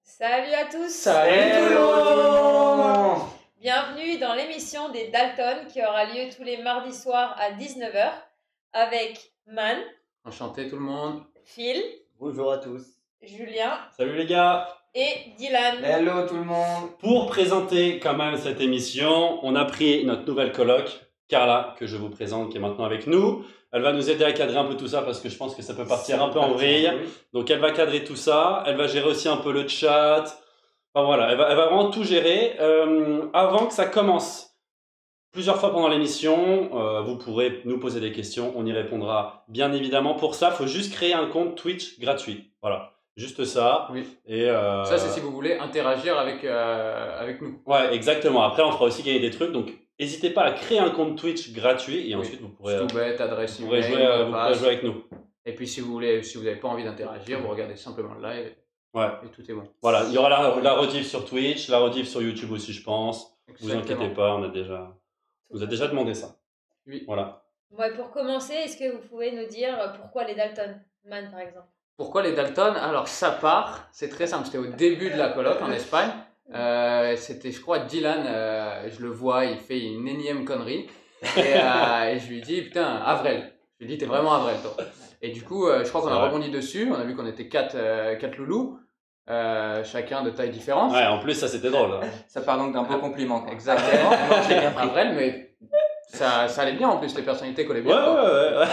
Salut à tous. Salut tout le monde. Bienvenue dans l'émission des Dalton qui aura lieu tous les mardis soirs à 19h avec Man. Enchanté tout le monde. Phil. Bonjour à tous. Julien. Salut les gars. Et Dylan. Hello tout le monde. Pour présenter quand même cette émission, on a pris notre nouvelle coloc, Carla, que je vous présente, qui est maintenant avec nous. Elle va nous aider à cadrer un peu tout ça parce que je pense que ça peut partir un peu en vrille. Donc elle va cadrer tout ça, elle va gérer aussi un peu le chat. Enfin voilà, elle va vraiment tout gérer. Avant que ça commence, plusieurs fois pendant l'émission, vous pourrez nous poser des questions, on y répondra bien évidemment. Pour ça, il faut juste créer un compte Twitch gratuit. Voilà, juste ça. Oui. Et ça, c'est si vous voulez interagir avec nous. Ouais, exactement. Après, on fera aussi gagner des trucs. Donc, N'hésitez pas à créer un compte Twitch gratuit et ensuite vous pourrez, C'est tout bête, adresse vous pourrez email, jouer, mot de vous pourrez passe. jouer avec nous. Et puis si vous n'avez pas envie d'interagir, vous regardez simplement le live Ouais. et tout est bon. Voilà, il y aura la rediff sur Twitch, la rediff sur YouTube aussi, je pense. Vous inquiétez pas, on vous a déjà demandé ça. Oui. Voilà. Ouais, pour commencer, est-ce que vous pouvez nous dire pourquoi les Dalton Man, par exemple? Pourquoi les Dalton? Alors ça part, c'est très simple, c'était au début de la coloc en Espagne. C'était, je crois, Dylan, je le vois, il fait une énième connerie. Et je lui dis, putain, Avrel. Je lui dis, t'es vraiment Avrel, toi. Et du coup, je crois qu'on a rebondi dessus. On a vu qu'on était quatre loulous, chacun de taille différente. Ouais, en plus, ça c'était drôle. Hein. Ça part donc d'un beau compliment. Quoi. Exactement. Non, je l'ai bien pris. Avrel, mais ça allait bien en plus, les personnalités collaient bien. Ouais.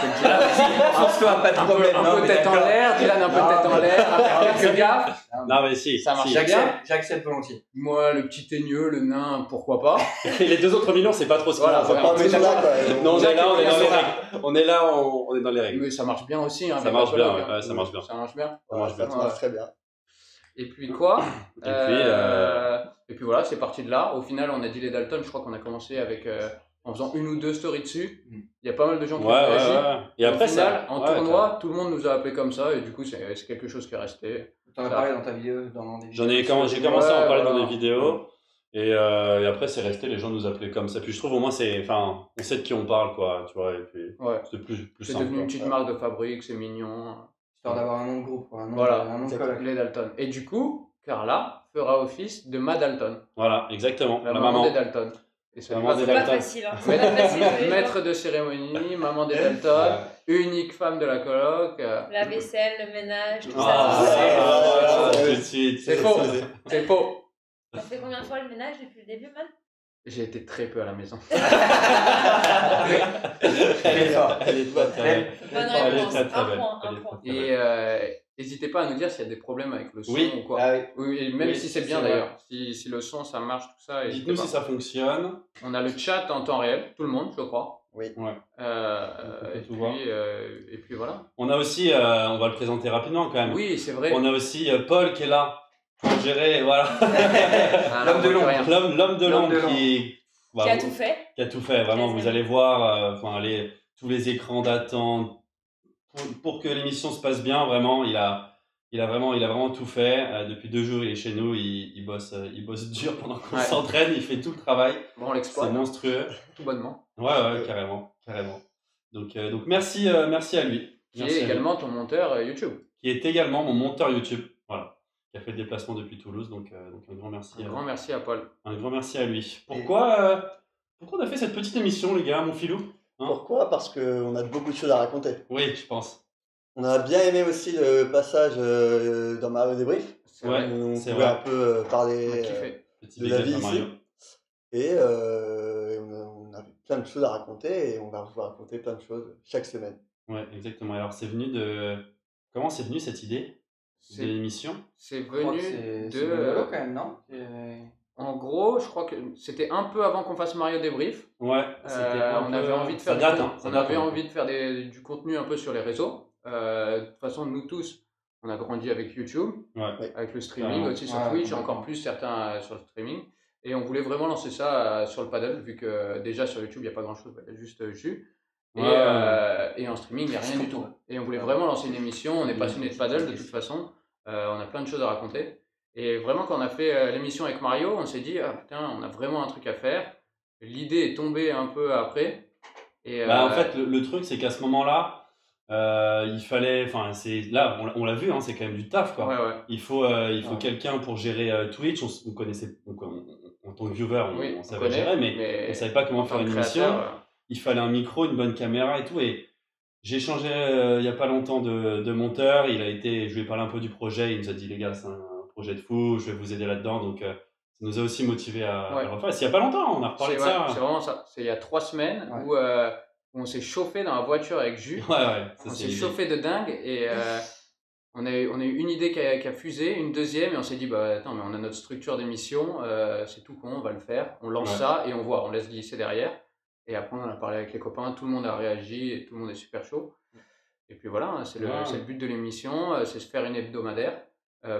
Force-toi, pas de problème. Un peu tête en l'air, Dylan un peu tête en l'air, après quelques gaffes. Non, mais si. Ça marche si. bien. J'accepte volontiers. Moi, le petit teigneux, le nain, pourquoi pas. Et les deux autres millions, c'est pas trop ce qu'on Voilà, faut ouais. faire. Mais ça là, quoi. Non, on est là, on est dans les Jacques, règles. On est là, on est dans les règles. Mais ça marche bien aussi. Hein, Ça avec marche la bien, coloc, hein. ouais, ça marche bien. Ça marche bien. Ça marche bien. Ça marche très bien. Et puis quoi Et puis voilà, c'est parti de là. Au final, on a dit les Dalton. Je crois qu'on a commencé avec en faisant une ou deux stories dessus. Il y a pas mal de gens qui ont réagi. Ouais. Et après, au final, ça. en tournoi, tout le monde nous a appelé comme ça. Et du coup, c'est quelque chose qui est resté. T'en as parlé dans ta vidéo, dans des vidéos. J'ai commencé à en parler dans voilà. des vidéos. Et après, c'est resté, les gens nous appelaient comme ça. Puis je trouve au moins, on sait de qui on parle, quoi. Tu vois, et puis Ouais. c'est plus C'est simple. devenu une Quoi. petite marque de fabrique, c'est mignon. Histoire d'avoir un nom de groupe, quoi. Un nom Voilà, un nom de coloc. les Dalton. Et du coup, Carla fera office de ma Dalton, Voilà, exactement. la La maman maman. des Dalton. Et ça lui Maman va des très C'est bien. pas Dalton. facile, hein. C'est pas facile. tous les jours. Maître de cérémonie, maman des Dalton, unique femme de la coloc. La vaisselle, le ménage, tout Ah, ça. tout de suite. C'est faux, c'est faux. Ça fait combien de fois le ménage depuis le début, man? J'ai été très peu à la maison. Elle est forte. Elle est très Elle- Bonne Elle est réponse. très très Un belle. point, Elle un est point. très, très belle. Et n'hésitez pas à nous dire s'il y a des problèmes avec le son Oui. ou quoi. Ah oui. Oui, et même Oui, si c'est c'est bien vrai. d'ailleurs. Si le son, ça marche, tout ça. n'hésitez Dites-nous pas. si ça fonctionne. On a le chat en temps réel, tout le monde, je crois. Oui. Ouais. Et, tout voir. et puis voilà. On a aussi, on va le présenter rapidement quand même. Oui, c'est vrai. On a aussi Paul qui est là pour gérer, voilà. Ah, L'homme de on voit l'ombre. rien. L'homme de L'homme l'ombre de Qui a tout fait. qui a tout fait. Vraiment, Très vous bien. allez voir, tous les écrans d'attente pour que l'émission se passe bien. Vraiment, il a vraiment tout fait. Depuis 2 jours, il est chez nous. Il bosse dur pendant qu'on Ouais. s'entraîne. Il fait tout le travail. Bon, on C'est l'exploite monstrueux. tout bonnement. Ouais, carrément. Donc merci à lui. Qui Merci est à lui. également ton monteur YouTube. Qui est également mon monteur YouTube. Voilà. Qui a fait le déplacement depuis Toulouse. Donc un grand merci. Un grand merci à Paul. Un grand merci à lui. Pourquoi on a fait cette petite émission, les gars, mon filou? Pourquoi? Parce qu'on a beaucoup de choses à raconter. Oui, je pense. On a bien aimé aussi le passage dans Mario Débrief. C'est Ouais. vrai. On c'est pouvait vrai. un peu On a parler kiffé. Petit de big la up vie à ici. Mario. et on avait plein de choses à raconter et on va vous raconter plein de choses chaque semaine. Ouais, exactement. Alors, c'est venu de. Comment c'est venu cette idée de C'est l'émission? c'est Je crois que venu c'est de. Lolo, quand même, non En gros, je crois que c'était un peu avant qu'on fasse Mario Débrief. Ouais, c'était un On peu- avait envie de faire, ça date, hein, ça on date, avait hein. envie de faire du contenu un peu sur les réseaux. De toute façon, nous tous, on a grandi avec YouTube, Ouais. avec le streaming Carrément. aussi sur Ouais, Twitch, complètement. encore plus certains sur le streaming. Et on voulait vraiment lancer ça sur le paddle, vu que déjà sur YouTube, il n'y a pas grand-chose, il y a juste Jus. Et, Ouais. et en streaming, il n'y a rien du tout. Et on voulait vraiment lancer une émission, on est passionné de paddle de toute façon, on a plein de choses à raconter. Et vraiment, quand on a fait l'émission avec Mario, on s'est dit, ah putain, on a vraiment un truc à faire. L'idée est tombée un peu après. Et, Bah, en fait, le truc, c'est qu'à ce moment-là, il fallait. Enfin, là, on l'a vu, hein, c'est quand même du taf, quoi. ouais. Il faut quelqu'un pour gérer Twitch. On connaissait, en tant que viewer, Oui, on on savait connaît, gérer, mais mais on savait pas comment en faire tant une que émission. créateur, Il fallait un micro, une bonne caméra et tout. Et j'ai changé il y a pas longtemps de monteur. Je lui ai parlé un peu du projet. Il nous a dit, les gars, c'est un projet de fou, je vais vous aider là-dedans. Donc, ça nous a aussi motivé à Ouais. le refaire. C'est il y a pas longtemps, on a reparlé de c'est ça. c'est vraiment ça. C'est il y a 3 semaines Ouais. où on s'est chauffé dans la voiture avec Jus. Ouais, ça, On c'est s'est l'idée. chauffé de dingue et on a eu une idée qui a fusé, une deuxième, et on s'est dit, bah attends, mais on a notre structure d'émission, c'est tout con, on va le faire. On lance Ouais. ça et on voit, on laisse glisser derrière. Et après, on en a parlé avec les copains, tout le monde a réagi et tout le monde est super chaud. Et puis voilà, hein, c'est Ouais. le but de l'émission, c'est se faire une hebdomadaire.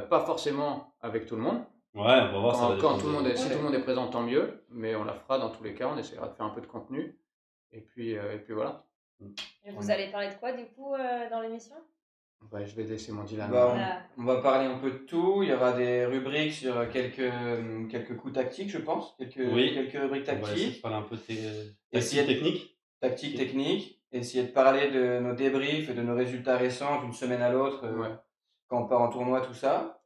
Pas forcément avec tout le monde, Ouais, on va voir ça. Quand tout le monde si tout le monde est présent, tant mieux. Mais on la fera dans tous les cas. On essaiera de faire un peu de contenu. Et puis voilà. Et vous allez parler de quoi du coup dans l'émission? Bah, je vais laisser mon Dylan. On va parler un peu de tout. Il y aura des rubriques sur quelques coups tactiques, je pense. Quelques rubriques On va essayer de tactiques. parler un peu Essayer de- technique. Tactiques, techniques. Essayer de parler de nos débriefs et de nos résultats récents d'une semaine à l'autre. Ouais. Quand on part en tournoi, tout ça.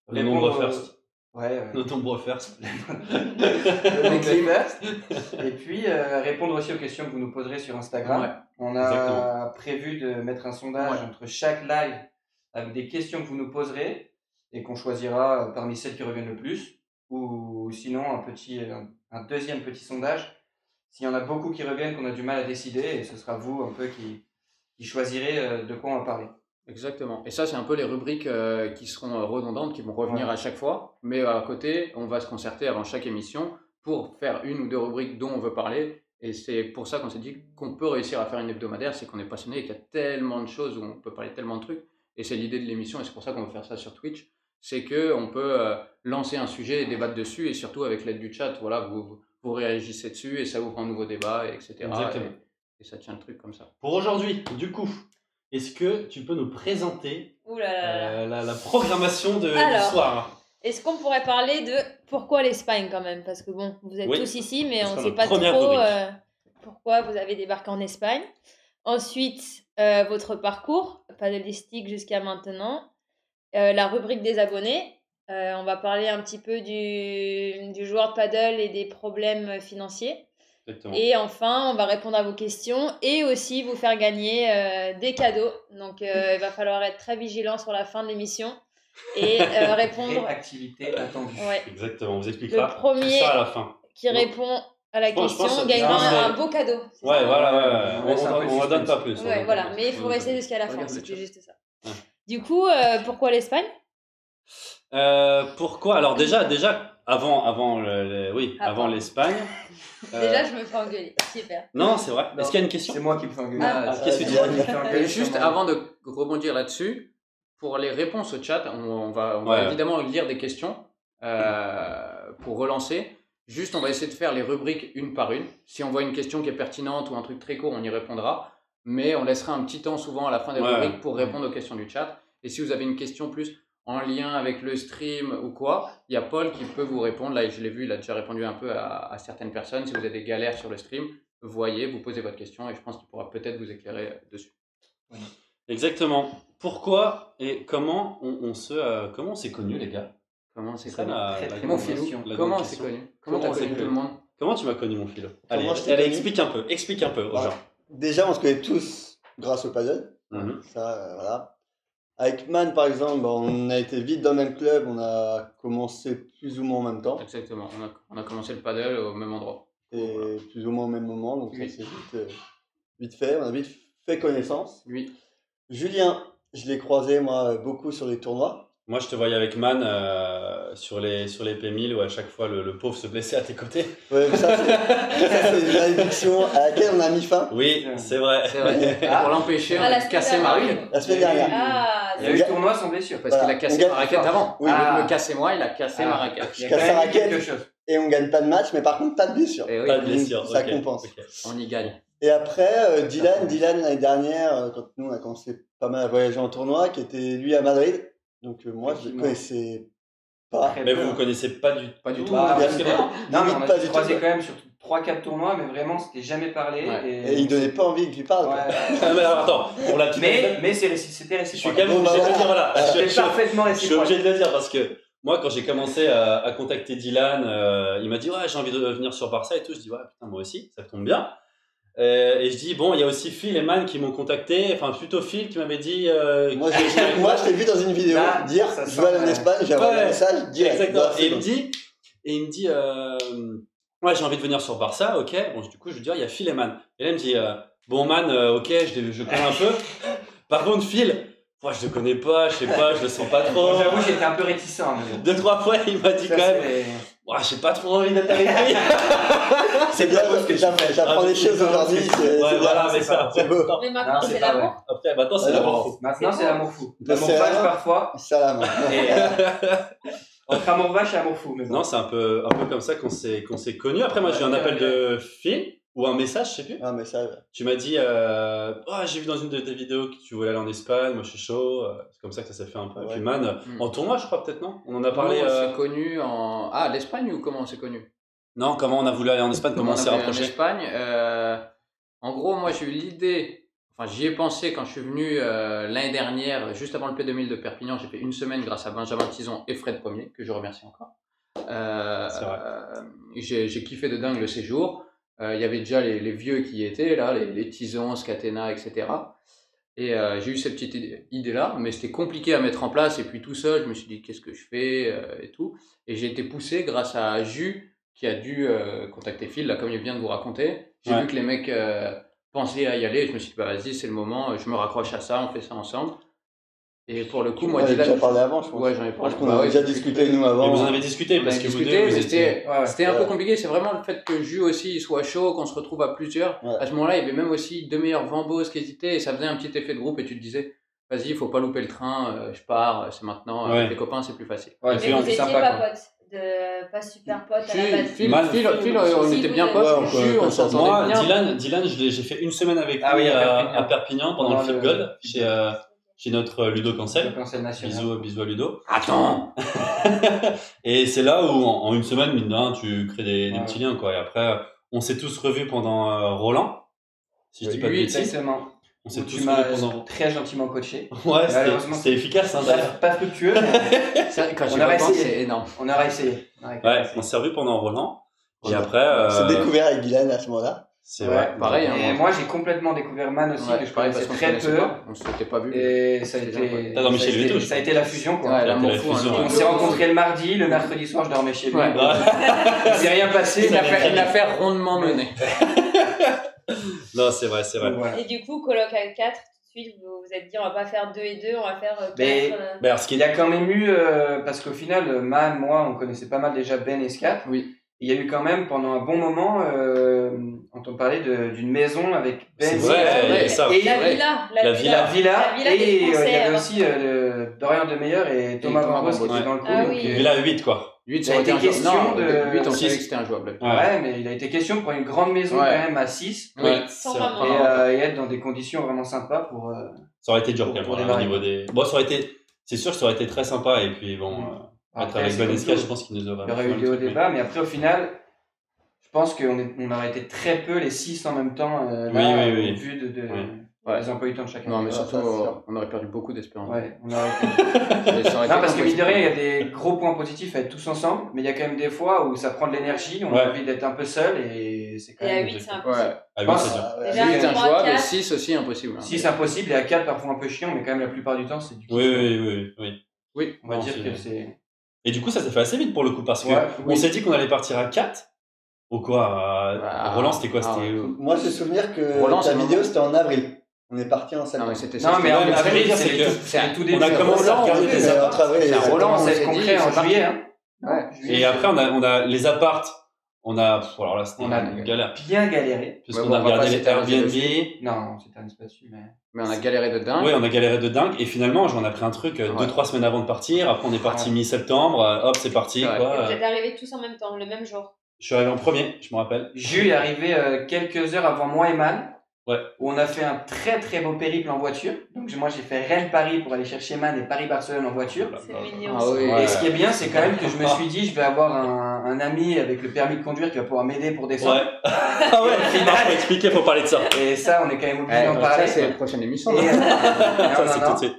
Le nombre first. Ouais. Le nombre first. Le nombre first. Et puis répondre aussi aux questions que vous nous poserez sur Instagram. Ouais. On a prévu de mettre un sondage entre chaque live avec des questions que vous nous poserez et qu'on choisira parmi celles qui reviennent le plus. Ou sinon un deuxième petit sondage. S'il y en a beaucoup qui reviennent, qu'on a du mal à décider, et ce sera vous un peu qui choisirez de quoi on va parler. Exactement. Et ça, c'est un peu les rubriques qui seront redondantes, qui vont revenir à chaque fois. Mais à côté, on va se concerter avant chaque émission pour faire une ou deux rubriques dont on veut parler. Et c'est pour ça qu'on s'est dit qu'on peut réussir à faire une hebdomadaire, c'est qu'on est passionné et qu'il y a tellement de choses où on peut parler tellement de trucs. Et c'est l'idée de l'émission, et c'est pour ça qu'on veut faire ça sur Twitch. C'est qu'on peut lancer un sujet et débattre dessus, et surtout avec l'aide du chat, voilà, vous réagissez dessus et ça ouvre un nouveau débat, etc. Exactement. Et ça tient le truc comme ça. Pour aujourd'hui, du coup, est-ce que tu peux nous présenter Ouh là là. la programmation du Alors. soir? Est-ce qu'on pourrait parler de pourquoi l'Espagne quand même? Parce que bon, vous êtes Oui. tous ici, mais Parce on qu'on ne a sait pas première trop rubrique. pourquoi vous avez débarqué en Espagne. Ensuite, votre parcours paddleistique jusqu'à maintenant. La rubrique des abonnés. On va parler un petit peu du joueur de paddle et des problèmes financiers. Exactement. Et enfin, on va répondre à vos questions et aussi vous faire gagner des cadeaux. Donc, il va falloir être très vigilant sur la fin de l'émission et répondre. Activité attendue. Ouais. Exactement, on vous expliquera Le premier tout ça à la fin. qui répond à la Je pense question que gagnera c'est- un beau cadeau. C'est Ouais, ça voilà, On laisse un peu de on ne donne suspense. pas plus. Ouais, voilà, mais il faut rester jusqu'à la fin, Regarde le c'était chat. juste ça. Ouais. Du coup, pourquoi l'Espagne? Pourquoi? Alors déjà avant Avant. l'Espagne. Déjà, je me fais engueuler. Super. Non, c'est vrai. Non, Est-ce qu'il y a une question? C'est moi qui me fais engueuler. Ah, qu'est-ce que tu dis? C'est moi qui me fais engueuler, Et juste sûrement. avant de rebondir là-dessus, pour les réponses au chat, on va Ouais. évidemment lire des questions pour relancer. Juste, on va essayer de faire les rubriques une par une. Si on voit une question qui est pertinente ou un truc très court, on y répondra. Mais on laissera un petit temps souvent à la fin des Ouais. rubriques pour répondre aux questions du chat. Et si vous avez une question plus en lien avec le stream ou quoi, il y a Paul qui peut vous répondre. Là, je l'ai vu, il a déjà répondu un peu à certaines personnes. Si vous avez des galères sur le stream, vous posez votre question et je pense qu'il pourra peut-être vous éclairer dessus. Exactement. Pourquoi et comment comment on s'est connus, les gars? Comment c'est C'est ça connu Très, très Mon bonne filou, question. La comment grande on s'est question. connu Comment t'as Comment on s'est connu tout connu le monde Comment tu m'as connu, mon philo? Comment Allez, je t'ai allez, connu explique un peu aux Ouais. gens. Déjà, on se connaît tous grâce au paddle. Mhm. Ça, voilà. Avec Man, par exemple, bah, on a été vite dans le même club. On a commencé plus ou moins en même temps. Exactement, on a commencé le paddle au même endroit. Et plus ou moins au même moment. Donc, Oui. ça s'est vite fait. On a vite fait connaissance. Oui, Julien, je l'ai croisé, moi, beaucoup sur les tournois. Moi, je te voyais avec Man sur les P1000 où à chaque fois le pauvre se blessait à tes côtés. Ouais, mais ça, c'est une malédiction à laquelle on a mis fin Oui, c'est vrai. c'est vrai. Pour l'empêcher, on Ah, la a semaine cassé dernière. Marie. la semaine dernière. Ah, Il y a eu le tournoi sans blessure. Parce qu'il a Voilà. cassé On gagne ma raquette fort. avant. Oui, Au lieu de Ah. me casser moi, il a cassé Ah. ma raquette. Il y a casse quand la même raquette. quelque chose. Et on gagne pas de match, mais par contre, pas de blessure. Et oui, Pas de blessure. Ça ok, compense. ok. on y gagne. Et après, Dylan l'année dernière, quand nous on a commencé pas mal à voyager en tournoi, qui était lui à Madrid. Donc moi, je le Effectivement. connaissais pas. Très Mais peu. vous ne connaissez pas du Pas du tout. Bah, bien parce que- sûr. Non, mais Limite on pas a du croisé tout. quand même sur 3-4 tournois, mais vraiment, c'était jamais parlé. Ouais. Et il donnait pas envie que tu parles. quoi. Ouais. Ah, mais alors, attends, pour la petite anecdote, Mais c'était je suis réciproque. quand même obligé de le dire, voilà. C'était parfaitement Je suis réciproque. obligé de le dire parce que moi, quand j'ai commencé à contacter Dylan, il m'a dit ouais, j'ai envie de venir sur Barça et tout. Je dis ouais, putain, moi aussi, ça tombe bien. Et je dis bon, il y a aussi Phil et Man qui m'ont contacté, enfin plutôt Phil qui m'avait dit. Moi, je t'ai vu dans une vidéo Là, dire ça je sent, vais aller en ouais. Espagne, j'ai envoyé un Ouais. message direct. Exactement. Bah, c'est Et bon. il me dit ouais, j'ai envie de venir sur Barça, ok. Bon, du coup, je lui dis il y a Phil et Man. Et là, il me dit bon, Man, ok, je connais un peu. Par contre, Phil, moi, je le connais pas, je sais pas, je le sens pas trop. Bon, j'avoue, j'étais un peu réticent. Mais bon. 2-3 fois, il m'a dit Ça, quand même c'est- ouais, j'ai pas trop envie d'être avec lui. C'est bien parce que j'apprends Ah, des c'est choses ça, aujourd'hui. Ouais, c'est voilà, bien, mais ça, c'est beau. mais Non, maintenant, c'est c'est pas l'amour. Après, maintenant, c'est Ouais, l'amour fou. Maintenant, c'est l'amour fou. Bah, L'amour c'est page vraiment- parfois. Ça la main. Et, Entre amour vache et amour fou. Mais bon. Non, c'est un peu comme ça qu'on s'est connus. Après, moi, j'ai eu un appel de Phil ou un message, je sais plus. Un message. Tu m'as dit, j'ai vu dans une de tes vidéos que tu voulais aller en Espagne, moi je suis chaud. C'est comme ça que ça s'est fait un peu. Et puis Man, en tournoi, je crois peut-être, non? On en a parlé. On s'est connus en. Ah, l'Espagne ou comment on s'est connus? Non, comment on a voulu aller en Espagne, comment on s'est rapproché? En Espagne, en gros, moi j'ai eu l'idée, enfin j'y ai pensé quand je suis venu l'année dernière, juste avant le P2000 de Perpignan. J'ai fait une semaine grâce à Benjamin Tison et Fred Pommier, que je remercie encore. C'est vrai. J'ai kiffé de dingue le séjour. Il y avait déjà les vieux qui y étaient là, les Tison, Scatena, etc. Et j'ai eu cette petite idée-là, mais c'était compliqué à mettre en place. Et puis tout seul, je me suis dit qu'est-ce que je fais et tout. Et j'ai été poussé grâce à Jus, qui a dû contacter Phil, là, comme il vient de vous raconter. J'ai vu que les mecs pensaient à y aller. Et je me suis dit, bah vas-y, c'est le moment, je me raccroche à ça, on fait ça ensemble. Et pour le coup, moi, Dylan. Dylan. J'en parlé avant, je pense. Ouais, j'en ai parlé. Je pense qu'on a déjà discuté, nous, avant. Et vous en avez discuté parce que vous deux, vous étiez. C'était un peu compliqué. C'est vraiment le fait que Jus aussi soit chaud, qu'on se retrouve à plusieurs. Ouais. À ce moment-là, il y avait même aussi deux meilleurs Vambos qui hésitaient et ça faisait un petit effet de groupe. Et tu te disais, vas-y, il faut pas louper le train, je pars, c'est maintenant. Avec les copains, c'est plus facile. Ouais, Mais vous étiez pas potes, pas super potes à la base. Phil, on était bien potes. On s'entendait bien. Dylan, j'ai fait une semaine avec lui à Perpignan pendant le Flip Gold chez notre Ludo Cancel. Bisous à Ludo. Attends. Et c'est là où en une semaine, mine de rien, tu crées des petits liens, quoi. Et après, on s'est tous revus pendant Roland, si je dis pas de bêtises. Exactement. On s'est tous m'as revus pendant. très gentiment coaché. Ouais, c'était efficace, hein, d'ailleurs. Pas fructueux. Quand j'y repense, c'est énorme. On aura essayé. Ouais, on s'est revus pendant Roland. Et après. On s'est découvert avec Dylan à ce moment-là. C'est vrai. Pareil. Et moi, j'ai complètement découvert Man aussi, que je connaissais très peu. On ne s'était pas vu. Et ça a été. T'as dormi chez lui et tout. Ça a été la fusion, quoi. Ouais, l'amour fou. On s'est rencontrés le mardi, le mercredi soir, je dormais chez lui. Il s'est rien passé. Une affaire rondement menée. Non, c'est vrai. Et du coup, coloc à 4, tout de suite, vous vous êtes dit, on va pas faire 2 et 2, on va faire 4. Mais alors, ce qu'il y a quand même eu, parce qu'au final, Man, moi, on connaissait pas mal déjà Ben et Scat. Oui. Il y a eu quand même, pendant un bon moment, on parlait d'une maison avec Ben et Scat. Et la villa. Et il y avait aussi Dorian Demeyer et Thomas Vambos qui étaient dans le coup. Villa 8, quoi. 8, ça a été question de. 8, on savait que c'était injouable. Ouais, mais il a été question pour une grande maison quand même à 6. Oui, et être dans des conditions vraiment sympas pour. Ça aurait été dur quand même au niveau des. Bon, ça aurait été. C'est sûr que ça aurait été très sympa. Et puis bon, être avec Ben Esca, je pense qu'il nous aurait. Il y aurait eu des hauts débats, mais après au final, je pense qu'on aurait été très peu les 6 en même temps. Oui. Au vu des emplois du temps de chacun. Non, mais surtout, on aurait perdu beaucoup d'espérance. Ouais, on aurait non, parce que mine de rien, il y a des gros points positifs à être tous ensemble, mais il y a quand même des fois où ça prend de l'énergie, on a envie d'être un peu seul et c'est quand même. Et à 8, c'est impossible. À 8, c'est dur. Déjà, 8, injouable, et 6 aussi impossible. 6 impossible, et à 4, parfois un peu chiant, mais quand même la plupart du temps, c'est du kiff. Oui. On va dire que c'est. Et du coup, ça s'est fait assez vite pour le coup, parce que on s'est dit qu'on allait partir à 4. Ou quoi Roland, c'était quoi? Moi, j'ai souvenir que ta vidéo, c'était en avril. On est parti en septembre. Non, mais en avril, c'est tout début. On a commencé à regarder des apparts. C'est Roland, on s'est concret en juillet. Et après, on a les apparts. Alors là, c'était une galère. Bien galéré. Parce qu'on a regardé les Airbnb. Non, c'était un espace dessus, mais on a galéré de dingue. Oui, on a galéré de dingue. Et finalement, j'en ai pris un truc 2-3 semaines avant de partir. Après, on est parti mi-septembre. Hop, c'est parti. Et vous êtes arrivés tous en même temps, le même jour. Je suis arrivé en premier, je me rappelle. Jus est arrivé quelques heures avant moi et Man. Ouais. Où on a fait un très très beau périple en voiture. Donc moi j'ai fait Rennes-Paris pour aller chercher Man et Paris-Barcelone en voiture. C'est mignon. Et ce qui est bien, c'est quand même que je me suis dit, je vais avoir un ami avec le permis de conduire qui va pouvoir m'aider pour descendre. Ouais. Faut expliquer, faut parler de ça. Et ça, on est quand même obligé d'en parler. Ça, c'est la prochaine émission. Ça, c'est tout de suite.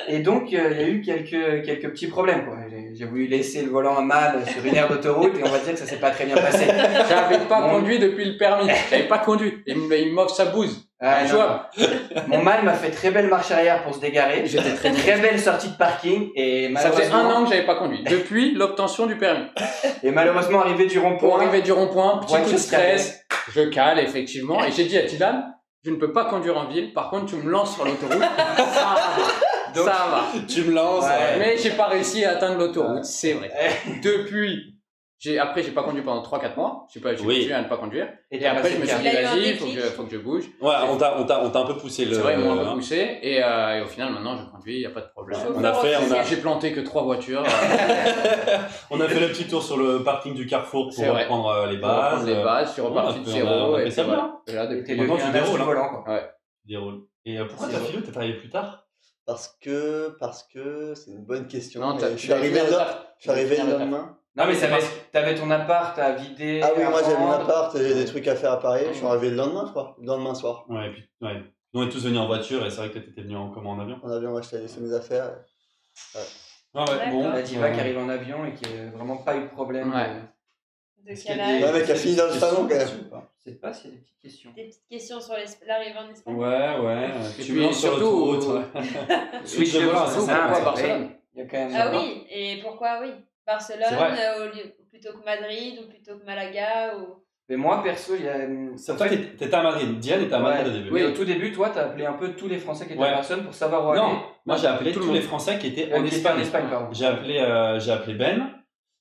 Et donc, il y a eu quelques petits problèmes, quoi. J'ai voulu laisser le volant à Man sur une aire d'autoroute et on va dire que ça s'est pas très bien passé. J'avais pas conduit depuis le permis. J'avais pas conduit. Il m'offre sa bouse. Mon Man m'a fait très belle marche arrière pour se dégarer. J'étais très belle sortie de parking et malheureusement. Ça fait 1 an que j'avais pas conduit. Depuis l'obtention du permis. Et malheureusement, arrivé du rond-point, petit coup de stress. Je cale, effectivement. Et j'ai dit à Dylan, je ne peux pas conduire en ville. Par contre, tu me lances sur l'autoroute. Donc, ça va. Tu me lances. Mais j'ai pas réussi à atteindre l'autoroute, c'est vrai. Depuis, Après, j'ai pas conduit pendant 3-4 mois. Je suis continué à ne pas conduire. Et t'as après, passé je me le suis cap. dit, Il a eu un vas-y, déclic. faut que je bouge. Ouais, on t'a un peu poussé le. C'est vrai, ils m'ont un peu poussé. Et au final, maintenant, je conduis, il n'y a pas de problème. Chauffeur J'ai planté que 3 voitures. On a fait le petit tour sur le parking du Carrefour pour C'est vrai. reprendre les bases. Je suis reparti de zéro. On a fait Et ça puis bien. voilà. Et là, depuis T'es Maintenant, devenu tu un as déroules, du hein. volant, quoi. Tu déroules. Et pourquoi C'est t'as vrai. filé? T'es arrivé plus tard? Parce que c'est une bonne question. Non, mais je suis arrivé le lendemain. Non, mais t'avais ton appart à vider. Ah oui, à moi j'avais mon rendre. appart, j'avais des trucs à faire à Paris. Je suis arrivé le lendemain, je crois. Le lendemain soir. Ouais, et puis, ouais. Nous, on est tous venus en voiture et c'est vrai que t'étais venu en avion. En avion, moi j'étais laissé mes affaires. Ah ouais, bon. La diva qui arrive en avion et qui n'a vraiment pas eu de problème. Ouais. De Est-ce qu'il y quel a des- âge? Ouais, mec, a fini dans le salon quand même. Je sais pas s'il y a des petites questions. Des petites questions sur l'arrivée en Espagne? Ouais. Et Tu puis me lances sur surtout, l'autoroute. Switch de de volant, volant, c'est c'est ça, ça, pourquoi Barcelone? Il y a quand même. Ah oui, et pourquoi oui? C'est Barcelone vrai. plutôt que Madrid ou plutôt que Malaga ou... Mais moi, perso, il y a. Toi, t'étais à Madrid. Diane était à Madrid au début. Oui, au tout début, toi, t'as appelé un peu tous les Français qui étaient Ouais. à Barcelone pour savoir où aller. Non, moi j'ai appelé tout le tous les monde. Français qui étaient En en Espagne, Espagne. pardon. J'ai appelé Ben,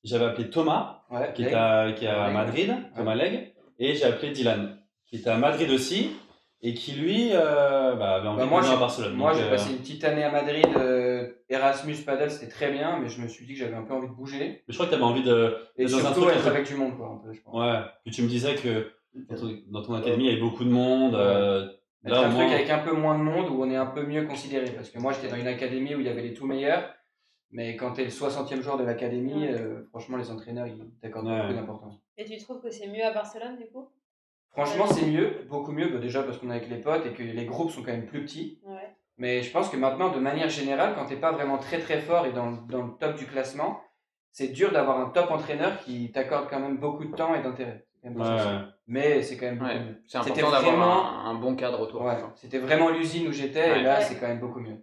j'avais appelé Thomas, Ouais, qui ok. est à Leg. Madrid, Thomas Leg, et j'ai appelé Dylan, qui était à Madrid aussi, et qui lui avait envie de venir à Barcelone. Moi, Donc, j'ai passé une petite année à Madrid. Erasmus Paddle, c'était très bien, mais je me suis dit que j'avais un peu envie de bouger. mais je crois que tu avais envie de. Et dans un surtout truc être un peu- avec du monde, quoi, un peu, je pense. Ouais, puis tu me disais que dans ton académie, il y avait beaucoup de monde. Être un truc avec un peu moins de monde où on est un peu mieux considéré. Parce que moi, j'étais dans une académie où il y avait les tout meilleurs. Mais quand tu es le 60e joueur de l'académie, franchement, les entraîneurs, ils t'accordent beaucoup d'importance. Et tu trouves que c'est mieux à Barcelone du coup? Franchement, c'est mieux, beaucoup mieux. Bah, déjà parce qu'on est avec les potes et que les groupes sont quand même plus petits. Ouais. Mais je pense que maintenant, de manière générale, quand tu n'es pas vraiment très très fort et dans le top du classement, c'est dur d'avoir un top entraîneur qui t'accorde quand même beaucoup de temps et d'intérêt. C'est quand même pas facile. Mais c'est quand même beaucoup mieux. C'est C'était important d'avoir vraiment- un bon cadre autour. Ouais, c'était vraiment l'usine où j'étais et Ouais. là, Ouais. c'est quand même beaucoup mieux.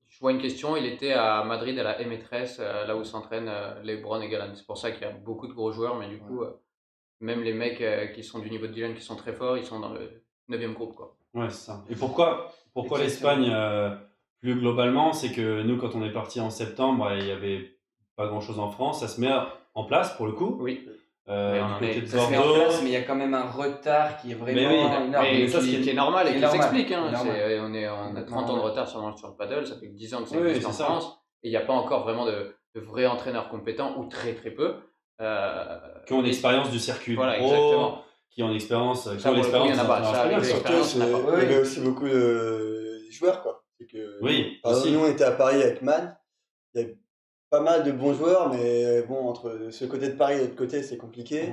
Je vois une question, il était à Madrid à la M13, là où s'entraînent LeBron et Galán. C'est pour ça qu'il y a beaucoup de gros joueurs, mais du coup, même les mecs qui sont du niveau de Dylan, qui sont très forts, ils sont dans le 9e groupe, quoi. Ouais, c'est ça. Et pourquoi Exactement. l'Espagne, plus globalement, c'est que nous, quand on est parti en septembre, il n'y avait pas grand-chose en France. Ça se met en place, pour le coup. Oui. Du on côté est- de Ça se met en Bordeaux. place, mais il y a quand même un retard qui est vraiment Mais oui, énorme. Mais ça, qui est normal et c'est qui normal. s'explique. Hein. C'est normal. On a 30 ans de retard sur le paddle, ça fait que 10 ans que ça Oui, existe en c'est ça. France. Et il n'y a pas encore vraiment de vrais entraîneurs compétents, ou très très peu. Qui ont l'expérience du circuit Voilà, pro, exactement. qui ont l'expérience, Ça, pour le coup, il y en a pas. Ça arrive. Surtout, L'expérience, on n'a pas. il y avait aussi beaucoup de joueurs, quoi. C'est que, Oui, par exemple, aussi. nous, on était à Paris avec Man. Il y avait pas mal de bons joueurs, mais bon, entre ce côté de Paris et l'autre côté, c'est compliqué.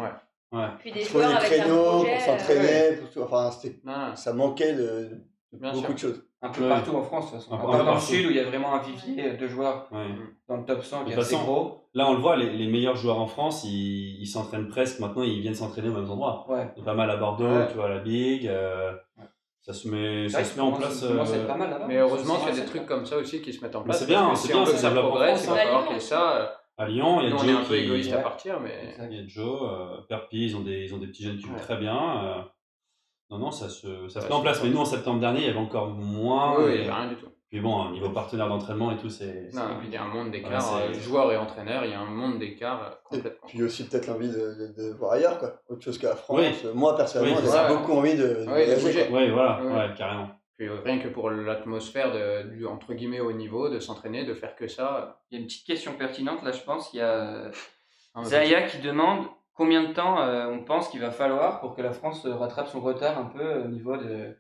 Ouais. Puis des Trouver joueurs des avec un créneaux projet. pour s'entraîner, pour tout. Enfin, Non, ça manquait de Bien beaucoup sûr. de choses. Un peu Ouais. partout en France, de toute façon. Un À peu part dans le partout. sud où il y a vraiment un vivier de joueurs Ouais. dans le top 100 qui De est toute assez façon, gros. Là, on le voit, les meilleurs joueurs en France, ils s'entraînent presque. Maintenant, ils viennent s'entraîner aux mêmes endroits. Ouais. Il y a pas mal à Bordeaux, Ouais. tu vois, à la Big. Ça se met en place. Ça commence à être pas mal là-bas. Mais heureusement Ça, qu'il y a c'est des trucs comme ça aussi qui se mettent en Mais place. c'est bien, parce que c'est si bien, on veut ça que ça développe en progresse, France, il va hein. falloir qu'il y ait ça. À Lyon, il y a Nous, on Joe est un peu qui... égoïste à Ouais. partir, mais. Exact. Il y a Joe, Perpi, ils ont des petits jeunes qui jouent Ouais. très bien. Non, ça se met c'est en place. fort. Mais nous, en septembre dernier, il y avait encore moins. Oui, et- rien du tout. Puis bon, au niveau partenaire d'entraînement et tout, c'est. Non, et puis il y a un monde d'écart, Ouais, c'est- joueurs et entraîneurs, il y a un monde d'écart Et complètement. puis aussi peut-être l'envie de voir ailleurs, quoi. Autre chose que la France. Oui. Moi, personnellement, Oui, c'est j'avais ça. beaucoup envie de Ouais, de voyager, bouger. quoi. Oui, voilà, Ouais. ouais, carrément. Puis rien que pour l'atmosphère du entre guillemets haut niveau, de s'entraîner, de faire que ça. Il y a une petite question pertinente là, je pense. Il y a hein, Zaya qui demande combien de temps on pense qu'il va falloir pour que la France rattrape son retard un peu au niveau de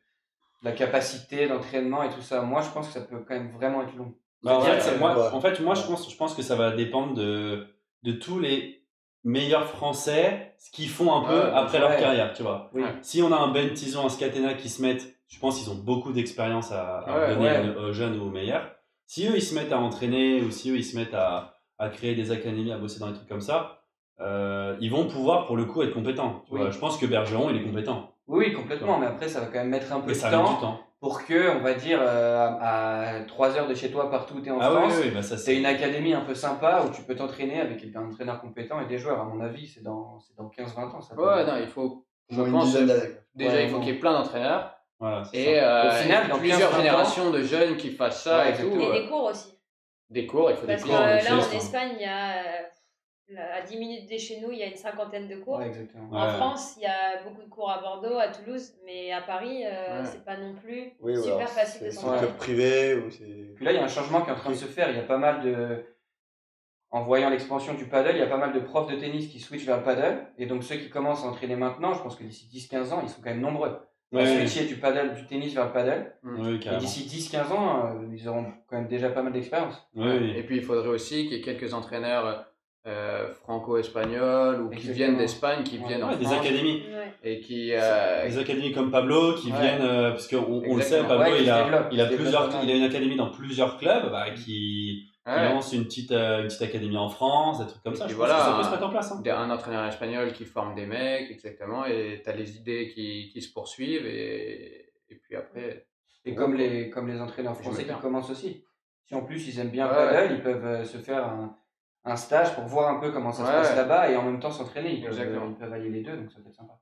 la capacité d'entraînement et tout ça. Moi, je pense que ça peut quand même vraiment être long. Bah, en C'est-à-dire, fait, ouais. moi, je pense que ça va dépendre de tous les meilleurs Français, ce qu'ils font un peu Ouais, après leur ouais. carrière, tu vois. Oui. Ouais. Si on a un Ben Tison, un Scatena qui se mettent, je pense qu'ils ont beaucoup d'expérience à Ouais, donner ouais. aux jeunes ou aux meilleurs. Si eux, ils se mettent à entraîner ou si eux, ils se mettent à créer des académies, à bosser dans des trucs comme ça, ils vont pouvoir, pour le coup, être compétents. Tu Oui. vois. Je pense que Bergeron, il est compétent. Oui, complètement. Mais après, ça va quand même mettre un peu Mais de ça met du temps temps. pour que, on va dire, à 3 heures de chez toi, partout où tu es en Ah oui, France, oui, bah ça c'est une académie un peu sympa où tu peux t'entraîner avec un entraîneur compétent et des joueurs. À mon avis, c'est dans 15-20 ans. Ça peut- Ouais, non, il faut. Je Au moins une pense dizaine d'années. déjà, Ouais, il faut non. qu'il y ait plein d'entraîneurs Voilà, c'est et, ça. Au final, dans plusieurs 15-20 ans, générations de jeunes qui fassent ça Ouais, et tout. exactement. Et des cours aussi. Des cours, il faut des Parce que cours. là, c'est en ça. Espagne, il y a à 10 minutes de chez nous, il y a une 50aine de cours. Ouais, exactement. En Ouais. France, il y a beaucoup de cours à Bordeaux, à Toulouse, mais à Paris, Ouais. c'est pas non plus Oui, super alors, facile de c'est un s'entraîner. club privé ou c'est. Puis là, il y a un changement qui est en train de se faire. Il y a pas mal de. En voyant l'expansion du paddle, il y a pas mal de profs de tennis qui switchent vers le paddle. Et donc, ceux qui commencent à entraîner maintenant, je pense que d'ici 10-15 ans, ils sont quand même nombreux. Ouais, À ouais. switcher du paddle, du tennis vers le paddle. Oui, Et carrément. d'ici 10-15 ans, ils auront quand même déjà pas mal d'expérience. Oui, Ouais. oui. Et puis il faudrait aussi qu'il y ait quelques entraîneurs franco-espagnols ou qui Exactement. viennent d'Espagne, qui Ouais. viennent en Ouais, des France académies. Ouais. et qui Des académies comme Pablo qui Ouais. viennent, parce qu'on on le sait, Exactement. Pablo, Ouais, qui il se a, développe, il a qui se plusieurs, développe pas mal. il a une académie dans plusieurs clubs qui Ouais. lance une petite académie en France, des trucs comme Et ça. puis Je voilà, pense que ça peut se mettre en place. Hein. un entraîneur espagnol qui forme des mecs, exactement, et tu as les idées qui se poursuivent, et puis après. Et Ouais, comme quoi. les entraîneurs Je français me qui perds. commencent aussi. Si en plus ils aiment bien le Ouais. paddle, ils peuvent se faire un stage pour voir un peu comment ça se Ouais. passe là-bas et en même temps s'entraîner. Exactement. Ils peuvent allier les deux, donc ça peut être sympa.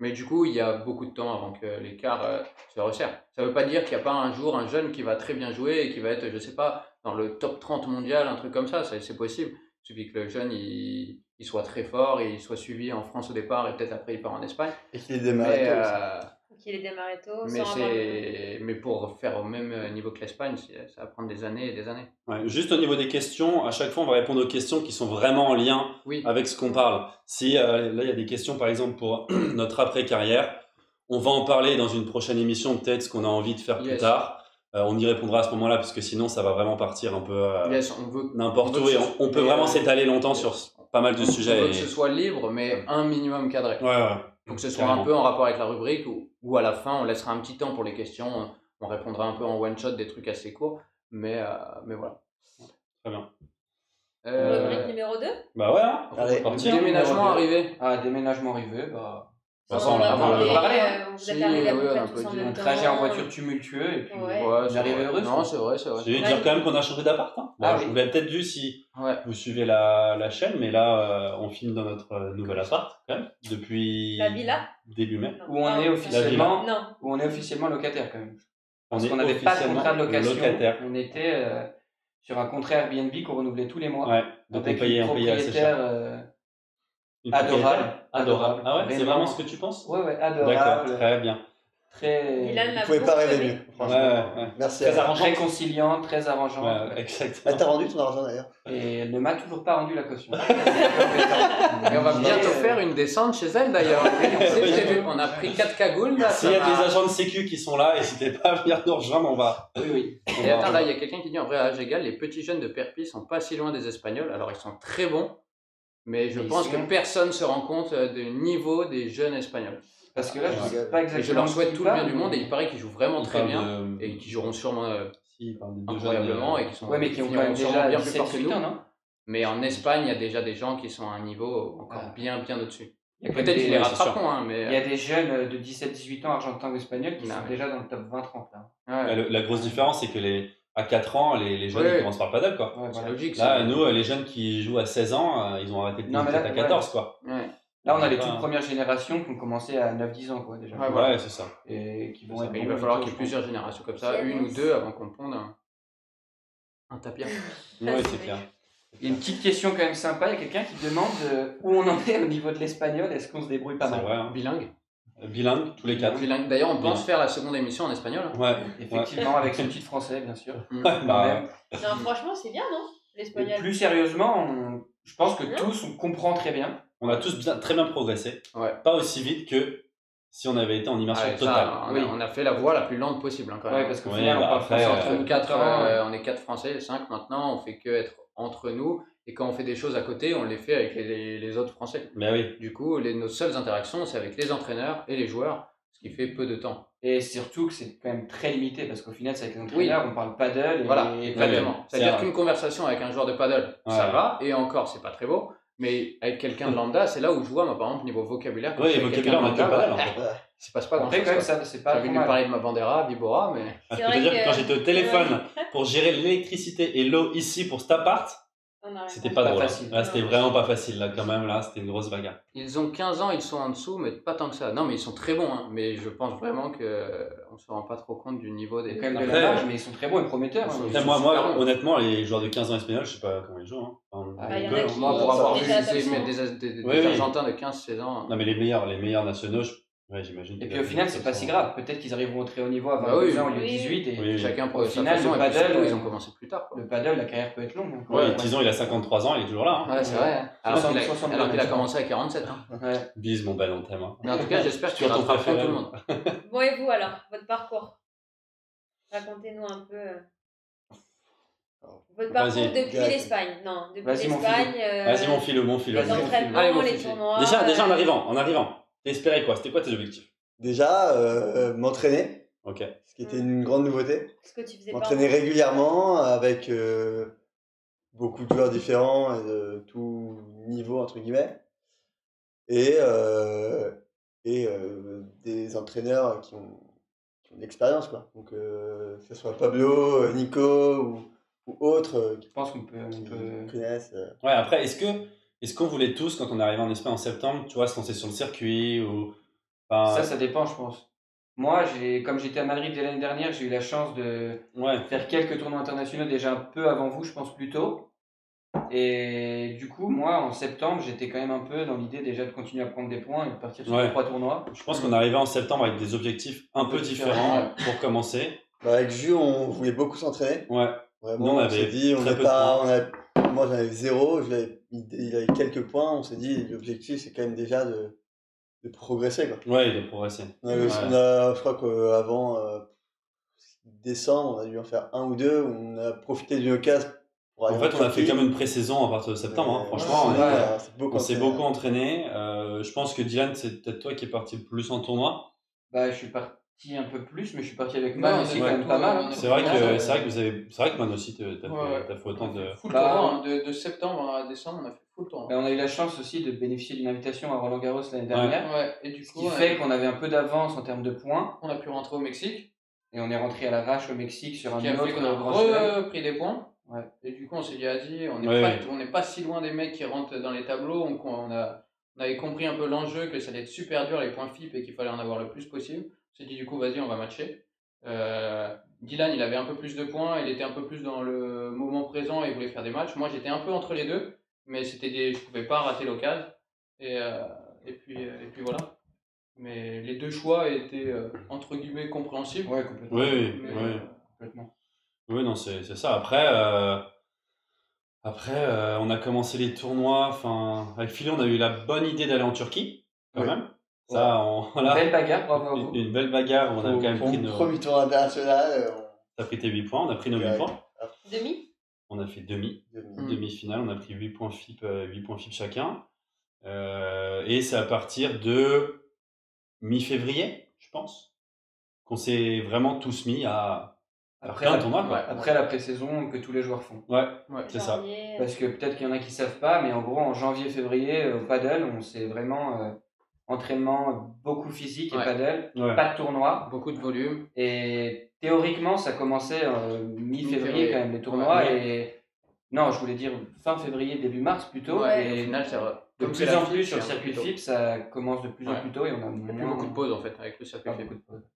Mais du coup, il y a beaucoup de temps avant que l'écart se resserre. Ça ne veut pas dire qu'il n'y a pas un jour un jeune qui va très bien jouer et qui va être, je sais pas, dans le top 30 mondial, un truc comme ça, c'est possible. Il suffit que le jeune il soit très fort et il soit suivi en France au départ et peut-être après il part en Espagne. Et qu'il ait démarré Mais, tôt aussi. Faut qu'il ait démarré tôt, mais, sans avoir mais pour faire au même niveau que l'Espagne, ça va prendre des années et des années. Ouais, juste au niveau des questions, à chaque fois, on va répondre aux questions qui sont vraiment en lien Oui. avec ce qu'on parle. Si là, il y a des questions, par exemple, pour notre après-carrière, on va en parler dans une prochaine émission, peut-être ce qu'on a envie de faire plus Yes. tard. On y répondra à ce moment-là, parce que sinon, ça va vraiment partir un peu Yes, on veut, n'importe on veut où. que Et ce- on peut mais, vraiment s'étaler longtemps sur pas mal de on sujets. veut que ce soit libre, mais un minimum cadré. Ouais, ouais. Donc que ce soit Carrément. un peu en rapport avec la rubrique ou à la fin on laissera un petit temps pour les questions, on répondra un peu en one shot des trucs assez courts, mais voilà. Très bien. rubrique numéro 2. Bah ouais, hein. Allez. Partir. Déménagement Numéro deux. arrivé. Ah, déménagement arrivé, bah. Bah, ça, on l'a parlé, Vous Si, êtes arrivés à peu ouais, près on tous peut en dire même Un temps. trajet en voiture tumultueux et puis Ouais. Ouais, une arrivée heureuse. Non, c'est vrai, c'est vrai. Je vais dire quand même qu'on a changé d'appart. Hein. Bon, Ah je oui. vous l'avez peut-être vu si Ouais. vous suivez la chaîne, mais là, on filme dans notre nouvel appart, quand même, depuis La villa début mai. Non. Où on Ah, est oui. officiellement, Non. où on est officiellement locataire quand même. On Parce est qu'on n'avait pas de officiellement contrat de location. locataire. On était sur un contrat Airbnb qu'on renouvelait tous les mois. Ouais, donc on Avec payait une assez cher. propriétaire. Une adorable. propriétaire adorable. Ah ouais, c'est Vraiment. vraiment ce que tu penses? Ouais, D'accord, adorable. très bien. Très, Dylan Vous a pouvez pas beaucoup rêver aimé. mieux, franchement. Ouais. Merci. Très à arrangeant. très conciliante, très arrangeante. Ouais, Ouais. exactement. Elle t'a rendu ton argent d'ailleurs. Et elle ne m'a toujours pas rendu la caution. Et on va Mais, bientôt faire une descente chez elle d'ailleurs. C'est prévu. On a pris 4 cagoules là. S'il y a des agents de sécu qui sont là, n'hésitez pas à venir nous rejoindre, on va. Oui. Et attends, là, il y a quelqu'un qui dit en vrai, à âge égal, les petits jeunes de Perpignan sont pas si loin des Espagnols. Alors, ils sont très bons, mais je Mais ils pense sont- que personne se rend compte du niveau des jeunes Espagnols. Parce que là, je Ouais. sais pas Et exactement. je leur de souhaite qui tout le bien parle, du monde, et il paraît qu'ils jouent vraiment On très parle bien, de- et qu'ils joueront sûrement Si, il parle des deux incroyablement, jeunes, et qui sont Ouais, mais qui ont quand finiront même sûrement déjà bien plus forts que 17-18 nous. ans, non? Mais en Espagne, il y a déjà des gens qui sont à un niveau encore Ah. bien au-dessus. Il y a quand même Peut-être des- qu'ils les ouais, c'est sûr. rattraperont, hein, mais. Il y a des jeunes de 17-18 ans argentins ou espagnols qui Non, sont mais- déjà dans le top 20-30 là. Ouais, La grosse différence, c'est que à 4 ans, les jeunes Ouais. ils commencent par le paddle, quoi. Ouais, c'est voilà. logique. Là, c'est- nous, les jeunes qui jouent à 16 ans, ils ont arrêté de Non, mais là, peut-être à 14, quoi. Ouais. Là, on a les Ouais. toutes premières générations qui ont commencé à 9-10 ans, quoi, déjà. Ouais, voilà. Ouais, c'est ça. Et qui vont Ça, être. Mais il bons va falloir bientôt, qu'il y ait je plusieurs générations comme ça, Yes. une ou deux, avant qu'on ponde un tapis. Ouais, c'est clair. pense. Il y a une petite question quand même sympa. Il y a quelqu'un qui demande où on en est au niveau de l'espagnol. Est-ce qu'on se débrouille pas C'est mal? vrai, hein. Bilingue. Bilingue, tous les 4. Bilingue. D'ailleurs, on pense Bilingue. faire la seconde émission en espagnol. hein. Ouais. Effectivement, avec son petit français, bien sûr. Mm. Quand Bah, même. Non, franchement, c'est bien, non Et L'espagnol. plus sérieusement, je pense que Hein tous, on comprend très bien. on a tous très bien progressé. Ouais. Pas aussi vite que si on avait été en immersion Ouais, ça, totale. on, Oui. on a fait la voie la plus lente possible hein, quand Ouais, même. parce qu'au Ouais, final, bah on parle après, français Entre 4, ans. on est 4 Français, 5 maintenant, on fait que être entre nous. Et quand on fait des choses à côté, on les fait avec les autres Français. Mais oui. Du coup, nos seules interactions, c'est avec les entraîneurs et les joueurs, ce qui fait peu de temps. Et surtout que c'est quand même très limité parce qu'au final, c'est avec les entraîneurs, on parle paddle. Et Voilà, et exactement. c'est C'est-à-dire vrai. qu'une conversation avec un joueur de paddle, ça Ouais. va, et encore, c'est pas très beau. Mais avec quelqu'un de lambda, c'est là où je vois, moi, par exemple, niveau vocabulaire. quand Ouais, je suis et avec vocabulaire, on a quelqu'un que de le lambda, paddle, en fait. il se passe pas Après, grand-chose. quand même, quoi. ça, c'est pas J'ai trop venu mal. parler de ma bandera, Vibora, mais. C'est Je vrai veux dire que- que quand j'étais au téléphone pour gérer l'électricité et l'eau ici pour cet appart, On a C'était rien. pas Pas drôle. facile. Là, c'était vraiment pas facile, là, quand même. Là, c'était une grosse bagarre. Ils ont 15 ans, ils sont en dessous, mais pas tant que ça. Non, mais ils sont très bons, hein. Mais je pense vraiment qu'on se rend pas trop compte du niveau Il y des. a quand même de Après, la marge, mais ils sont très bons et prometteurs. ils sont- hein. ils Après, sont super bons. honnêtement, les joueurs de 15 ans espagnols, je sais pas comment ils jouent. Hein. Enfin, Ah, Bah, il y en peu, a hein. qui- Moi, pour ils avoir sont vu déjà des, attachants. des Oui, oui. Argentins de 15-16 ans. Non, mais les meilleurs nationaux, ouais, j'imagine. Et qu'ils puis au final, c'est doivent pas être si comme grave. Peut-être qu'ils arriveront au très haut niveau à Bah 22 oui. ans au lieu de Oui. 18. Et Oui. Chacun Au pour sa final, façon, le et puis paddle, surtout, ils ont commencé plus tard. Quoi. le paddle, la carrière peut être longue. hein. ça. Ouais, Tison, il a 53 ans, il est toujours là. Hein. Ouais, c'est vrai. Alors qu'il a, 62, alors qu'il a commencé à 47. Hein. Ouais. Bise, mon bel, on t'aime. Hein. Mais en tout cas, j'espère qu'il Toi, ton rattrapera tout préféré. le monde. Bon, et vous alors, votre parcours? Racontez-nous un peu. Votre parcours Vas-y, depuis direct. l'Espagne. Non, depuis Vas-y, mon l'Espagne. Vas-y, mon philo, mon philo. Vas-y, Les mon entraînements, Allez, mon les Fifi. tournois. Déjà, en arrivant, t'espérais quoi? C'était quoi tes objectifs? Déjà, m'entraîner, Ok. ce qui était une grande nouveauté. Ce que tu faisais pas. M'entraîner régulièrement avec beaucoup de joueurs différents et de tout niveau, entre guillemets. Et des entraîneurs qui ont de l'expérience, quoi. Donc, que ce soit Pablo, Nico ou autres Je pense qu'on peut. qui connaissent. Ouais, après, est-ce qu'on voulait tous, quand on est arrivé en Espagne en septembre, tu vois, se lancer sur le circuit ou. Enfin, Ça dépend, je pense. Moi, comme j'étais à Madrid dès l'année dernière, j'ai eu la chance de ouais. faire quelques tournois internationaux déjà un peu avant vous, je pense plus tôt. Et du coup, moi, en septembre, j'étais quand même un peu dans l'idée déjà de continuer à prendre des points et de partir sur Ouais. 3 tournois. Je pense qu'on est arrivé en septembre avec des objectifs un peu différents pour commencer. Bah, avec Jus, on voulait beaucoup s'entraîner. Ouais. Vraiment, Nous, on on avait s'est dit, très peu de moi j'en avais 0, il avait quelques points, on s'est dit, l'objectif c'est quand même déjà de progresser, quoi. Ouais, il doit progresser. Je crois qu'avant décembre, on a dû en faire un ou deux, on a profité d'une occasion pour aller En fait, on a fait Turquie. comme une pré-saison à partir de septembre. Hein. Franchement, on s'est beaucoup entraîné. Je pense que Dylan, c'est peut-être toi qui es parti le plus en tournoi. Bah, je suis parti un peu plus, mais je suis parti avec Ouais, Man on aussi, a quand fait même tout, pas mal. on a hein. fait C'est vrai tout. que Man aussi, t'as fait autant de. Full Bah, tournoi, hein. De septembre à décembre, on a fait full tournoi. Mais on a eu la chance aussi de bénéficier d'une invitation à Roland Garros l'année dernière. Ouais, et du Ce coup, qui fait qu'on avait un peu d'avance en termes de points. on a pu rentrer au Mexique, Et on est rentré à l'arrache au Mexique sur un qui a fait autre qu'on a grand chelem. repris des points. Ouais. Et du coup, on s'est dit, Adi, on Ouais. n'est pas si loin des mecs qui rentrent dans les tableaux. On avait compris un peu l'enjeu, que ça allait être super dur les points FIP et qu'il fallait en avoir le plus possible. On s'est dit, du coup, vas-y, on va matcher. Dylan, il avait un peu plus de points, il était un peu plus dans le moment présent et il voulait faire des matchs. Moi, j'étais un peu entre les deux, mais je pouvais pas rater l'occasion. Et puis voilà. Mais les deux choix étaient entre guillemets compréhensibles. Ouais, complètement. Oui, Mais, oui. Complètement. Oui, non, c'est ça. Après, on a commencé les tournois. Enfin, avec Philly, on a eu la bonne idée d'aller en Turquie, quand Oui. même. Ça, voilà. Belle bagarre, bravo à vous. Une belle bagarre où on a quand même Pour pris le nos. premier tour international, T'as pris tes 8 points, on a pris nos 8 Ouais. points. Demi? On a fait demi. Mm. Demi-finale, on a pris 8 points FIP, 8 points FIP chacun. Et c'est à partir de mi-février, je pense, qu'on s'est vraiment tous mis à Après faire un la- tournoi. Quoi. Après la pré-saison que tous les joueurs font. Ouais, Ouais. c'est ça. Janvier. Parce que peut-être qu'il y en a qui savent pas, mais en gros, en janvier-février, au paddle, on s'est vraiment entraînement beaucoup physique et Ouais. paddle, Ouais. pas de tournoi. Beaucoup de volume. Et théoriquement, ça commençait mi-février Mi-février. quand même, les tournois. Ouais. Et non, je voulais dire fin février, début mars plutôt. Ouais, et au final, c'est vrai. de Comme c'est plus la en FIP, plus sur le c'est un peu circuit plus tôt. FIP, ça commence de plus en Ouais. plus tôt et on a Il n'y a plus moins- beaucoup de pauses en fait avec le circuit pas FIP. beaucoup de pauses.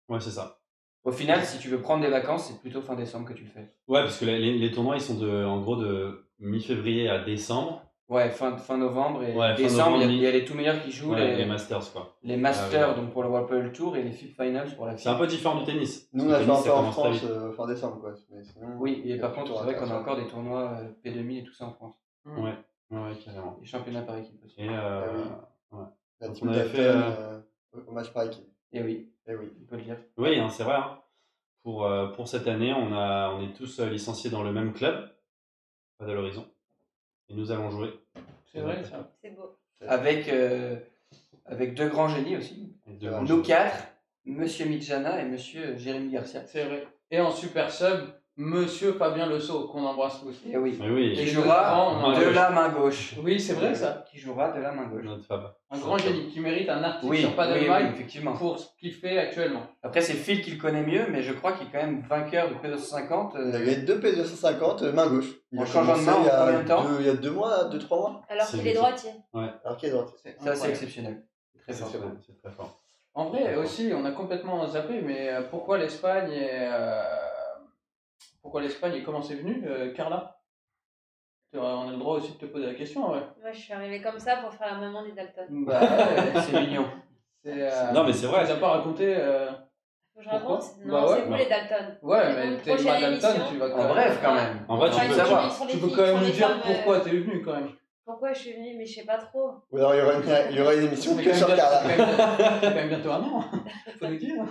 Ouais, c'est ça. Au final, si tu veux prendre des vacances, c'est plutôt fin décembre que tu le fais. Ouais, parce que les tournois, ils sont en gros de mi-février à décembre. Ouais, fin novembre et Ouais, fin décembre, novembre, il y a les tout meilleurs qui jouent, Ouais, les les Masters, quoi. Masters Ah, oui. donc pour le World Padel Tour et les FIP Finals pour la C'est un FIP. peu différent du tennis. Nous, on Parce a que fait le tennis, un peu en ça commence France très vite. fin décembre, quoi. Mais sinon, Oui, il y et a par plus contre, de c'est vrai qu'on a international. encore des tournois P2000 et tout ça en France. Mm. Ouais, carrément. Les championnats par équipe aussi. Et oui. La Donc, team on avait Dalton fait, au match par équipe. Et oui, Eh oui. on peut le dire. oui, hein, c'est vrai. Hein. Pour cette année, on est tous licenciés dans le même club, pas de l'horizon. Et nous allons jouer. C'est vrai ça. C'est beau. Avec deux grands génies aussi. Et deux Nous grands Nous quatre, Monsieur Midjana et Monsieur Jérémy Garcia. C'est vrai. Et en super sub, Monsieur Fabien Le Sceau, qu'on embrasse tous. Et oui. Mais oui. Qui Et jouera on de la main gauche. Oui, c'est vrai ça. Qui jouera de la main gauche. Notre Fab. Un grand génie qui mérite un article Oui, sur oui, Padel oui, Mag effectivement. pour ce qu'il fait actuellement. Après, c'est Phil qui le connaît mieux, mais je crois qu'il est quand même vainqueur de P250. Il avait 2 P250 main gauche. Il En a changeant de commencé main en il y a combien de temps il y a 2 mois, 2-3 mois. Alors C'est qu'il est vite. droitier. Alors qu'il est droitier. C'est Ça, c'est incroyable. exceptionnel. Très fort. C'est très fort. En vrai, aussi, on a complètement zappé, mais pourquoi l'Espagne et comment c'est venu, Carla? On a le droit aussi de te poser la question, ouais. Moi, je suis arrivée comme ça pour faire la maman des Dalton. Bah, ouais, C'est mignon. Non, mais c'est vrai. Tu nous as pas raconté. Faut que je Pourquoi raconte? Bah Non, ouais, c'est vous non. les Dalton. Ouais, Une mais t'es prochaine pas Dalton, émission. tu vas En bref, quand même. En vrai, tu Ouais, peux sur savoir. les Tu peux filles, quand même sur nous les dire femmes, pourquoi t'es venu quand même. Pourquoi je suis venue, mais je sais pas trop. Ou alors il y aura une émission Mais que sur Carla. c'est quand même bientôt un an, faut nous dire.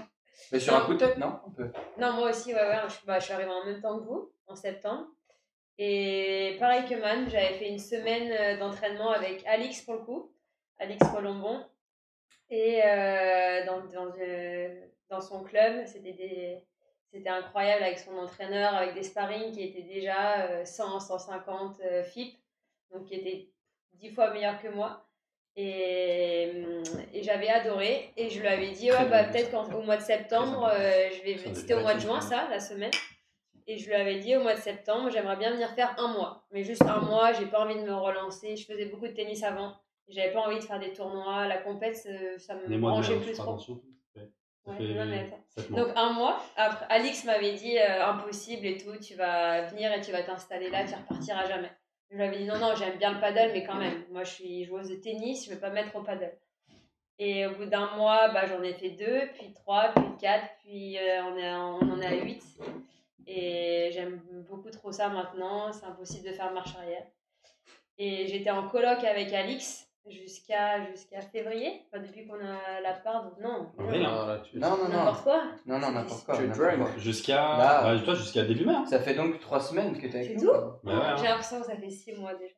Mais sur un coup de tête, non on peut. Non, moi aussi, ouais, je suis arrivée en même temps que vous, en septembre. Et pareil que Man, j'avais fait une semaine d'entraînement avec Alix pour le coup, Alix Colombon. Et dans son club, c'était incroyable avec son entraîneur, avec des sparring qui étaient déjà 100, 150 FIP, donc qui étaient 10 fois meilleurs que moi. Et j'avais adoré. Et je lui avais dit, ouais, bah, peut-être qu'au mois de septembre, c'était au mois de juin, ça, la semaine. Et je lui avais dit, au mois de septembre, j'aimerais bien venir faire un mois. Mais juste un mois, j'ai pas envie de me relancer. Je faisais beaucoup de tennis avant. J'avais pas envie de faire des tournois. La compète, ça me branchait plus trop. Ouais, non, mais attends. Donc un mois, après, Alix m'avait dit impossible et tout, tu vas venir et tu vas t'installer là, tu repartiras jamais. Je lui avais dit non, j'aime bien le paddle, mais quand même, moi je suis joueuse de tennis, je ne vais pas me mettre au paddle. Et au bout d'un mois, bah, j'en ai fait 2, puis 3, puis 4, puis on en est à 8. Et j'aime beaucoup trop ça maintenant, c'est impossible de faire marche arrière. Et j'étais en coloc avec Alix jusqu'à février, enfin, depuis qu'on a la part. Non, n'importe quoi. Non, n'importe quoi. Tu es n'importe drunk. quoi. Jusqu'à début mai. Ça fait donc 3 semaines que t'es avec C'est nous. tout quoi. Bah ouais, hein. J'ai l'impression que ça fait 6 mois déjà.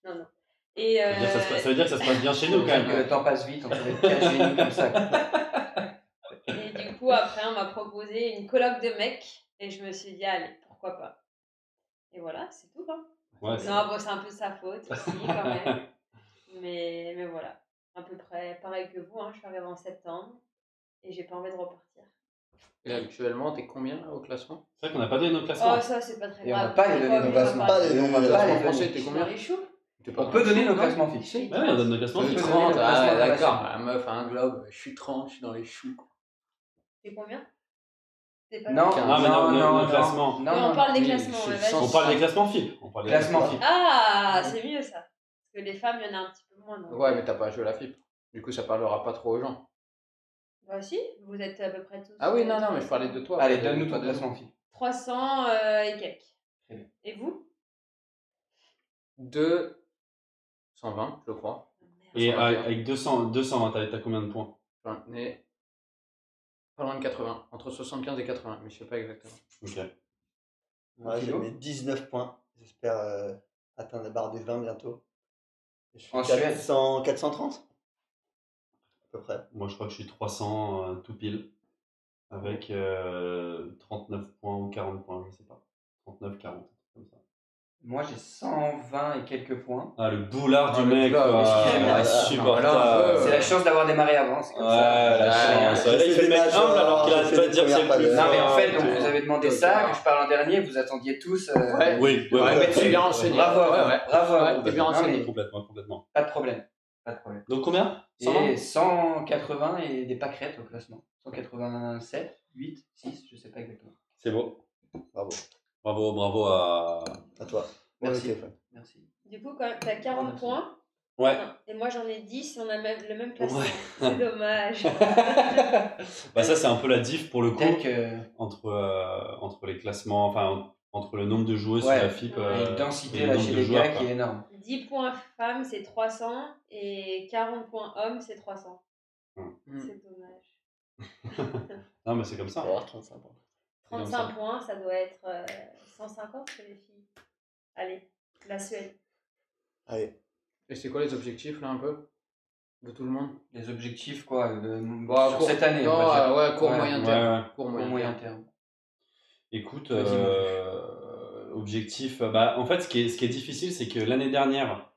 Non. Et Ça veut dire que ça se passe bien chez nous quand Que même. le temps passe vite, on peut être 4 génies comme ça. Et du coup, après, on m'a proposé une coloc de mecs. Et je me suis dit, allez, pourquoi pas. Et voilà, c'est tout. Hein. Ouais, Non, bon, c'est un peu de sa faute aussi, quand même. Mais voilà, à peu près pareil que vous. Hein. Je suis arrivée en septembre. Et j'ai pas envie de repartir. Et là, actuellement, t'es combien là, au classement? C'est vrai qu'on n'a pas donné nos classements. Oh, ça, c'est pas très Et on grave. va pas les donner nos classements. Pas les Et on va donner. pas les Français, donner. t'es Je suis combien? dans les choux. On peut donner nos classements fixés. Bah oui, on donne nos classements. Je Je peux suis donner 30, le classement ah, de la d'accord, semaine. la meuf a un globe, je suis 30, je suis dans les choux. C'est combien? C'est pas Non, grave. Non, mais nos classements. Mais on parle des Oui, classements. je Ouais, suis vas-y. On parle des classements FIP. On parle des Classement classements FIP. Ah, c'est mieux ça. Parce que les femmes, il y en a un petit peu moins. Non Ouais, mais t'as pas joué la FIP. Du coup, ça parlera pas trop aux gens. Bah si, vous êtes à peu près tous. Ah oui, non, mais je parlais de toi. Allez, pas de- donne-nous pas ton de- classement FIP. 300 et quelques. Très bien. Et vous? 220, je crois. Et 121. avec 220, t'as combien de points? J'en ai pas loin de 80, entre 75 et 80, mais je sais pas exactement. Ok. Moi, j'ai mis 19 points. J'espère atteindre la barre des 20 bientôt. Et je suis En Suède. 430 à peu près. Moi, je crois que je suis 300 tout pile. Avec 39 points ou 40 points, je sais pas. 39, 40, comme ça. Moi, j'ai 120 et quelques points. Ah, le boulard Ah, du le mec, plat, quoi. excusez-moi. Insupportable. C'est la chance d'avoir démarré avant. C'est Ouais, comme ça. la chance. J'ai Là, il fait fait le des mec matchs, humble alors qu'il j'ai arrête fait pas de des dire que c'est le premières plus phases. Non, mais en fort, fait, et donc, tout. vous avez demandé ça, que je parle en dernier, vous attendiez tous. Ouais. Oui, Ouais, ouais, t'es bien renseigné. Bravo, Ouais, ouais. bravo. Ouais, t'es bien Non, renseigné. mais Complètement. pas de problème. Pas de problème. Donc combien 120 Et 180 et des pâquerettes au classement. 187, 8, 6, je sais pas exactement. C'est beau. Bravo. Bravo à... À toi. Merci. Au téléphone. Merci. Du coup, quand t'as 40 Merci. points. Ouais. Non, et moi j'en ai 10 et on a le même classement. Ouais. C'est dommage. Bah ça, c'est un peu la diff pour le coup Peut-être que entre les classements, enfin entre le nombre de joueuses Ouais. sur la FIP il y a et une densité le là nombre chez de les joueurs, gars quoi. qui est énorme. 10 points femmes, c'est 300. Et 40 points hommes, c'est 300. Mm. C'est dommage. Non, mais c'est comme On ça. va avoir 35 points. C'est comme 35 ça. points, ça doit être 150 pour les filles. Allez, la Suède. Allez. Et c'est quoi les objectifs là un peu de tout le monde? Les objectifs, quoi, Bon, sur court- cette année, non, on va dire. ouais, court Ouais. moyen Ouais, terme. ouais. Court Au moyen moyen terme. terme. Écoute, Vas-y, mon objectif, bah, en fait, ce qui est difficile, c'est que l'année dernière,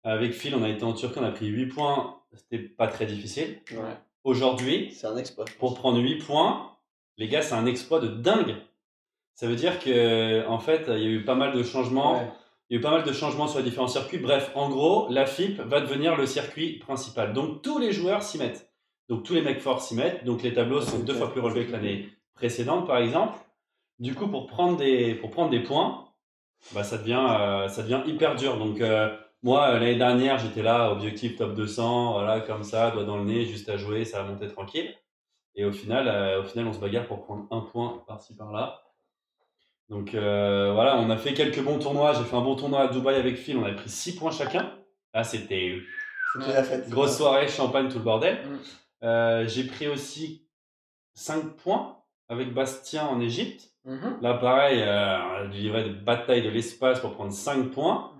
avec Phil, on a été en Turquie, on a pris 8 points, c'était pas très difficile. Ouais. C'est Aujourd'hui, un exploit. pour prendre 8 points, les gars, c'est un exploit de dingue. Ça veut dire que, en fait, il y a eu pas mal de changements. Ouais. Il y a eu pas mal de changements sur les différents circuits. Bref, en gros, la FIP va devenir le circuit principal. Donc, tous les joueurs s'y mettent. Donc, tous les mecs forts s'y mettent. Donc, les tableaux sont 2 fois plus relevés que l'année précédente, par exemple. Du coup, pour prendre des points, bah, ça devient hyper dur. Donc, moi, l'année dernière, j'étais là, objectif top 200, voilà, comme ça, doigt dans le nez, juste à jouer, ça va monter tranquille. Et au final, on se bagarre pour prendre un point par-ci, par-là. Donc, voilà, on a fait quelques bons tournois. J'ai fait un bon tournoi à Dubaï avec Phil, on avait pris 6 points chacun. Là, c'était C'était la fête. grosse soirée, champagne, tout le bordel. Mm. J'ai pris aussi 5 points avec Bastien en Égypte. Mhm. Là, pareil, on a livré des batailles de l'espace pour prendre 5 points.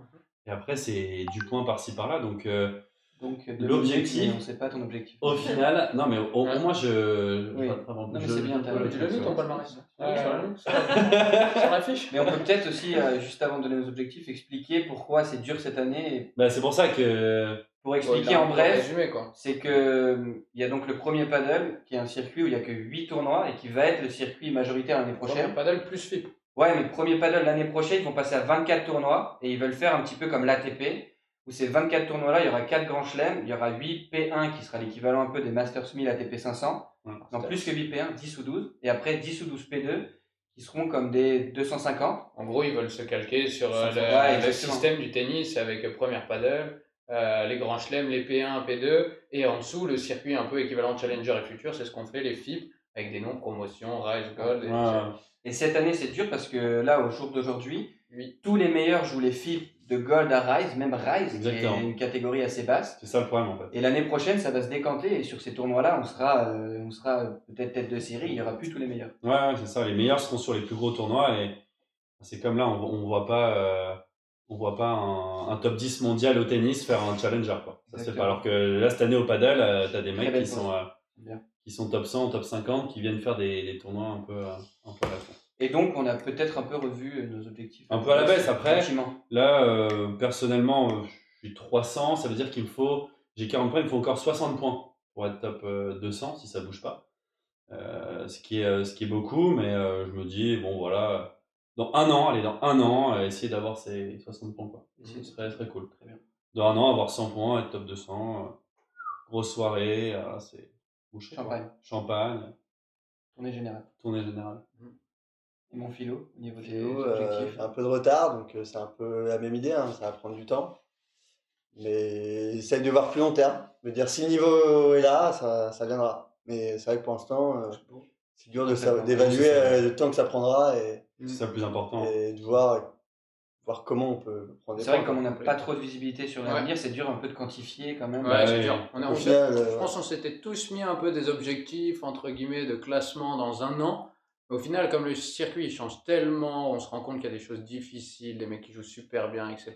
Et après, c'est du point par-ci, par-là. Donc, de l'objectif, mais on ne sait pas ton objectif. au final, non, mais au Ouais. moins, Oui. Non, mais c'est bien, t'as- Tu l'as mis ton palmarès Ouais. sur l'affiche. Mais on peut peut-être aussi, juste avant de donner nos objectifs, expliquer pourquoi c'est dur cette année. Et Bah, c'est pour ça que. pour expliquer en bref, Résumé, quoi. c'est que il y a donc le premier paddle, qui est un circuit où il n'y a que 8 tournois et qui va être le circuit majoritaire l'année prochaine. Paddle plus FIP. Ouais, mais premier paddle l'année prochaine, ils vont passer à 24 tournois et ils veulent faire un petit peu comme l'ATP, où ces 24 tournois-là, il y aura 4 grands chelems, il y aura 8 P1 qui sera l'équivalent un peu des Masters 1000 ATP 500, non plus que 8 P1, 10 ou 12, et après 10 ou 12 P2 qui seront comme des 250. En gros, ils veulent se calquer sur Ouais, le exactement. système du tennis avec première paddle, les grands chelems, les P1, P2, et en dessous, le circuit un peu équivalent Challenger et Future, c'est ce qu'on fait, les FIP, avec des noms, promotion, Rise, Gold, et Et cette année, c'est dur parce que là, au jour d'aujourd'hui, Oui. tous les meilleurs jouent les FIP de Gold à Rise, même Rise, qui est Exactement. une catégorie assez basse. C'est ça le problème, en fait. Et l'année prochaine, ça va se décanter et sur ces tournois-là, on sera peut-être tête de série, il n'y aura plus tous les meilleurs. Ouais, c'est ça. Les meilleurs seront sur les plus gros tournois et c'est comme là, on voit pas un top 10 mondial au tennis faire un challenger, quoi. Ça se fait pas. Alors que là, cette année au paddle, t'as des mecs belle qui sont top 100, top 50, qui viennent faire des tournois un peu à la fin. Et donc, on a peut-être un peu revu nos objectifs. Un peu à la baisse, après. Gentiment. Là, personnellement, je suis 300, ça veut dire j'ai 40 points, il me faut encore 60 points pour être top 200 si ça bouge pas. Ce qui est beaucoup, mais je me dis, bon voilà, dans un an, essayer d'avoir ces 60 points, quoi. Ce serait cool. Très bien. Dans un an, avoir 100 points, être top 200, grosse soirée, c'est bouché, quoi. Champagne, Tournée générale. tournée générale. Et mon philo, au niveau des Théo, objectifs. un peu de retard, donc c'est un peu la même idée, hein, ça va prendre du temps. Mais essaye de voir plus long terme. Je veux dire, si le niveau est là, ça viendra. Mais c'est vrai que pour l'instant, c'est dur d'évaluer le temps que ça prendra C'est ça le plus important. et de voir comment on peut prendre des C'est vrai que points, comme on quoi. n'a pas trop de visibilité sur l'avenir, c'est dur un peu de quantifier quand même. Ouais, c'est dur. Au final, Je pense qu'on s'était tous mis un peu des objectifs, entre guillemets, de classement dans un an. Mais au final, comme le circuit il change tellement, on se rend compte qu'il y a des choses difficiles, des mecs qui jouent super bien, etc.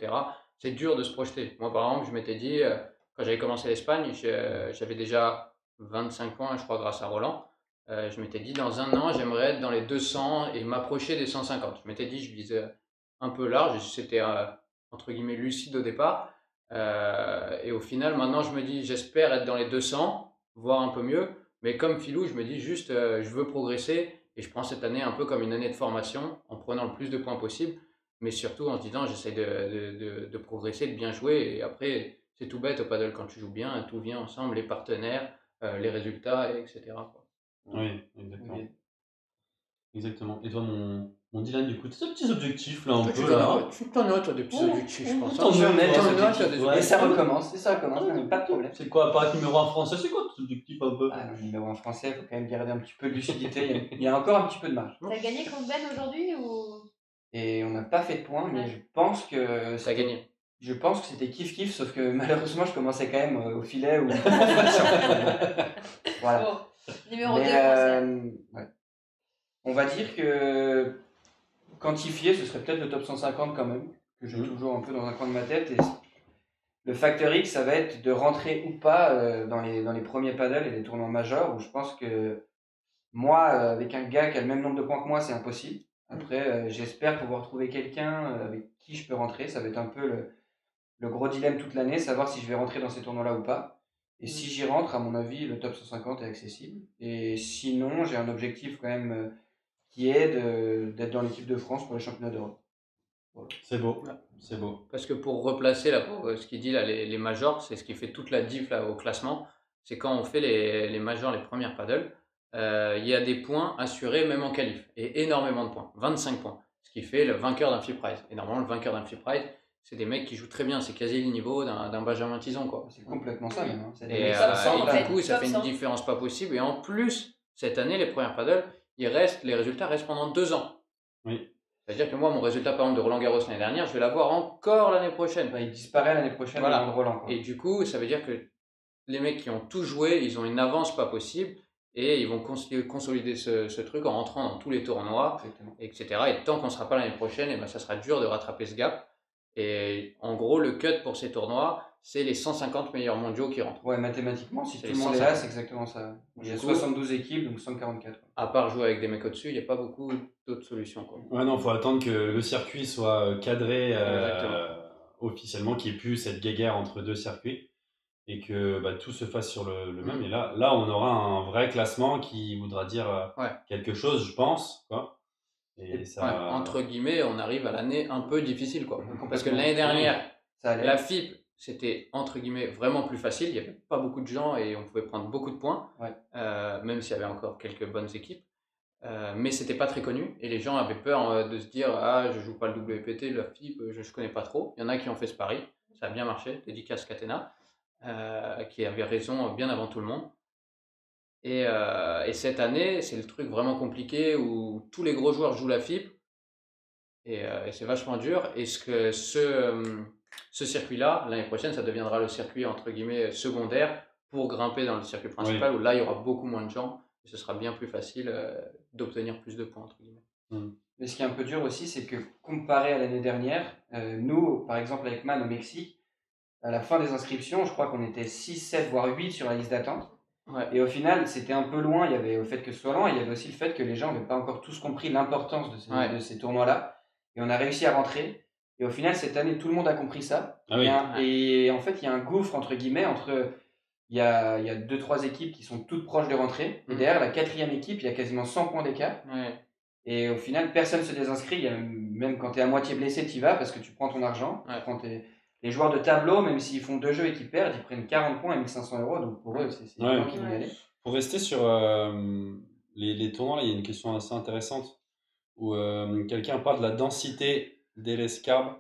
C'est dur de se projeter. Moi, par exemple, je m'étais dit, quand j'avais commencé l'Espagne, j'avais déjà 25 points, je crois, grâce à Roland. Je m'étais dit, dans un an, j'aimerais être dans les 200 et m'approcher des 150. Je m'étais dit, je visais un peu large, c'était entre guillemets lucide au départ. Et au final, maintenant, je me dis, j'espère être dans les 200, voire un peu mieux. Mais comme Philou, je me dis juste, je veux progresser. Et je prends cette année un peu comme une année de formation, en prenant le plus de points possible. Mais surtout en se disant, j'essaie de progresser, de bien jouer. Et après, c'est tout bête au paddle quand tu joues bien, tout vient ensemble, les partenaires, les résultats, etc. quoi. Oui, exactement. Exactement. Et toi, mon Dylan, du coup, tes petits objectifs là, un peu là. T'en as, toi, des petits objectifs, je pense. T'en as, Et ça recommence, pas de problème. C'est quoi, apparaître numéro 1 français, c'est quoi tes objectifs un peu? Ah, le numéro 1 français, il faut quand même garder un petit peu de lucidité. Il y a encore un petit peu de marge. T'as gagné contre Ben aujourd'hui ou Et on n'a pas fait de points, mais je pense que Ça a gagné. Je pense que c'était kiff-kiff, sauf que malheureusement, je commençais quand même au filet. Ou... voilà. Bon, numéro 2 français. Ouais. On va dire que quantifier, ce serait peut-être le top 150 quand même, que j'ai toujours un peu dans un coin de ma tête. Et le facteur X, ça va être de rentrer ou pas dans les premiers paddles et les tournois majeurs, où je pense que moi, avec un gars qui a le même nombre de points que moi, c'est impossible. Après, j'espère pouvoir trouver quelqu'un avec qui je peux rentrer. Ça va être un peu le gros dilemme toute l'année, savoir si je vais rentrer dans ces tournois-là ou pas. Et si j'y rentre, à mon avis, le top 150 est accessible. Et sinon, j'ai un objectif quand même qui est d'être dans l'équipe de France pour les championnats d'Europe. Voilà. C'est beau, Ouais. c'est beau. Parce que pour replacer, là, pour ce qu'il dit, là, les majors, c'est ce qui fait toute la diff là, au classement. C'est quand on fait les majors, les premières paddles, il y a des points assurés même en qualif. Et énormément de points, 25 points. Ce qui fait le vainqueur d'un FIP Prize. Et normalement, le vainqueur d'un FIP Prize, c'est des mecs qui jouent très bien. C'est quasi le niveau d'un Benjamin Tison, quoi. C'est complètement ça même. Hein. C'est des Et, mecs top qui 100, ressemblent en à- fait. du coup, ça top fait une 100. différence pas possible. Et en plus, cette année, les premières paddles, les résultats restent pendant 2 ans. Oui. C'est-à-dire que moi, mon résultat, par exemple, de Roland Garros l'année dernière, je vais l'avoir encore l'année prochaine. Bah, il disparaît l'année prochaine Voilà. au moment de Roland. Quoi. Et du coup, ça veut dire que les mecs qui ont tout joué, ils ont une avance pas possible et ils vont consolider ce truc en rentrant dans tous les tournois, Exactement. etc. Et tant qu'on ne sera pas l'année prochaine, et ben, ça sera dur de rattraper ce gap. Et en gros, le cut pour ces tournois, c'est les 150 meilleurs mondiaux qui rentrent. Ouais, mathématiquement, si C'est tout les le monde est 150. là, c'est exactement ça. Il y a Du coup- 72 équipes, donc 144. À part jouer avec des mecs au-dessus, il n'y a pas beaucoup d'autres solutions, quoi. Ouais, non, faut attendre que le circuit soit cadré Exactement. officiellement, qu'il n'y ait plus cette guéguerre entre deux circuits et que tout se fasse sur le même. Mm. Et là, on aura un vrai classement qui voudra dire Ouais. quelque chose, je pense. Quoi. Et ça... Ouais, entre guillemets, on arrive à l'année un peu difficile, quoi. Complètement. Parce que l'année dernière, Ça allait. la FIP, c'était entre guillemets vraiment plus facile. Il n'y avait pas beaucoup de gens et on pouvait prendre beaucoup de points, Ouais. même s'il y avait encore quelques bonnes équipes. Mais c'était pas très connu et les gens avaient peur de se dire ah je joue pas le WPT, la FIP, je connais pas trop. Il y en a qui ont fait ce pari, ça a bien marché. Dédicace Catena, qui avait raison bien avant tout le monde. Et cette année, c'est le truc vraiment compliqué où tous les gros joueurs jouent la FIP et c'est vachement dur. Et ce circuit-là, l'année prochaine, ça deviendra le circuit entre guillemets secondaire pour grimper dans le circuit principal où là, il y aura beaucoup moins de gens et ce sera bien plus facile d'obtenir plus de points entre guillemets. Mais ce qui est un peu dur aussi, c'est que comparé à l'année dernière, nous, par exemple avec Man au Mexique, à la fin des inscriptions, je crois qu'on était 6, 7, voire 8 sur la liste d'attente. Ouais. Et au final, c'était un peu loin. Il y avait au fait que ce soit loin, il y avait aussi le fait que les gens n'avaient pas encore tous compris l'importance de ces tournois-là. Et on a réussi à rentrer. Et au final, cette année, tout le monde a compris ça. Ah oui. Et en fait, il y a un gouffre, entre guillemets, entre... Il y a 2-3 équipes qui sont toutes proches de rentrer. Et derrière, la 4e équipe, il y a quasiment 100 points d'écart. Ouais. Et au final, personne ne se désinscrit. Même quand tu es à moitié blessé, tu y vas parce que tu prends ton argent. Ouais. Tu prends les joueurs de tableau, même s'ils font 2 jeux et qu'ils perdent, ils prennent 40 points et 1500 €. Donc pour eux, c'est évident qu'ils vont y aller. Pour rester sur les tournois, là, il y a une question assez intéressante où quelqu'un parle de la densité des l'escarbe.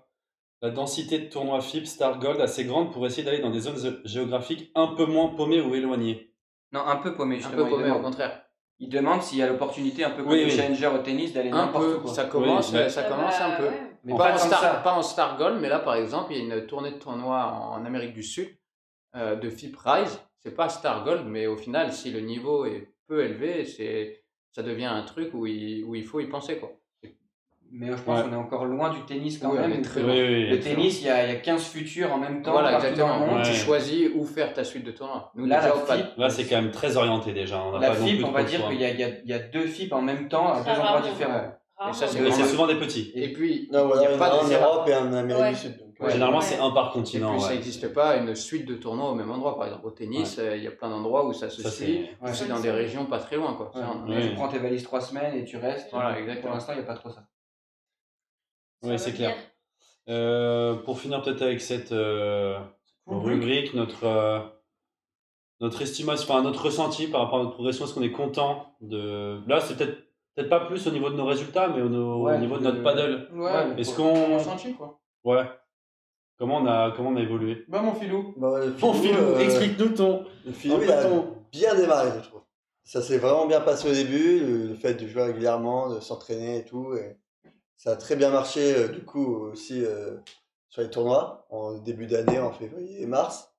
La densité de tournois FIP Star Gold assez grande pour essayer d'aller dans des zones géographiques un peu moins paumées ou éloignées. Non, un peu paumé, Un justement. peu paumé au contraire. Il demande s'il y a l'opportunité, un peu comme Oui, les oui. challengers au tennis, d'aller Un n'importe peu, où. Quoi. ça commence, Oui, mais- ça commence un peu. Ouais. Mais Pas pas en Star Gold, mais là par exemple, il y a une tournée de tournois en Amérique du Sud de FIP Rise. C'est pas Star Gold, mais au final, si le niveau est peu élevé, ça devient un truc où il faut y penser, quoi. Mais je pense qu'on est encore loin du tennis quand Oui, on même. est très Le loin. Le tennis, il y a 15 futurs en même temps Voilà, partout exactement. dans le monde. Ouais. Tu choisis où faire ta suite de tournois. Nous, Là, déjà, la au pad. FIP, Là, c'est quand même très orienté déjà. On n'a La pas non FIP, plus on trop va le dire choix. qu'il y a 2 FIP en même temps à Très 2 endroits rarement. différents. Et ça, c'est Mais c'est vraiment- souvent des petits. Et puis, Non, voilà, il n'y a pas en de Europe et en Amérique Ouais. du Sud. Donc, Ouais. Généralement, Ouais. c'est un par Et continent. puis, ça ouais. n'existe pas une suite de tournois au même endroit. Par exemple, au tennis, il y a plein d'endroits où ça se Ça, suit, c'est- aussi Ouais. dans des régions pas très loin, quoi. Ouais. Ça, on- Ouais. Tu prends tes valises 3 semaines et tu restes. Voilà, Pour exactement. l'instant, il n'y a pas trop ça. Ça Oui, va c'est venir. clair. Pour finir peut-être avec cette rubrique, notre estimation, enfin notre ressenti par rapport à notre progression, est-ce qu'on est content de... Là, c'est peut-être pas plus au niveau de nos résultats, mais au Ouais, niveau de notre paddle. Ouais, Est-ce Mon qu'on... ressenti, quoi. Ouais. Comment on a évolué? Bah, mon filou. Bah, ouais, Bon, Philou, explique-nous ton... Le Philou, un peu il a ton- bien démarré, je trouve. Ça s'est vraiment bien passé au début, le fait de jouer régulièrement, de s'entraîner et tout. Et ça a très bien marché, du coup, aussi sur les tournois, en début d'année, en février et mars,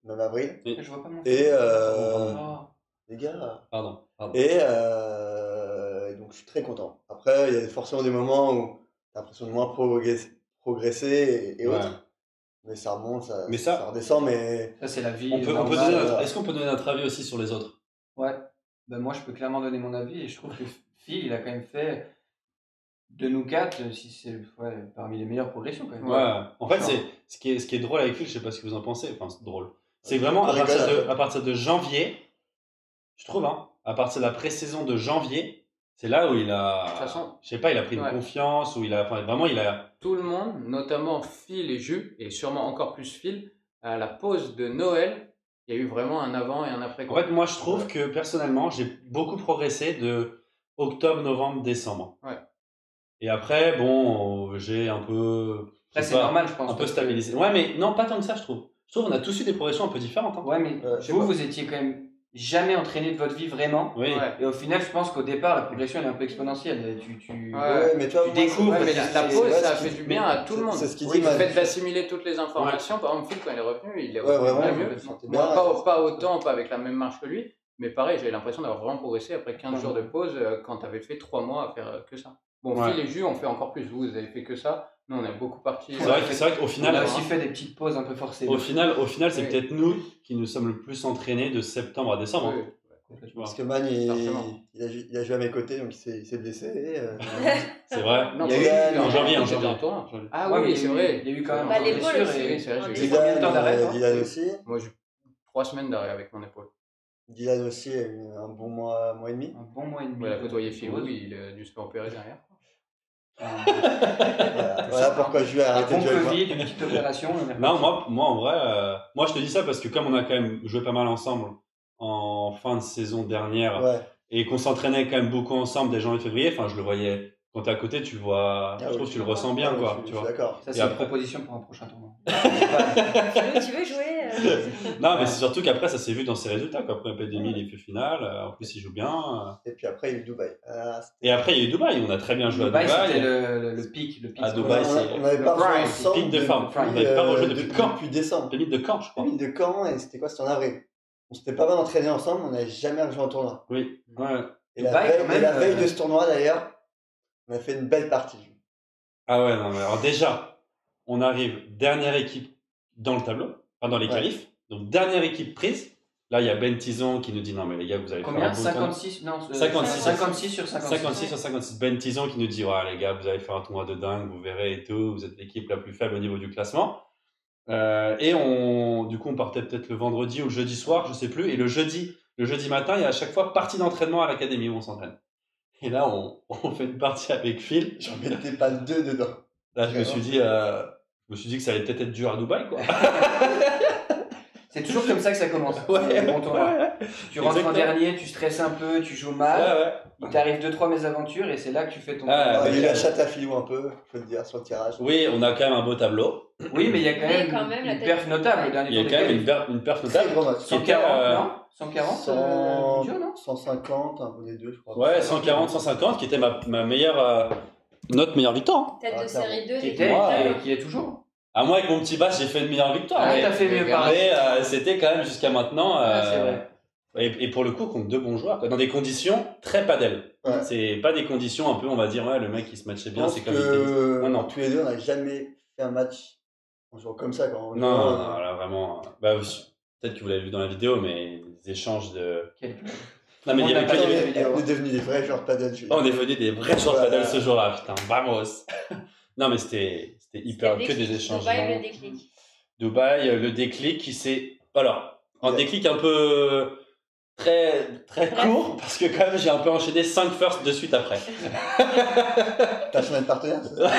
même avril. Je vois pas mon Et Oh. les gars, Pardon. et donc je suis très content. Après, il y a forcément des moments où tu as l'impression de moins progresser et Ouais. autres. Mais ça remonte, Mais ça- redescend, mais Ça, c'est la vie. On peut normale. donner ouais. Est-ce qu'on peut donner notre avis aussi sur les autres? Ouais. Ben moi, je peux clairement donner mon avis et je trouve que Phil, il a quand même fait. de nous quatre, si c'est parmi les meilleures progressions quand même. Ouais. En fait, Genre. ce qui est drôle avec Phil, je sais pas ce que vous en pensez, enfin, c'est drôle. C'est vraiment à partir de janvier, je trouve, hein, à partir de la pré-saison de janvier, c'est là où il a, De toute façon, je sais pas, il a pris une confiance, où il a, enfin, vraiment, il a. tout le monde, notamment Phil et Jus, et sûrement encore plus Phil, à la pause de Noël, il y a eu vraiment un avant et un après. En fait, moi, je trouve que personnellement, j'ai beaucoup progressé de octobre, novembre, décembre. Ouais. Et après, bon, j'ai un peu. Là, c'est normal, je pense. Un peu stabilisé. Ouais, mais non, pas tant que ça, je trouve. Je trouve qu'on a tous eu des progressions un peu différentes. Hein. Ouais, mais vous étiez quand même jamais entraîné de votre vie vraiment. Oui. Ouais. Et au final, je pense qu'au départ, la progression elle est un peu exponentielle. Mais toi, tu découvres. Ouais, mais la pause, ça a fait du bien à tout le monde. C'est ce qu'il Oui, dit. le fait d'assimiler toutes les informations, par exemple, Phil, quand il est revenu, il est revenu vraiment, mieux. Moi, pas autant, pas avec la même marche que lui, mais pareil, j'avais l'impression d'avoir vraiment progressé après 15 jours de pause quand tu avais fait 3 mois à faire que ça. Bon, Phil et Jus, on fait encore plus. Vous avez fait que ça. Nous, on est beaucoup partis. C'est vrai qu'au final. On a aussi fait des petites pauses un peu forcées. Au final, c'est peut-être nous qui nous sommes le plus entraînés de septembre à décembre. Oui. Parce que Man, il a joué à mes côtés, donc il s'est blessé. C'est vrai. Non, en janvier. Ah oui, c'est vrai. Il y a eu quand même. Bah, l'épaule aussi. Oui, c'est vrai, j'ai eu combien de temps d'arrêt, Dylan aussi. Moi, j'ai 3 semaines d'arrêt avec mon épaule. Dylan aussi a eu un bon mois et demi. Un bon mois et demi. Voilà, côtoyer Philou, il a dû se faire opérer derrière. Voilà pourquoi je vais arrêter de jouer. Covid, une petite opération. Non, moi en vrai, moi je te dis ça parce que comme on a quand même joué pas mal ensemble en fin de saison dernière et qu'on s'entraînait quand même beaucoup ensemble dès janvier-février, enfin je le voyais quand t'es à côté, tu vois, je trouve que tu le ressens bien quoi, tu vois. D'accord. Ça c'est une proposition pour un prochain tournoi. Tu veux jouer Non, mais c'est surtout qu'après ça s'est vu dans ses résultats quoi. Après P2000 il fait finale, en plus il joue bien. Et puis après il y a eu Dubaï. Et après il y a eu Dubaï, on a très bien joué à Dubaï. C'était le pic. À Dubaï, on n'avait pas rejoué ensemble. Pic de forme. On n'avait pas rejoué depuis quand? Depuis décembre. Limite de Caen, je crois. Limite de Caen, et c'était quoi? C'était en avril. On s'était pas mal entraîné ensemble, on n'avait jamais rejoué en tournoi. Oui. Ouais. Et la veille de ce tournoi d'ailleurs, on a fait une belle partie. Ah ouais, non, mais alors déjà, on arrive dernière équipe dans le tableau, enfin dans les qualifs. Donc dernière équipe prise. Là, il y a Ben Tison qui nous dit non mais les gars, vous avez fait un bon 56 non, 56 sur 56. 56 sur 56. Ben Tison qui nous dit ouais les gars, vous avez fait un tournoi de dingue, vous verrez et tout, vous êtes l'équipe la plus faible au niveau du classement. Et du coup, on partait peut-être le vendredi ou le jeudi soir, je sais plus. Et le jeudi matin, il y a à chaque fois partie d'entraînement à l'académie où on s'entraîne. Et là, on fait une partie avec Phil. J'en mettais pas 2 dedans. Là, je me suis dit que ça allait peut-être être dur à Dubaï, quoi. C'est toujours comme ça que ça commence. Bon tournoi. Tu rentres en dernier, tu stresses un peu, tu joues mal. Il t'arrive 2-3 mésaventures et c'est là que tu fais ton. Il a eu la chatte à Philou un peu, faut te dire, sur le tirage. Oui, on a quand même un beau tableau. Oui, mais il y a quand même une perf notable. Il y a quand même une perf notable. 140, non 140 dur, non 150, un peu des deux, je crois. Ouais, 140, 150, qui était ma meilleure. Notre meilleure victoire. Tête de série 2, qui est toujours. À moi, avec mon petit basse, j'ai fait une meilleure victoire. Ah, t'as fait mieux pareil. Mais c'était quand même jusqu'à maintenant. C'est vrai. Et pour le coup, contre 2 bons joueurs, quoi, dans des conditions très padel. Ouais. C'est pas des conditions un peu, on va dire, ouais, le mec il se matchait bien, c'est comme que non, tous les deux, on n'a jamais fait un match en jouant comme ça. Quand non, là vraiment. Bah, peut-être que vous l'avez vu dans la vidéo, mais les échanges de. Non, mais il y avait on est devenus des vrais joueurs de padel. On est devenus des vrais joueurs de padel ce jour-là, putain, vamos. Non, mais c'était hyper que des échanges. Dubaï, le déclic. Dubaï, le déclic qui s'est. Alors, un déclic un peu très court, parce que quand même j'ai un peu enchaîné 5 firsts de suite après. T'as changé de partenaire, c'est ça?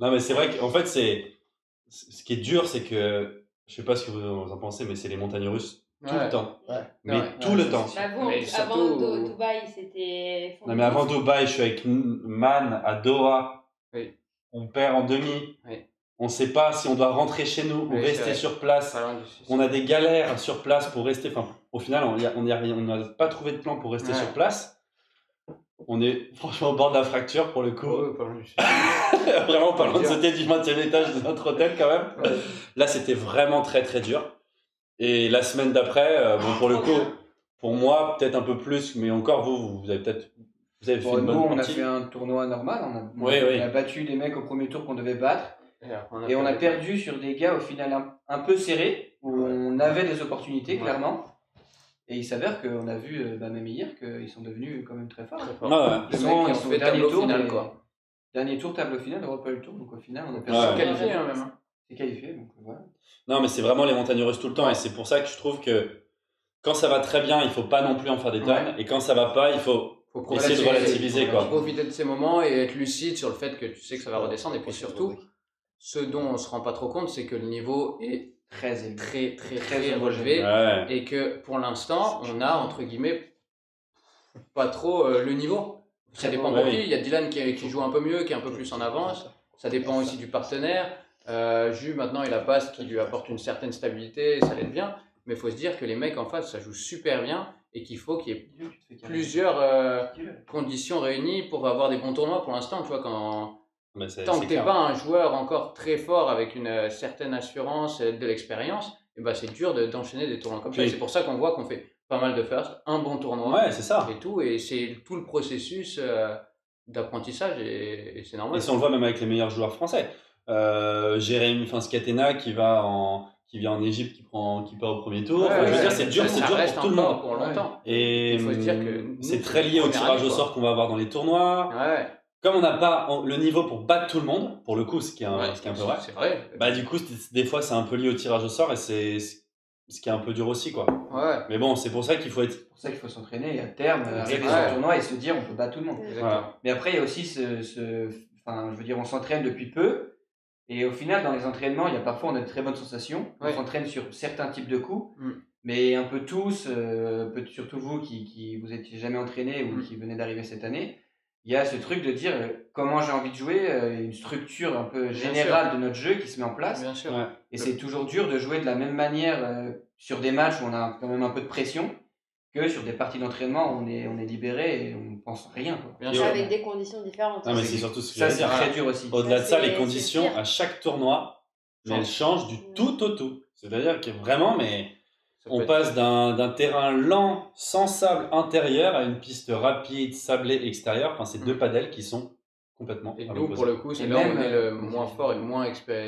Non, mais c'est vrai qu'en fait, ce qui est dur, c'est que, je sais pas ce que vous en pensez, mais c'est les montagnes russes tout le temps. Ouais. Mais tout le temps. Avant Dubaï, c'était. Non, mais avant Dubaï, je suis avec Man à Doha. Oui. On perd en demi. Oui. On sait pas si on doit rentrer chez nous ou rester sur place. On a des galères sur place pour rester. Enfin, au final, on n'a pas trouvé de plan pour rester sur place. On est franchement au bord de la fracture pour le coup. Vraiment pas loin de sauter du 20e étage de notre hôtel quand même. Ouais. Là, c'était vraiment très très dur. Et la semaine d'après, pour le coup, pour moi, peut-être un peu plus, mais encore vous avez peut-être. Vous avez fait une bonne partie. On a fait un tournoi normal. On a battu des mecs au premier tour qu'on devait battre. Et on a perdu sur des gars au final un peu serrés, où on avait des opportunités, clairement. Et il s'avère qu'on a vu, même hier, qu'ils sont devenus quand même très forts. Très fort. Ah ouais. Ils Les mecs qui ont sont fait au dernier tableau tour, final, mais- quoi. Dernier tour, tableau final, Europa League Tour. Donc au final, on a Ouais. perdu. C'est qualifié, hein, même. Hein. C'est qualifié, donc voilà. Non, mais c'est vraiment les montagnes russes tout le temps. Et c'est pour ça que je trouve que quand ça va très bien, il faut pas non plus en faire des tonnes. Et quand ça va pas, il faut Faut essayer de relativiser, Faut quoi. profiter de ces moments et être lucide sur le fait que tu sais que ça va redescendre. Et puis surtout, ce dont on se rend pas trop compte, c'est que le niveau est Très élevé. très relevé. Ouais. Et que pour l'instant, on a, entre guillemets, pas trop le niveau. Ça dépend pour Ouais. qui. Il y a Dylan qui joue un peu mieux, qui est un peu plus en avance. Ça dépend aussi du partenaire. Jus, maintenant, il a Passe qui lui apporte une certaine stabilité, ça l'aide bien. Mais il faut se dire que les mecs en face, ça joue super bien et qu'il faut qu'il y ait plusieurs conditions réunies pour avoir des bons tournois. Pour l'instant, tu vois, Mais c'est- tant c'est que tu n'es clair. pas un joueur encore très fort avec une certaine assurance et de l'expérience, et ben c'est dur d'enchaîner des tournois comme ça. Oui. Et c'est pour ça qu'on voit qu'on fait pas mal de first, un bon tournoi Ouais, c'est ça. et tout. Et c'est tout le processus d'apprentissage et c'est normal. Et si on le voit même avec les meilleurs joueurs français. Jérémy Scatena qui vient en Égypte, qui part au premier tour. Enfin, je veux dire, c'est dur ça reste pour tout le encore monde. pour longtemps. Et Il faut se dire que nous, c'est c'est très lié la au première tirage année, au quoi. sort qu'on va avoir dans les tournois. Ouais, Comme on n'a pas le niveau pour battre tout le monde, pour le coup, ce qui est un peu vrai, c'est vrai. bah du coup, des fois, c'est un peu lié au tirage au sort et c'est ce qui est un peu dur aussi, quoi. Ouais, Mais bon, c'est pour ça qu'il faut être. C'est pour ça qu'il faut s'entraîner et à terme, arriver Ouais. sur le tournoi et se dire on peut battre tout le monde. exactement. Mais après, il y a aussi enfin, je veux dire, on s'entraîne depuis peu. Et au final, dans les entraînements, il y a parfois on a de très bonnes sensations. Ouais. On s'entraîne sur certains types de coups. Mm. Mais un peu tous, surtout vous qui vous étiez jamais entraîné ou qui venez d'arriver cette année, il y a ce truc de dire comment j'ai envie de jouer, une structure un peu générale de notre jeu qui se met en place. Bien sûr. Ouais. Et c'est toujours dur de jouer de la même manière sur des matchs où on a quand même un peu de pression que sur des parties d'entraînement où on est libéré et on pense rien. Quoi. Bien Et sûr. Avec des conditions différentes. Non, mais c'est surtout ce que Ça, j'allais c'est dire. très dur aussi. Au-delà de ça, les c'est conditions pire. à chaque tournoi, mais elles changent du tout au tout. C'est-à-dire que vraiment, mais Ça peut on être- passe d'un terrain lent, sans sable intérieur, à une piste rapide, sablée extérieure. Enfin, c'est deux padels qui sont complètement Et à nous, l'opposé. pour le coup, c'est Et là où même, on est le vas-y. moins fort et le moins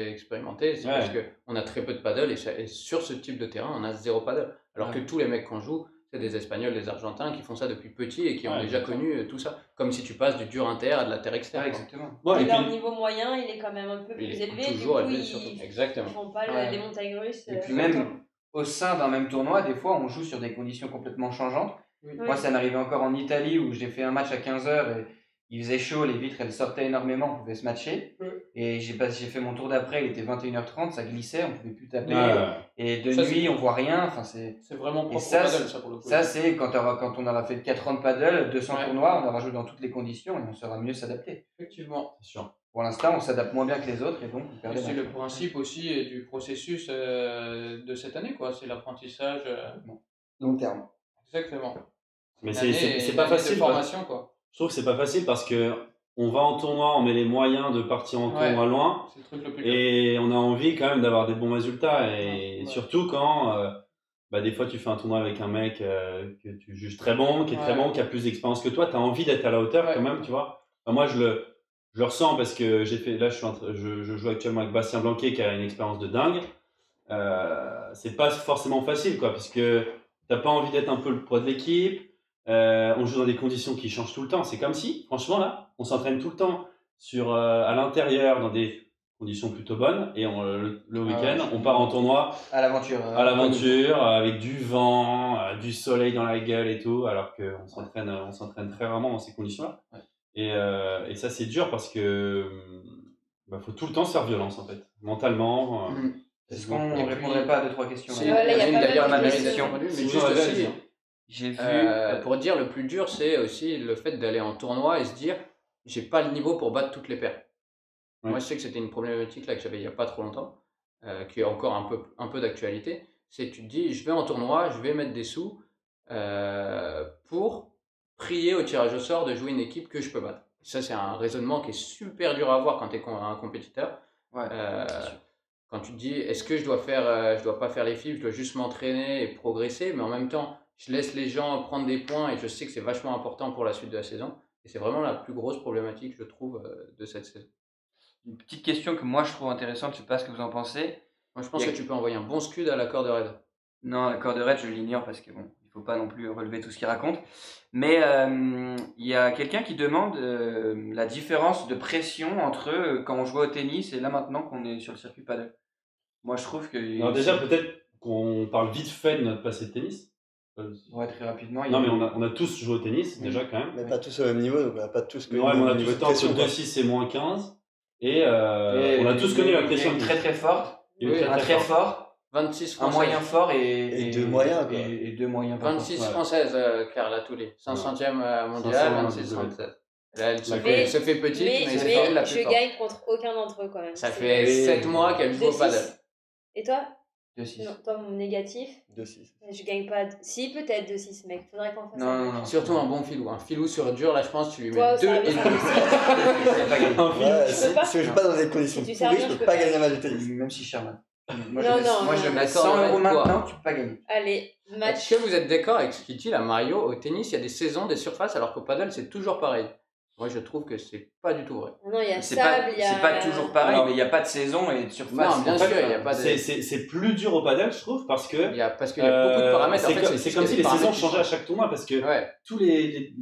expérimenté. C'est Ouais. parce qu'on a très peu de paddle et sur ce type de terrain, on a zéro paddle. Alors que tous les mecs qu'on joue, c'est des Espagnols, des Argentins qui font ça depuis petit et qui ont Ouais, déjà d'accord. connu tout ça. Comme si tu passes du dur inter à de la terre externe. Ouais, quoi. exactement. Bon, Et et leur puis, niveau moyen, il est quand même un peu Il plus est élevé. toujours du coup, élevé, surtout. Exactement. Ils font pas Ouais. les montagnes russes. Et puis tout même le temps. au sein d'un même tournoi, des fois, on joue sur des conditions complètement changeantes. Oui. Moi, ça m'arrivait encore en Italie où j'ai fait un match à 15h et il faisait chaud, les vitres elles sortaient énormément, on pouvait se matcher. Et j'ai fait mon tour d'après, il était 21h30, ça glissait, on pouvait plus taper. Et de Ça, nuit, c'est- on voit rien. Enfin, c'est vraiment propre ça, au paddle, ça, pour le coup. ça, c'est quand on aura fait 4 ans de paddle, 200 Ouais. tournois, on aura joué dans toutes les conditions et on saura mieux s'adapter. Effectivement. c'est sûr. Pour l'instant, on s'adapte moins bien que les autres et donc on perd Et des c'est matchs. le principe aussi du processus de cette année, quoi. C'est l'apprentissage. Long terme. Exactement. Mais Une c'est année pas de facile. formation, quoi. Je trouve que c'est pas facile parce que on va en tournoi, on met les moyens de partir en Ouais. tournoi loin. C'est le truc le plus dur. Et on a envie quand même d'avoir des bons résultats. Et Ouais. surtout quand des fois tu fais un tournoi avec un mec que tu juges très bon, qui est très Ouais. bon, qui a plus d'expérience que toi, tu as envie d'être à la hauteur Ouais. quand même, tu vois. Enfin, moi, je le ressens parce que là, je joue actuellement avec Bastien Blanquet qui a une expérience de dingue. C'est pas forcément facile, quoi, parce que t'as pas envie d'être un peu le poids de l'équipe. On joue dans des conditions qui changent tout le temps. C'est comme si, franchement, là, on s'entraîne tout le temps à l'intérieur dans des conditions plutôt bonnes et le week-end, on part en tournoi À l'aventure. à l'aventure avec du vent, du soleil dans la gueule et tout, alors qu'on s'entraîne très rarement dans ces conditions-là. Ouais. Et ça, c'est dur parce que faut tout le temps se faire violence, en fait, mentalement. Est-ce qu'on Et ne puis- répondrait pas à 2-3 questions Si, là là, il y a une pas d'ailleurs, mal de ma questions. question, mais Si juste vous en avez, aussi, allez-y. J'ai vu. pour dire le plus dur, c'est aussi le fait d'aller en tournoi et se dire j'ai pas le niveau pour battre toutes les paires. Ouais. Moi, je sais que c'était une problématique là que j'avais il y a pas trop longtemps, qui est encore un peu d'actualité. C'est que tu te dis je vais en tournoi, je vais mettre des sous pour prier au tirage au sort de jouer une équipe que je peux battre. Ça, c'est un raisonnement qui est super dur à avoir quand tu es un compétiteur. Ouais. Quand tu te dis est-ce que je dois pas faire les fibres, je dois juste m'entraîner et progresser, mais en même temps je laisse les gens prendre des points et je sais que c'est vachement important pour la suite de la saison. Et c'est vraiment la plus grosse problématique, je trouve, de cette saison. Une petite question que moi je trouve intéressante, je sais pas ce que vous en pensez. Moi, je pense que tu peux envoyer un bon scud à la corde raide. Non, l'accord de raid, je l'ignore parce que bon, il faut pas non plus relever tout ce qu'il raconte. Mais il y a quelqu'un qui demande la différence de pression entre quand on jouait au tennis et là maintenant qu'on est sur le circuit paddle. Moi, je trouve que... Alors déjà, peut-être qu'on parle vite fait de notre passé de tennis. Ouais, très rapidement. Non, mais on a tous joué au tennis, déjà, quand même. Mais pas tous au même niveau, donc on n'a pas tous connu Ouais, mais on a le niveau tous de été entre pression. 2-6 et moins 15. Et on a tous connu la pression. Très très forte, Il y a eu un très fort, 26 un françaises. moyen fort Et deux moyens, quoi. Et deux moyens pas 26 forts. Ouais. françaises, Carla Toulé. 500e mondial, 500, 26 ouais. françaises. Là, elle Mais- se fait petite, mais, Mais, c'est elle la plus je forte. gagne contre aucun d'entre eux quand même. Ça C'est- fait 7 mois qu'elle joue au 2-6. paddle. Et toi 2-6. Non, toi, mon négatif, 2-6. je gagne pas. Si, peut-être 2-6, mec. Faudrait qu'on fasse Non, ça. non, non. Surtout un bon filou. Un filou sur dur, là, je pense que tu lui Toi, mets 2 ça et va, demi. C'est pas gagné. Ouais, peux si pas je joue pas dans des conditions Si tu pourries, sers bien, je je peux peux pas pas. gagner un match de tennis. Même si Sherman. Non, non, moi, je non. mets D'accord, 100 euros avec quoi maintenant, tu peux pas gagner. Allez, match. Est-ce que vous êtes d'accord avec ce qu'il dit là, Mario? Au tennis, il y a des saisons, des surfaces, alors qu'au paddle, c'est toujours pareil. Moi, je trouve que c'est pas du tout vrai. Non, il y a C'est sable, pas, il y a. c'est pas toujours pareil, Alors- mais il n'y a pas de saison et de surface. Non, bien En sûr, fait, il n'y a pas de. c'est plus dur au paddle, je trouve, parce que Parce qu'il y a beaucoup de paramètres. c'est En fait, c'est comme si les saisons changeaient à chaque tournoi, parce que Ouais. tous les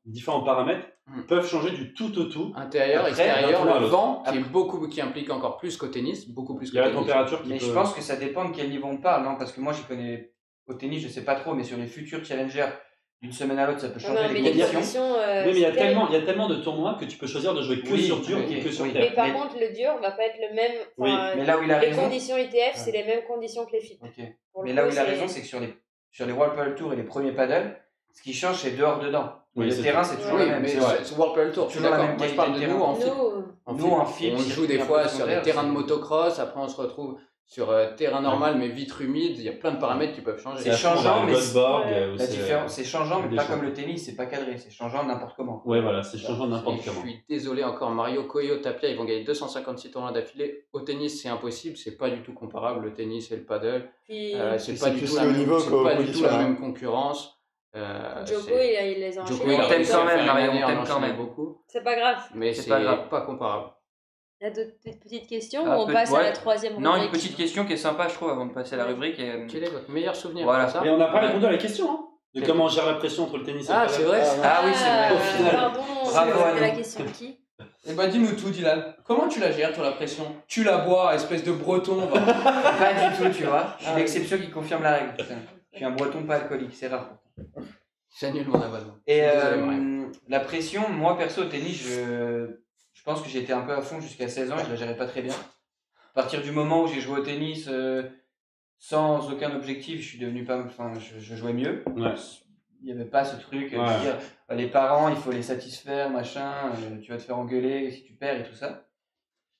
différents paramètres Mm. peuvent changer du tout au tout. Intérieur, Après, extérieur, d'un tournoi à le l'autre. vent, qui implique encore plus qu'au tennis, beaucoup plus Il qu'au y a la tennis. température qui Mais peut... je pense que ça dépend de quel niveau on parle, non? Parce que moi, j'y connais au tennis, je sais pas trop, mais sur les futurs challengers, d'une semaine à l'autre, ça peut Non, changer non, mais les les conditions. conditions. Oui, mais il y a c'est terrible. tellement de tournois que tu peux choisir de jouer que Oui, sur dur ok, ou que sur oui. terre. Mais par Mais- contre, le dur va pas être le même. Oui, enfin, Mais là où il a les raison. conditions ITF, c'est les mêmes conditions que les FIP. Ok. Pour le Mais là coup, où il a raison, c'est que sur les World Padel Tour et les premiers paddles, ce qui change, c'est dehors-dedans. Oui, Le c'est terrain, sûr. c'est toujours Oui, le même. mais c'est vrai. c'est World Padel Tour, je suis Toujours la d'accord. même Moi, je parle de qualité nous de en FIP. Nous, Nous, en FIP, on c'est joue des un peu fois plus sur des secondaire, terrains de c'est- motocross, après on se retrouve sur terrain normal mais vitre humide, il y a plein de paramètres qui peuvent changer. C'est changeant, mais Goldborg, Ouais. où La c'est- différence, c'est changeant, mais des pas champs. comme le tennis, c'est pas cadré, c'est changeant n'importe comment. Ouais, voilà, c'est changeant de Et n'importe je comment. suis désolé encore, Mario, Koyo, Tapia, ils vont gagner 256 tournois d'affilée. Au tennis, c'est impossible, c'est pas du tout comparable, le tennis et le paddle. puis c'est C'est pas du plus tout la le même, niveau c'est qu'au pas du tout conditions, la hein. même concurrence. Joko, c'est- il les a Djoko, enchaînés. il a on t'aime réussi quand à même, faire Mario, une année on en t'aime quand enchaînant même. beaucoup, C'est pas grave. mais C'est c'est pas grave. pas comparable. Il y a d'autres petites questions Ah, ou on passe à ouais. la troisième Non, une rubrique petite question qui est sympa, je trouve, avant de passer à la rubrique. Quel est votre meilleur souvenir Voilà. comme ça Et on n'a pas Ouais. répondu à la question, hein, de Ok. comment on gère la pression entre le tennis et le Ah, paddle. c'est vrai. Ah oui, c'est vrai. Au final. Pardon, Bravo, c'était Anne. la question de qui Eh ben dis-nous tout, Dylan. Comment tu la gères, toi, la pression? Tu la bois, espèce de breton. va. Pas du tout, tu vois. Je suis Ah. l'exception qui confirme la règle. putain. Je suis un breton pas alcoolique, c'est rare. J'annule mon abonnement. Et Je suis désolé, Mario. la pression, moi perso au tennis, je pense que j'étais un peu à fond jusqu'à 16 ans et je la gérais pas très bien. À partir du moment où j'ai joué au tennis sans aucun objectif, je suis devenu pas, enfin, je jouais mieux. Ouais. Il n'y avait pas ce truc de Ouais. dire les parents, il faut les satisfaire, machin, tu vas te faire engueuler si tu perds et tout ça.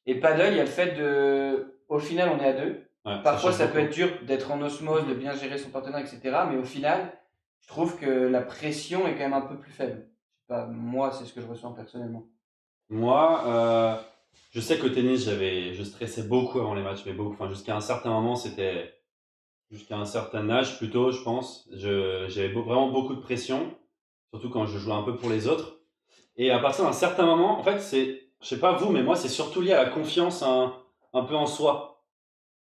Et paddle, il y a le fait de. Au final, on est à deux. Ouais, Parfois, change ça peut beaucoup. être dur d'être en osmose, de bien gérer son partenaire, etc. Mais au final, je trouve que la pression est quand même un peu plus faible. Je sais pas, moi, c'est ce que je ressens personnellement. Moi, je sais qu'au tennis, je stressais beaucoup avant les matchs, mais beaucoup. Enfin, jusqu'à un certain moment, c'était jusqu'à un certain âge plutôt, je pense. J'avais vraiment beaucoup de pression, surtout quand je jouais un peu pour les autres. Et à partir d'un certain moment, en fait, je sais pas vous, mais moi, c'est surtout lié à la confiance un peu en soi.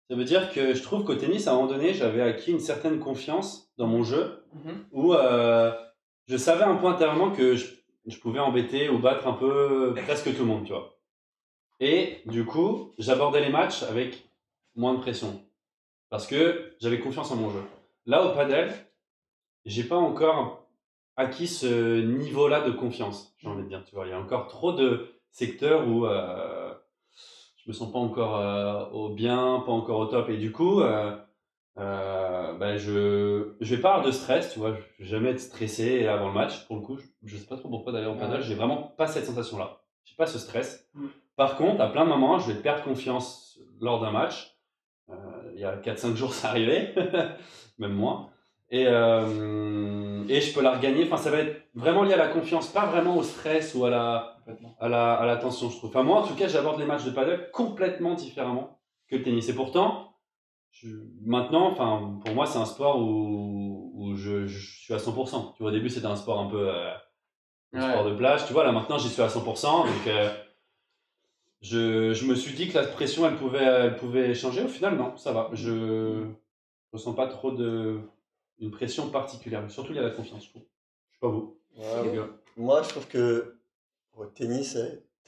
Ça veut dire que je trouve qu'au tennis, à un moment donné, j'avais acquis une certaine confiance dans mon jeu, où je savais un peu intérieurement que je pouvais embêter ou battre un peu presque tout le monde, tu vois. Et du coup, j'abordais les matchs avec moins de pression, parce que j'avais confiance en mon jeu. Là, au padel, j'ai pas encore acquis ce niveau-là de confiance, j'ai envie de dire, tu vois. Il y a encore trop de secteurs où je me sens pas encore au bien, pas encore au top, et du coup, bah, je vais pas avoir de stress, tu vois. Je vais jamais être stressé avant le match. Pour le coup, je sais pas trop pourquoi d'ailleurs au paddle, j'ai vraiment pas cette sensation-là. J'ai pas ce stress. Par contre, à plein de moments, je vais perdre confiance lors d'un match. Il y a 4-5 jours, ça arrivait, même moins. Et je peux la regagner. Enfin, ça va être vraiment lié à la confiance, pas vraiment au stress ou à la tension, je trouve. Enfin, moi, en tout cas, j'aborde les matchs de paddle complètement différemment que le tennis. Et pourtant, maintenant, enfin, pour moi, c'est un sport où je suis à 100%. Tu vois, au début, c'était un sport un peu sport de plage. Tu vois, là, maintenant, j'y suis à 100%. Donc, je me suis dit que la pression, elle pouvait changer. Au final, non, ça va. Je ressens pas trop de une pression particulière. Mais surtout, il y a la confiance, je trouve. Je sais pas vous. Ouais, les gars. moi, je trouve que au tennis,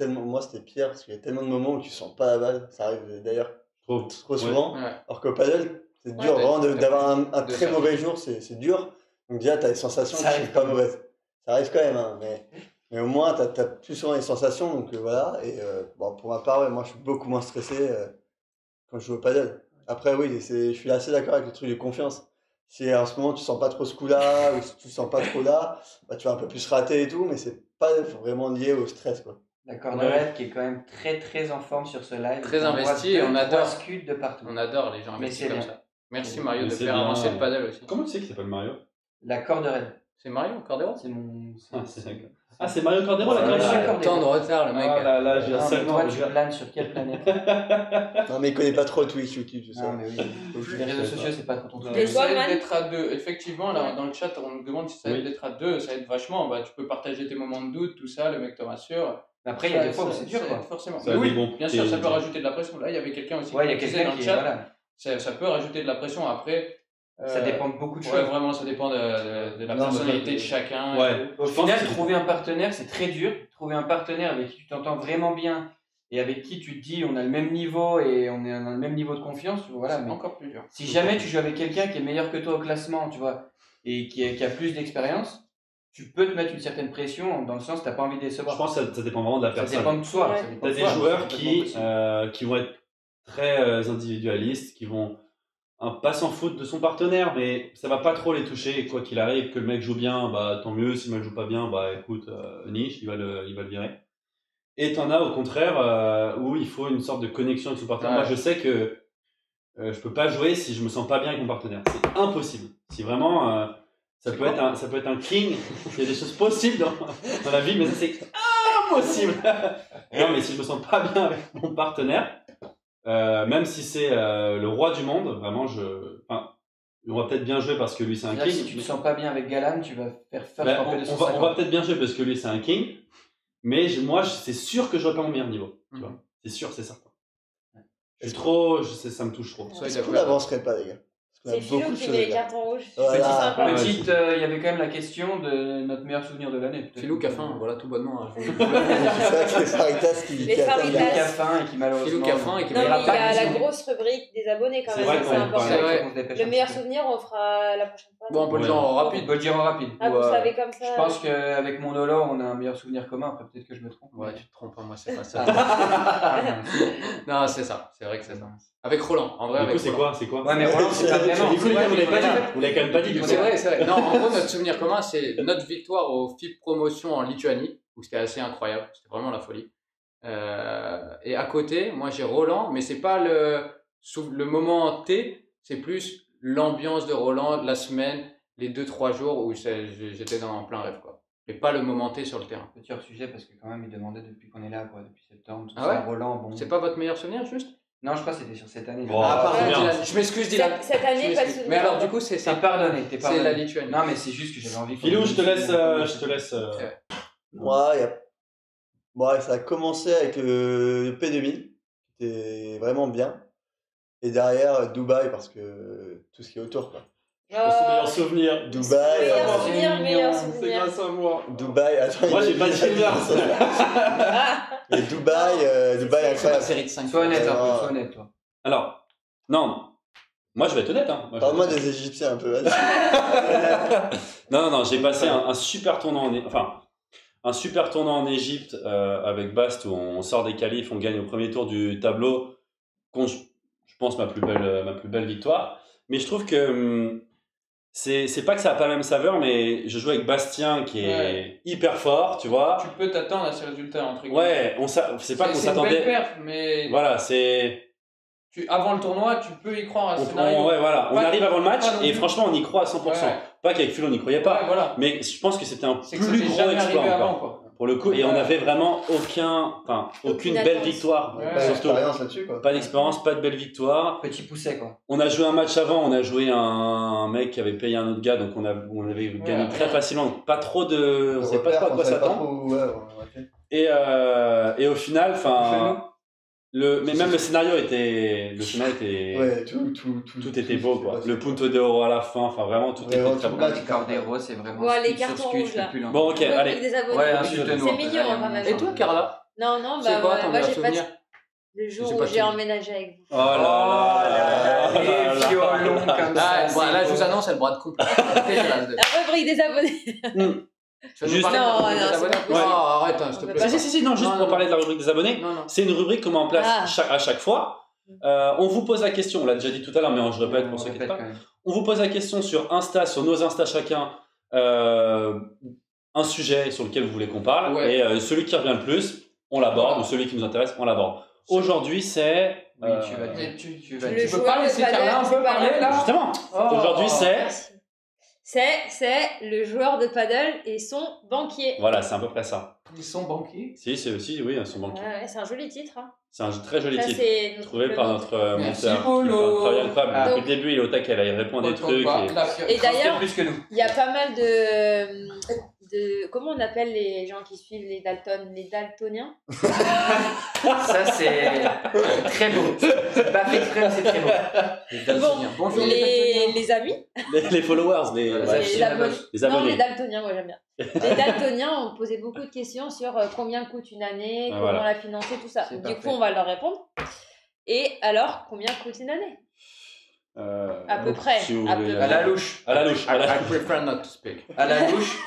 moi, c'était pire parce qu'il y a tellement de moments où tu sens pas la balle. Ça arrive d'ailleurs Trop. trop souvent. Ouais. Alors qu'au paddle, c'est dur t'as- vraiment t'as d'avoir un de très faire. mauvais jour, c'est dur. Donc déjà, tu as des sensations Ça qui arrive sont pas quand même. mauvaises. Ça arrive quand même, hein, mais au moins, tu as plus souvent les sensations. Donc voilà. Et bon, pour ma part, ouais, moi, je suis beaucoup moins stressé quand je joue au paddle. Après, oui, je suis assez d'accord avec le truc de confiance. Si en ce moment, tu sens pas trop ce coup-là, ou si tu sens pas trop là, bah, tu vas un peu plus rater et tout, mais c'est pas vraiment lié au stress, quoi. La Corderette qui est quand même très très en forme sur ce live. Très On voit investi, deux, on trois adore. scuds de partout. On adore les gens Mais investis c'est comme bien. ça. Merci Mais Mario de c'est faire bien. avancer le paddle aussi. Comment tu sais qu'il s'appelle Mario? La Corderette. C'est Mario, Cordero? C'est mon. Ah, c'est Mario Cordero, la Voilà. connexion. Tant de retard, le mec. Ah là là, j'ai Non, un mais seul toi, temps. tu planes sur quelle planète? Non, mais il connaît pas trop Twitch, YouTube, tout ça. Non, mais oui. Les réseaux sociaux, c'est pas trop ton truc. Et toi, Ça aide Man d'être à deux. Effectivement, là, Ouais. dans le chat, on nous demande si ça aide Oui. d'être à deux. Ça aide vachement. Bah, tu peux partager tes moments de doute, tout ça, le mec te rassure. Mais après, il y a des fois où Ça- c'est dur, ça quoi. aide Forcément. Ça Mais oui, dit bon, bien sûr, ça t'es- peut rajouter de la pression. Là, il y avait quelqu'un aussi Ouais, il y a qui disait quelqu'un dans le qui. chat. Voilà. Ça peut rajouter de la pression. Après, Ça dépend de beaucoup de Ouais, choses. vraiment, ça dépend de la Non, personnalité mais- de chacun. Ouais. Au Je pense final, que- trouver un partenaire, c'est très dur. Trouver un partenaire avec qui tu t'entends vraiment bien et avec qui tu te dis on a le même niveau et on a le même niveau de confiance, tu vois, voilà. C'est Mais encore plus dur. si jamais tu joues avec quelqu'un qui est meilleur que toi au classement, tu vois, et qui a plus d'expérience, tu peux te mettre une certaine pression dans le sens que tu n'as pas envie de Je décevoir. pense que ça dépend vraiment de la Ça personne. dépend de soi. Ouais. ça dépend T'as de des soi, joueurs c'est complètement possible. qui vont être très individualistes, qui vont pas s'en foutre de son partenaire, mais ça va pas trop les toucher. Et quoi qu'il arrive, que le mec joue bien, bah tant mieux. Si le mec joue pas bien, bah écoute, niche, il va le virer. Et t'en as au contraire où il faut une sorte de connexion avec son partenaire. Ouais. Moi, je sais que je peux pas jouer si je me sens pas bien avec mon partenaire. C'est impossible. Si vraiment ça peut être un king. Il y a des choses possibles dans la vie, mais ça c'est impossible. Non, mais si je me sens pas bien avec mon partenaire, même si c'est le roi du monde, vraiment, on va peut-être bien jouer parce que lui c'est un C'est-à-dire king. que si tu te sens pas bien avec Galan, tu vas faire first Ben, en P250. on va peut-être bien jouer parce que lui c'est un king, mais moi c'est sûr que je n'aurai pas mon meilleur niveau. Tu vois, c'est sûr, c'est certain. Je suis trop, ça me touche trop. Ça, Est-ce il a qu'on fait- n'avancerait pas, les gars? Parce qu'on a C'est Philo beaucoup de qui choses met à les dire. cartons rouges. Voilà. C'est sympa. Ouais. Petite, il y avait quand même la question de notre meilleur souvenir de l'année. peut-être. Philou qui a faim, voilà tout bonnement. hein. C'est vrai que c'est Faritas qui Les attend Faritas. la- Qui a faim et qui malheureusement. Philou qui a faim et qui Non, met mais il y a la Raison. grosse rubrique des abonnés quand C'est même, vrai ça, qu'on c'est en important. parle. Ouais. Faut qu'on se dépêche Le un meilleur petit peu. souvenir, on fera la prochaine fois. Bon, on peut le Ouais. dire en On rapide. peut le dire en rapide. Ah, Ou, vous savez comme ça. Je pense qu'avec mon Dolo, on a un meilleur souvenir commun. Après, peut-être que je me trompe. Ouais, tu te trompes, hein, moi c'est pas ça. Ah. Non, c'est ça, c'est vrai que c'est ça. Avec Roland, en vrai, Du coup, avec c'est Roland. quoi, c'est quoi? Ouais, mais Roland, c'est pas vraiment. Du coup, les gars, vous l'avez pas Ouais, dit. Vous l'avez quand même pas dit. Du coup. C'est vrai, c'est vrai. Non, en gros, notre souvenir commun, c'est notre victoire au FIP Promotion en Lituanie, où c'était assez incroyable, c'était vraiment la folie. Et à côté, moi j'ai Roland, mais c'est pas le moment T, c'est plus l'ambiance de Roland, la semaine, les 2-3 jours où j'étais en plein rêve, quoi. Et pas le moment T sur le terrain. Petit hors sujet parce que quand même il demandait depuis qu'on est là, quoi, depuis septembre, tout Ah ça. ouais Roland, bon. C'est pas votre meilleur souvenir, juste? Non, je crois que c'était sur cette année. Bon, Ah, c'est pardon. bien. Dylan, je m'excuse, Dylan. Cette année, Je pas de m'excuse. souvenir. Mais alors, du coup, c'est T'es ça. pardonné, t'es C'est pardonné. la Lituanie. Non, mais c'est juste que j'avais envie. qu'on Philou, dise- je te laisse. Moi, ouais, ça a commencé avec le P2000, qui était vraiment bien. Et derrière, Dubaï, parce que tout ce qui est autour, quoi. Son meilleur souvenir. Dubaï, Meilleur c'est souvenir, mignon, meilleur C'est souvenir. grâce à moi. Dubaï, attends, Moi, il- j'ai pas de souvenir. Mais Dubaï, Dubaï, C'est la incroyable. série de 5. Sois honnête un Non. peu, sois honnête, toi. Alors, non. Moi, je vais être honnête. Hein. Moi, je vais Parle-moi être honnête. des Égyptiens un peu. vas-y. Non, j'ai passé un super tournoi un super tournoi en Égypte avec Bast où on sort des qualifs, on gagne au premier tour du tableau. Je pense ma plus belle victoire. Mais je trouve que c'est pas que ça a pas la même saveur, mais je joue avec Bastien qui est Ouais. hyper fort, tu vois. Tu peux t'attendre à ces résultats, entre guillemets. Ouais, c'est pas qu'on C'est une belle s'attendait. perf, mais Voilà, c'est. avant le tournoi, tu peux y croire à ce scénario. Ouais, voilà. On Pas- arrive avant le match pas non et plus. franchement, on y croit à 100%. Ouais. Pas qu'avec Phil, on n'y croyait pas. Ouais, voilà. Mais je pense que c'était un C'est que plus c'était gros jamais exploit arrivé encore. avant, quoi. Pour le coup, et on Ouais. avait vraiment aucune belle attente. victoire. Ouais. Pas Surtout, d'expérience là-dessus, quoi. pas d'expérience, pas de belle victoire. Petit pousset, quoi. On a joué un match avant, on a joué un mec qui avait payé un autre gars, donc on avait gagné très facilement. Donc pas trop de. On savait pas trop à quoi s'attendre. Ouais, ouais. Et au final, enfin. Mais même le scénario était. Ouais, Tout était beau, quoi. Le punto de oro à la fin, enfin vraiment, tout était très beau. Les Cordero, c'est vraiment Bon, les scut sur cartons scut rouges, le là. plus lent. Bon, ok, Ouais, allez. des abonnés. Ouais, insulte-nous. C'est mignon, hein, quand même. Et toi, Carla? Non, C'est quoi ton moi, meilleur j'ai pas souvenir? le jour C'est où pas j'ai tout. emménagé avec vous. Oh là là. Les violons comme ça. Là, je vous annonce, elle brade couple. Dégueulasse. La rubrique des abonnés. Tu veux nous Juste- parler de la Non, rubrique non, des c'est abonnés? pas possible. Non, arrête, hein, s'il te On peut plaît. pas. Si, non, juste Non, pour non. parler de la rubrique des abonnés. Non, non. C'est une rubrique qu'on met en place Ah. à chaque fois. On vous pose la question, on l'a déjà dit tout à l'heure, mais je répète pour ceux qui ne savent pas. On vous pose la question sur Insta, sur nos Insta chacun, un sujet sur lequel vous voulez qu'on parle. Ouais. Et celui qui revient le plus, on l'aborde, Voilà. ou celui qui nous intéresse, on l'aborde. Aujourd'hui, c'est. Oui, tu vas dire. Mais tu vas Le dire. peux joueur pas de laisser padel, Carla un c'est peu pas parler grave. là? Justement, Oh. aujourd'hui, c'est. C'est le joueur de paddle et son banquier. Voilà, c'est à peu près ça. Ils sont banquiers. Si, c'est aussi, oui, son banquier. Ouais, c'est un joli titre. Hein. C'est un très joli Ça, titre. c'est notre Trouvé par complément. notre Merci, monteur. Qui fait un Polo. travail incroyable. Ah. Depuis le début, il est au taquet, là, il répond à des trucs. Et d'ailleurs, plus que nous. il y a pas mal de. Comment on appelle les gens qui suivent les daltoniens? Ça, c'est très beau. C'est pas fait exprès, mais c'est très beau. Les Daltoniens. Bonjour Les amis. Les followers, les abonnés. les Non, abonnés. les daltoniens, moi j'aime bien. Les daltoniens ont posé beaucoup de questions sur combien coûte une année, Ah, comment voilà. la financer, tout ça. C'est Du parfait. coup, on va leur répondre. Et alors, combien coûte une année? À peu près, si vous à voulez, peu À la louche. À la louche, à la, I prefer not to speak. À la louche,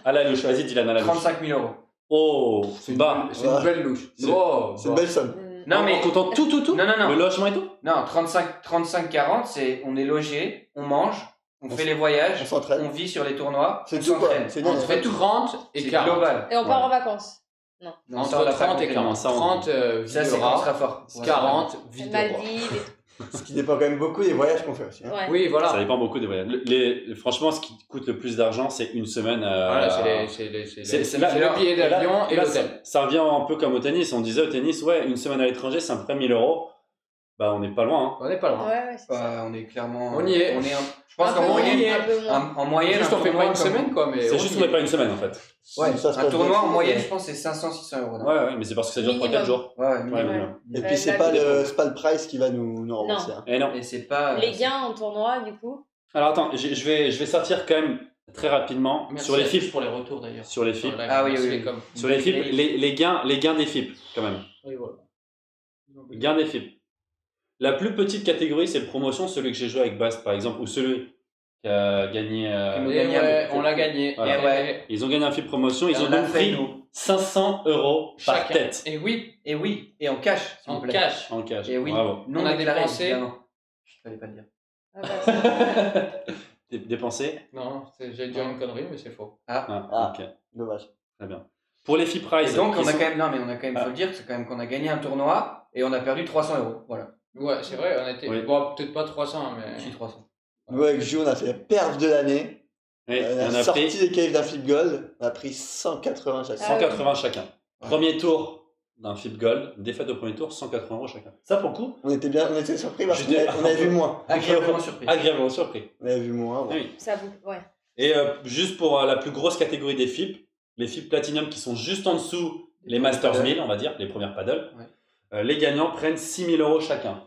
à la louche. Vas-y, Dylan, à la louche. 35 000 euros. Oh, C'est bah. une, une belle louche. C'est- Oh, C'est une bah. belle somme. Non, mais. En comptant tout. Non, non, non. Le logement et tout. Non, 35-40, c'est on est logé, on mange, on fait les voyages, On s'entraîne. on vit sur les tournois, C'est on tout, quoi. s'entraîne. C'est bien. Entre 30 et C'est 40. global. Et on part en vacances. Non, Entre ça, on l'a pas 30 et compris. 40. Ça, on- 30 Ça, c'est quand on Videra, sera fort. 40 Videra. Maldives et tout. Ce qui dépend quand même beaucoup des voyages qu'on fait aussi. Hein. Ouais. Oui, Ça voilà. dépend beaucoup des voyages. Franchement, ce qui coûte le plus d'argent, c'est une semaine. Voilà, c'est là- le billet d'avion et là, l'hôtel. ça revient un peu comme au tennis. On disait au tennis, ouais, une semaine à l'étranger, c'est à peu près 1000 euros. Bah, on n'est pas loin. Hein. On n'est pas loin. Ouais, c'est ça. Bah, on est clairement. On y est. Je pense Un qu'en peu moyenne, moins, un peu moins. en moyenne, Juste, un on fait tournoi pas une comme- semaine, quoi. Mais C'est on juste y qu'on n'est est. pas une semaine en fait. Ouais, Si ça se un passe tournoi bien, en c'est- moyenne, je pense, c'est 500-600 euros. non Ouais, mais c'est parce que ça dure Minimum. 3-4 jours. Ouais, Ouais, minimum. minimum. Et puis c'est la pas vie. c'est pas le price qui va nous rembourser. Hein. Et non. Et c'est pas. Les gains en tournoi, du coup. Alors attends, je vais sortir quand même très rapidement Merci sur les à tous FIP. pour les retours d'ailleurs. Sur les FIP. Ah oui, Merci, oui, les coms. Sur les FIP, les gains des FIP quand même. Oui, voilà. Les gains des FIP. La plus petite catégorie, c'est le promotion, celui que j'ai joué avec Bast par exemple, ou celui qui a gagné. Nous Et gagnons. ouais, on l'a gagné. Voilà. Et ouais. Ils ont gagné un FIP promotion, ils Et ont on l'a donc fait, pris nous. 500 euros par Chacun. tête Et oui, Et oui, et en cash, s'il vous en plaît. cash. en cash. Et oui, Bravo. non On a déclaré, dépensé. évidemment. Je fallait pas le dire. Ah, bah, Dépensé. Non, j'ai dit une connerie, mais c'est faux. Ah, Ah. ok. Dommage. Très bien. Pour les FIP Prize. Et donc, qui on a sont- quand même, non, mais on a quand même, Ah. faut le dire, c'est quand même qu'on a gagné un tournoi et on a perdu 300 euros. Voilà. Ouais, c'est vrai, on était. Oui. Bon, peut-être pas 300, mais. Si, 300. Nous avec Ju, on a fait la perf de l'année. Oui, On on a a sorti pris les caves d'un flip gold. On a pris 180 chacun. Ah oui. 180 chacun. Ouais. Premier tour d'un FIP Gold, défaite au premier tour, 180 euros chacun. Ça pour le coup, On était surpris parce J'étais- qu'on avait vu moins. Agréablement surpris. agréablement surpris. On avait vu moins. Bon. Oui. ça vous. Ouais. Et juste pour la plus grosse catégorie des FIP, les FIP Platinum qui sont juste en dessous, les Masters 1000, on va dire, les premières paddles, les gagnants prennent 6000 euros chacun.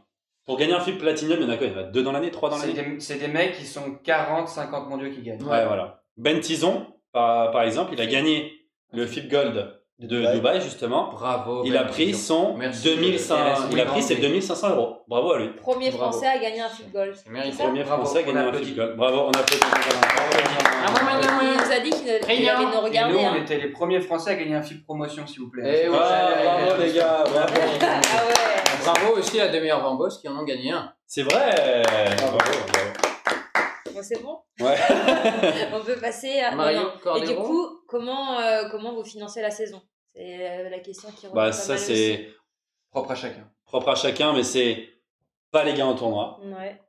Pour gagner un FIP Platinum, il y en a quoi? Il y en a 2 dans l'année, 3 dans l'année? C'est des mecs qui sont 40, 50 mondiaux qui gagnent. Ouais, voilà. Ben Tison, par exemple, il a gagné le FIP Gold de Dubaï, justement. Bravo. Il a Ben pris Tison. son Merci. 2500, il a pris ses 2500 euros. Bravo à lui. Premier Bravo. Français à gagner un flip gold. C'est mérité. C'est ça Premier Bravo, Français à on gagner un applaudit. FIP Gold. Bravo, on applaudit. Il nous a dit qu'il allait nous Et regarder. nous, on hein. était les premiers Français à gagner un FIP promotion, s'il vous plaît. Eh ouais. Bravo les gars, bravo. Ah ouais. Bravo aussi à deux meilleurs Vambos qui en ont gagné un. C'est vrai. Bravo, bravo. Bon, c'est bon. Ouais. On peut passer à. Mario non, non. Et Cordero. du coup, comment vous financez la saison? C'est la question qui revient Bah pas ça mal c'est Propre à chacun. propre à chacun, mais c'est pas les gains au tournoi. aussi. Ouais.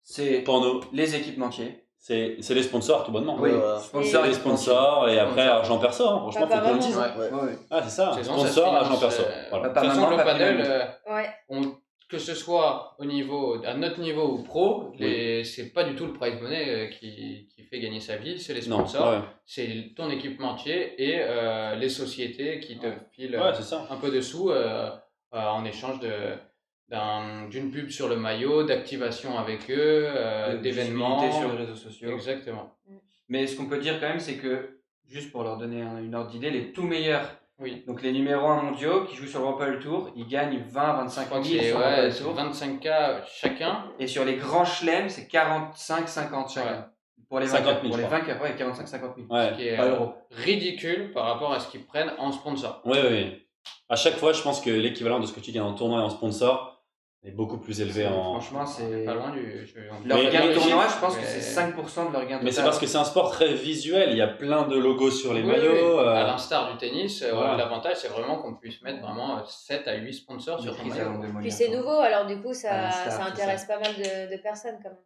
C'est Pour nous, les équipementiers. c'est les sponsors tout bonnement. Oui, voilà. sponsors Les et sponsors et après Sponsors. argent perso. Hein. Franchement, Papa, faut qu'on le maman. dise. Ouais, Ouais. ouais. Ah c'est ça. Saison, ça se Sponsor, finance, argent perso. Voilà. Papa, De toute façon, maman, le papy, paddle, maman. Ouais. que ce soit au niveau, à notre niveau ou pro, c'est pas du tout le prize money qui fait gagner sa vie, c'est les Non, sponsors, ouais, c'est ton équipementier et les sociétés qui te filent ouais c'est ça. un peu de sous en échange d'une pub sur le maillot, d'activation avec eux, De d'événements. visibilité sur les réseaux sociaux. Exactement. Mais ce qu'on peut dire quand même, c'est que, juste pour leur donner une ordre d'idée, les tout meilleurs, Oui. donc les numéros 1 mondiaux qui jouent sur le World Tour, ils gagnent 20-25 Je crois que 000 c'est sur le World c'est Tour. 25K chacun. Et sur les grands chelems, c'est 45-50 chacun. Pour les 50 vainqueurs, 000, pour les je crois. vainqueurs, ouais, 45-50 000. Ouais. Ce qui est Pas euros. ridicule par rapport à ce qu'ils prennent en sponsor. Oui, oui. À chaque fois, je pense que l'équivalent de ce que tu gagnes en tournoi et en sponsor est beaucoup plus élevé en. Franchement, On c'est. est pas loin du. Leur Mais- gain mais- de tournoi, je pense que mais- c'est 5% de leur gain total. Mais c'est parce que c'est un sport très visuel. Il y a plein de logos sur les Oui, maillots. oui. À l'instar du tennis, voilà. l'avantage c'est vraiment qu'on puisse mettre vraiment 7 à 8 sponsors sur son Maîtrise maillot. la langue de Puis Molière, c'est quoi. nouveau, alors du coup, À ça, l'instar, ça tout intéresse pas mal de personnes quand même.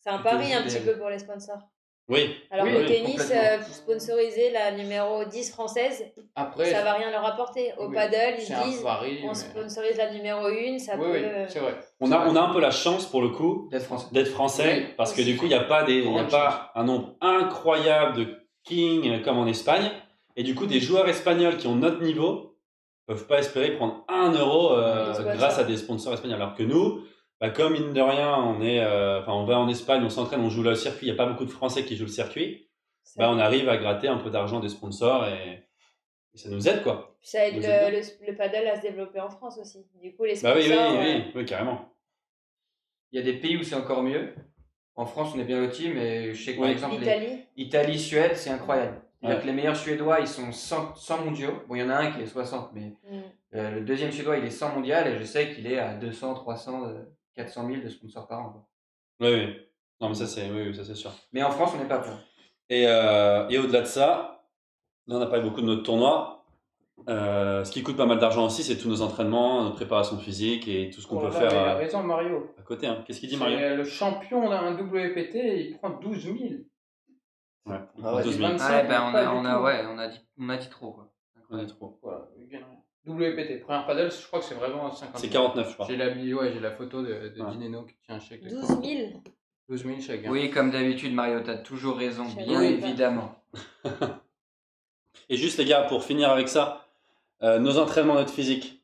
C'est un Tu te pari joues un petit des- peu pour les sponsors. Oui. Alors Oui, qu'au oui, tennis, complètement. sponsoriser la numéro 10 française, Après, ça va rien leur apporter. Au oui, paddle, ils c'est se un disent, pari, on mais- sponsorise la numéro 1, ça Oui, peut... oui, c'est vrai. On a un peu la chance pour le coup D'être français. d'être français Oui. parce que du coup, il n'y a pas, il y a Grande pas un nombre incroyable de kings comme en Espagne. Et du coup, des joueurs espagnols qui ont notre niveau peuvent pas espérer prendre 1 euro Des sponsors. grâce à des sponsors espagnols. Alors que nous, bah, comme mine de rien, on va en Espagne, on s'entraîne, on joue là au circuit. Il n'y a pas beaucoup de Français qui jouent le circuit. ça- Bah, on arrive à gratter un peu d'argent des sponsors et ça nous aide quoi. Puis ça aide Vous êtes le paddle à se développer en France aussi. Du coup, les Bah sponsors... oui, carrément. Il y a des pays où c'est encore mieux. En France, on est bien lotis, mais je sais que par Oui. exemple, L'Italie, Italie, Suède, c'est incroyable. C'est-à-dire Ouais. que les meilleurs Suédois, ils sont 100 mondiaux. Bon, il y en a un qui est 60, mais le deuxième Suédois, il est 100 mondial et je sais qu'il est à 200, 300, 400 000 de sponsors par an, quoi. Oui. Non, mais ça c'est sûr. Mais en France, on n'est pas prêt. Et au-delà de ça, là on a parlé beaucoup de notre tournoi. Ce qui coûte pas mal d'argent aussi, c'est tous nos entraînements, notre préparation physique et tout ce qu'on Oh là peut là, faire mais il a raison, Mario. à côté. Hein. Qu'est-ce qu'il dit C'est Mario? le champion d'un WPT, il prend 12 000. Ouais, Ah ouais, 12 000. 25, Ouais, ben pas du tout. on a dit trop, quoi. On est trop. Voilà, il gagne rien. WPT, première paddle, je crois que c'est vraiment 50 C'est 000. 49, je crois. J'ai la photo de Ouais. Dineno qui tient un chèque. de 12 000. 12 000 chacun. Oui, comme d'habitude, Mario, t'as toujours raison, Je bien savais pas. évidemment. Et juste les gars, pour finir avec ça, nos entraînements, notre physique,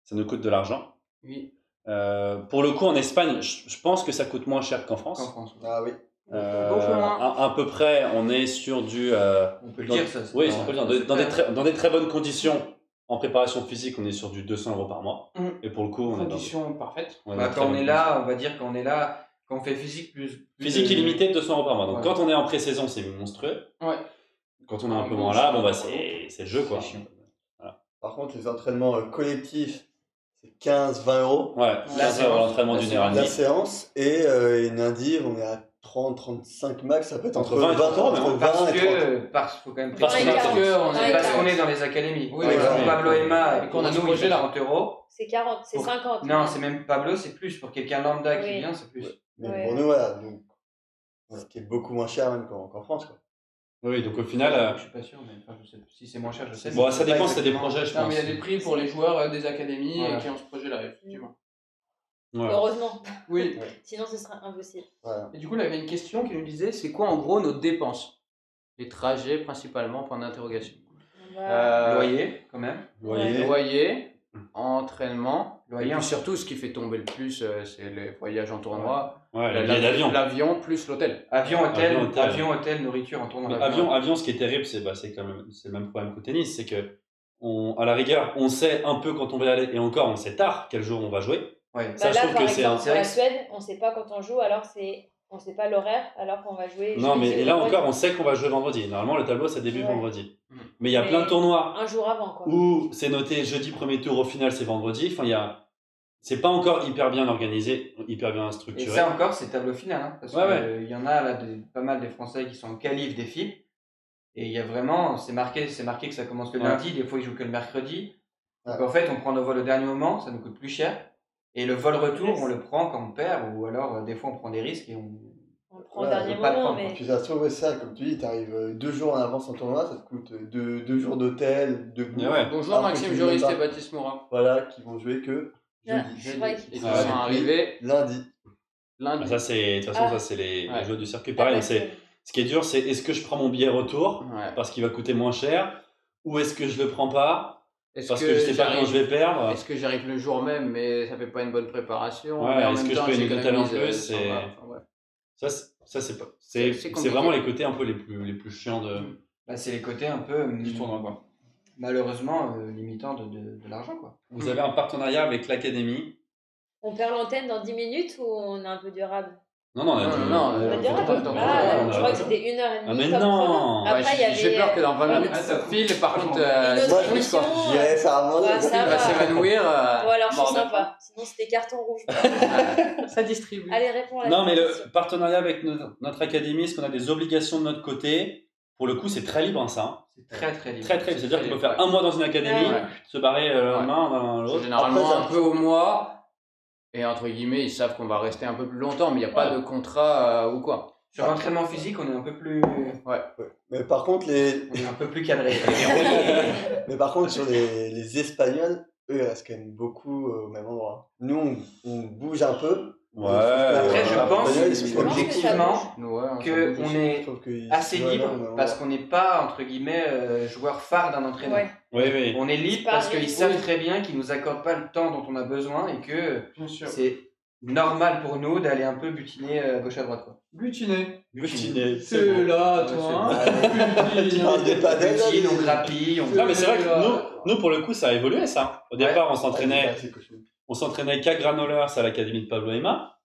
ça nous coûte de l'argent. Oui, Pour le coup, en Espagne, je pense que ça coûte moins cher qu'en En France. France. Ah oui. Beaucoup moins. À peu près, on est sur du. On peut le Dans- dire, ça. c'est Oui, pas- on peut le dire. c'est Dans des, clair. dans des très bonnes conditions, en préparation physique, on est sur du 200 euros par mois. Mhm. Et pour le coup, on est dans, conditions parfaites. on est Bah, dans quand très on bonnes est là, on va dire qu'on est là, quand on fait physique plus Physique de- illimité, 200 euros par mois. Donc Ouais. quand on est en pré-saison, c'est monstrueux. Ouais. Quand on est un peu Bon, moins là, c'est bon, bah, pas c'est le jeu quoi. C'est chiant. Par contre, les entraînements collectifs, c'est 15-20 euros Ouais, La là, c'est séance, l'entraînement la d'une séance. heure et la demie. séance. Et une indive, on est à 30-35 max. Ça peut être Entre entre 20 et 30 euros, entre même. 20 Parce et 30. faut quand même Parce préciser que- on est- parce qu'on est dans les académies. Oui, Par voilà. exemple, Pablo Emma, Et qu'on a pour ce nous, il fait projet-là. 30 euros. C'est 40, c'est Pour- 50. Non, c'est même Pablo, c'est plus. Pour quelqu'un lambda qui Oui. vient, c'est plus. Mais Ouais. pour nous, voilà. Donc, ce qui est beaucoup moins cher même qu'en France. Quoi. Oui, donc au final, Je suis pas sûr, mais enfin, je sais. Si c'est moins cher, je sais. bon, mais ça c'est pas dépend, c'est des exactement. projets, je Non, pense. mais il y a des prix pour les joueurs des académies Voilà. qui ont ce projet-là, effectivement. Ouais. Heureusement, Oui. sinon ce serait impossible. Voilà. Et du coup, là, il y avait une question qui nous disait c'est quoi en gros nos dépenses? Les trajets principalement, point d'interrogation. On va- Loyer, quand même. Loyer. Loyer, entraînement, Loyer, et en- puis surtout ce qui fait tomber le plus, c'est les voyages en tournoi, Ouais, le billet d'avion. l'avion plus l'hôtel. Avion, Avion, hôtel, hôtel. nourriture en tournoi. Mais avion, ce qui est terrible, c'est quand même c'est le même problème qu'au tennis, c'est que à la rigueur, on sait un peu quand on va y aller, et encore, on sait tard quel jour on va jouer. Ouais. Ça, Bah je là, trouve par que c'est exemple, un- pour la Suède, on ne sait pas quand on joue, alors on ne sait pas l'horaire, alors qu'on va jouer. Non, mais jeudi et là ou vendredi. encore, on sait qu'on va jouer vendredi. Normalement, le tableau, ça débute Ouais. vendredi. Mm. Mais il y a Mais- plein de tournois Un jour avant, quoi. où c'est noté jeudi premier tour, au final, c'est vendredi. Enfin, c'est pas encore hyper bien organisé, hyper bien Et structuré. ça encore, c'est tableau final. Hein, parce Ouais, qu'il y en a là, pas mal des Français qui sont en qualif des FIP. Et il y a vraiment, c'est marqué que ça commence le Ouais. lundi, des fois ils jouent que le mercredi. Donc Ouais. en fait, on prend nos vols au dernier moment, ça nous coûte plus cher. Et le vol retour, Yes. on le prend quand on perd, ou alors des fois on prend des risques et on. On le prend au Ouais, dernier on peut pas le moment, prendre, mais. Puis ça se trouve, ouais, ça, comme tu dis, tu arrives 2 jours en avance en tournoi, ça te coûte 2 jours d'hôtel, 2 Mais ouais. Bonjour Alors que Maxime tu Juriste viens et pas. Baptiste Morin. Voilà, qui vont jouer que Ah, jeudi. c'est vrai Et qu'il- qui Ah, sont ouais. arrivés Lundi. lundi. Ah, ça, c'est, de toute façon, Ah. ça, c'est les Ouais. jeux du circuit. Ah, Pareil, bah, c'est, ce qui est dur, c'est est-ce que je prends mon billet retour Ouais. parce qu'il va coûter moins cher ou est-ce que je le prends pas Parce que je sais pas quand je vais perdre. Est-ce que j'arrive le jour même, mais ça fait pas une bonne préparation? Ouais, mais en est-ce même que je temps, peux économer un j'économise, peu, 100 c'est- balles. Enfin, bref. Ça, c'est pas. C'est C'est compliqué. vraiment les côtés un peu les plus chiants Bah, c'est les côtés un peu, du tournoi, quoi. malheureusement, limitants de l'argent, quoi. Vous avez un partenariat avec l'académie. On perd l'antenne dans 10 minutes ou on est un peu durable? Non, on a Non, dit- non, On Euh, est faut durable. pas le temps. Ah, Ouais, je crois que c'était 1h30. Ah, mais comme non. chrono. Après, il y avait. J'ai peur que dans 20 minutes, Ah, ça ça- file. Par contre, Une autre ça pousse, émission. quoi. J'irais faire un mot. Ouais, ça Il va va. s'évanouir. Bon, alors je suis bordel. sympa. Sinon, c'était carton rouge. Ça distribue. Allez, réponds à la Non, mais question. le partenariat avec notre académie, est-ce qu'on a des obligations de notre côté? Pour le coup, c'est très libre, hein, ça. Hein. C'est très très libre. Très, très. C'est-à-dire qu'on peut faire Ouais. un mois dans une académie, Ouais. se barrer le lendemain dans C'est l'autre. généralement Après, ça- un peu au mois. Et entre guillemets, ils savent qu'on va rester un peu plus longtemps, mais il n'y a pas de contrat ou quoi. Sur l'entraînement physique, on est un peu plus, Mais par contre, les... on est un peu plus cadré. Mais par contre, sur les Espagnols, eux, ils restent quand même beaucoup au même endroit. Nous, on bouge un peu. Ouais. Après, je Les pense Espagnols, ils sont pense que ça objectivement Ouais, on que s'en bouge. on est Je trouve qu'ils- assez ouais, libre non, mais parce ouais. qu'on n'est pas, entre guillemets, joueur phare d'un entraîneur. Ouais. Oui, oui. On est libre C'est pas parce vrai. qu'ils savent très bien qu'ils nous accordent pas le temps dont on a besoin et que Bien sûr. c'est normal pour nous d'aller un peu butiner à gauche à droite, quoi. Butiné. Butiné, C'est bon. là, Ouais, toi. c'est hein. Tu parles de padel, là, Butine, on mais- grappille, on... Non, mais c'est vrai que nous, pour le coup, ça a évolué, ça. Au départ, on Ah, s'entraînait c'est cochon. qu'à Granollers à l'académie de Pablo Ema.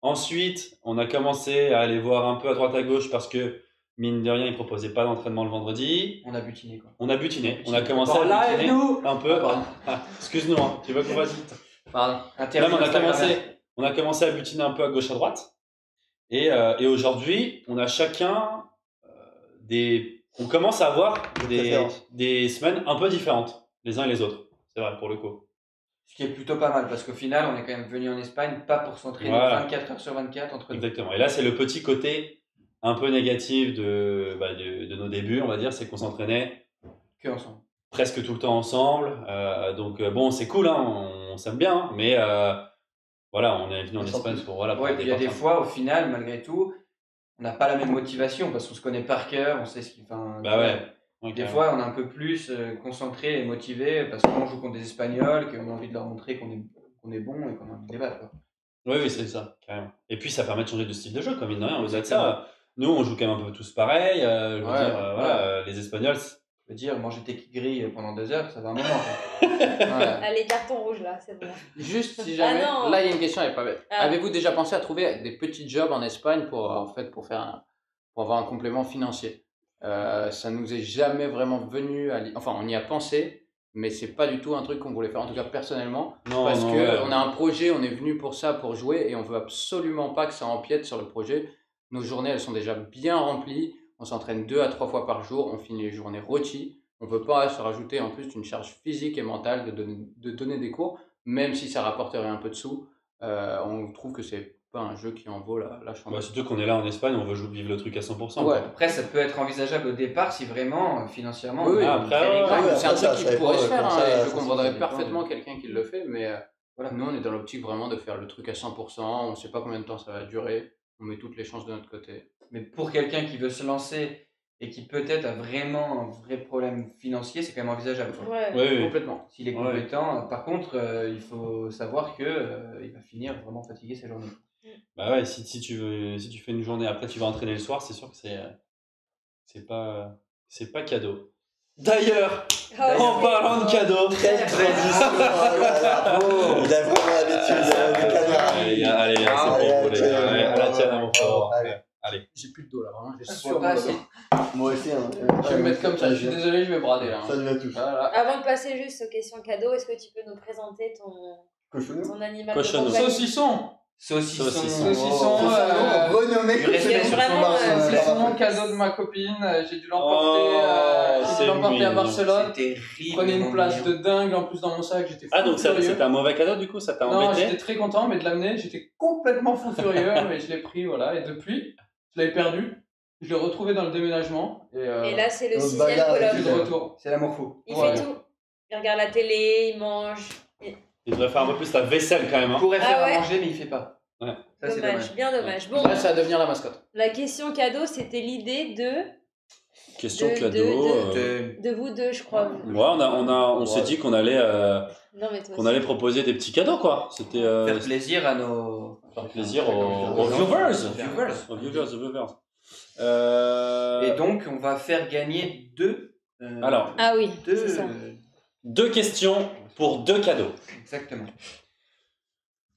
Ensuite, on a commencé à aller voir un peu à droite à gauche parce que, mine de rien, ils proposaient pas d'entraînement le vendredi. On a butiné, quoi. On a butiné. On a Butiné. commencé Bon, à live, butiner nous un peu. Ah, pardon. Ah, excuse-nous, hein. Tu veux qu'on fasse vite? Pardon. Là, Interdit mais Instagram. on a commencé à butiner un peu à gauche à droite. Et aujourd'hui, on a chacun on commence à avoir Des préférences. des semaines un peu différentes, les uns et les autres. C'est vrai, pour le coup. Ce qui est plutôt pas mal parce qu'au final, on est quand même venu en Espagne pas pour s'entraîner Voilà. 24 heures sur 24 entre nous. Exactement. Et là, c'est le petit côté un peu négatif de nos débuts, on va dire, c'est qu'on s'entraînait Que ensemble. presque tout le temps ensemble. Donc, bon, c'est cool, hein, on s'aime bien, hein, mais voilà, on est venu en Sans Espagne plus. pour voilà. Ouais, puis il y a des fois, au final, malgré tout, on n'a pas la même motivation parce qu'on se connaît par cœur, on sait ce qu'il fait. Bah ouais. Des fois, on est un peu plus concentré et motivé parce qu'on joue contre des Espagnols, qu'on a envie de leur montrer qu'on est bon et qu'on a envie de les battre, quoi. Oui, oui, c'est ça, carrément. Et puis, ça permet de changer de style de jeu, comme mine de rien. Au-delà de ça, nous, on joue quand même un peu tous pareil. Je veux Ouais, dire, ouais. voilà, les Espagnols, Je veux dire, manger tes grilles pendant 2 heures, ça va un moment, quoi. Ouais. Allez, carton rouge là, c'est bon. Juste si jamais. Ah non. Là, il y a une question, elle est pas bête. Ah. Avez-vous déjà pensé à trouver des petits jobs en Espagne pour avoir un complément financier? Ça nous est jamais vraiment venu enfin, on y a pensé, mais c'est pas du tout un truc qu'on voulait faire, en tout cas personnellement. non, Parce non, que ouais. on a un projet, on est venu pour ça, pour jouer, et on veut absolument pas que ça empiète sur le projet. Nos journées, elles sont déjà bien remplies. On s'entraîne 2 à 3 fois par jour. On finit les journées rôties. On peut pas se rajouter en plus une charge physique et mentale de donner des cours, même si ça rapporterait un peu de sous. On trouve que c'est pas un jeu qui en vaut la Bah, chandelle. surtout qu'on est là en Espagne, on veut vivre le truc à 100%. Ouais. Après, ça peut être envisageable au départ si vraiment, financièrement, Oui, on oui. est Après, très ouais, rigoureux. ouais, c'est un après, ça, truc ça qui pourrait dépend, se faire, comme hein, ça, et ça, je ça comprendrais dépend. parfaitement quelqu'un qui le fait, mais Voilà. nous on est dans l'optique vraiment de faire le truc à 100%, on sait pas combien de temps ça va durer, on met toutes les chances de notre côté. Mais pour quelqu'un qui veut se lancer et qui peut-être a vraiment un vrai problème financier, c'est quand même envisageable, quoi. Ouais. Oui, oui. Complètement. S'il est Ouais. compétent. Par contre, il faut savoir que il va finir vraiment fatigué ses journées. Bah ouais, si tu fais une journée, après tu vas entraîner le soir, c'est sûr que c'est pas cadeau. D'ailleurs, Ah, en ouais. parlant de cadeau, Quelle transition. Oh là là. Il a vraiment l'habitude des caméras. allez, allez, c'est Ah, pour ouais, vous les ok. gars. Allez, à la tienne, mon frère. Allez. J'ai plus de dos là, vraiment, j'ai Je sur vois pas mon assez. dos. Moi aussi. Hein. Je vais me mettre comme ça, je suis désolé, je vais brader là. hein. Ça nous a tous. Voilà. Avant de passer juste aux questions cadeaux, est-ce que tu peux nous présenter Cochonneau. ton animal Cochonneau. de compagnie? Saucisson. Saucisson. Saucisson, Renommé Du respect sur son Vraiment, bar. C'est son cadeau de ma copine. J'ai dû l'emporter c'est à mignon. Barcelone. C'était Prenez une place de dingue en plus dans mon sac. J'étais Ah, fou donc ça, furieux. c'était un mauvais cadeau du coup, ça t'a Non, embêté? j'étais très content, mais de l'amener, j'étais complètement fou furieux, mais je l'ai pris, voilà. Et depuis, je l'avais perdu. Je l'ai retrouvé dans le déménagement. Et Et là, c'est le On 6e bagarre je avec suis colloque. de retour. C'est l'amour fou. Il Ouais. fait tout. Il regarde la télé, il mange. Il devrait faire un peu plus ta vaisselle quand même. Il Hein. pourrait faire Ah ouais. à manger, mais il fait pas. Ouais. Ça, c'est Dommage, dommage. bien dommage. Bon, Là, ça va devenir la mascotte. la question cadeau, c'était l'idée de Question De- cadeau. De vous deux, je crois. Ouais, on s'est dit qu'on allait, Non, mais toi qu'on aussi. allait proposer des petits cadeaux, quoi. C'était Faire plaisir à nos. faire plaisir aux viewers. Aux viewers. Et donc, on va faire gagner deux. Alors. Ah oui, deux. c'est ça. 2 questions pour 2 cadeaux. Exactement.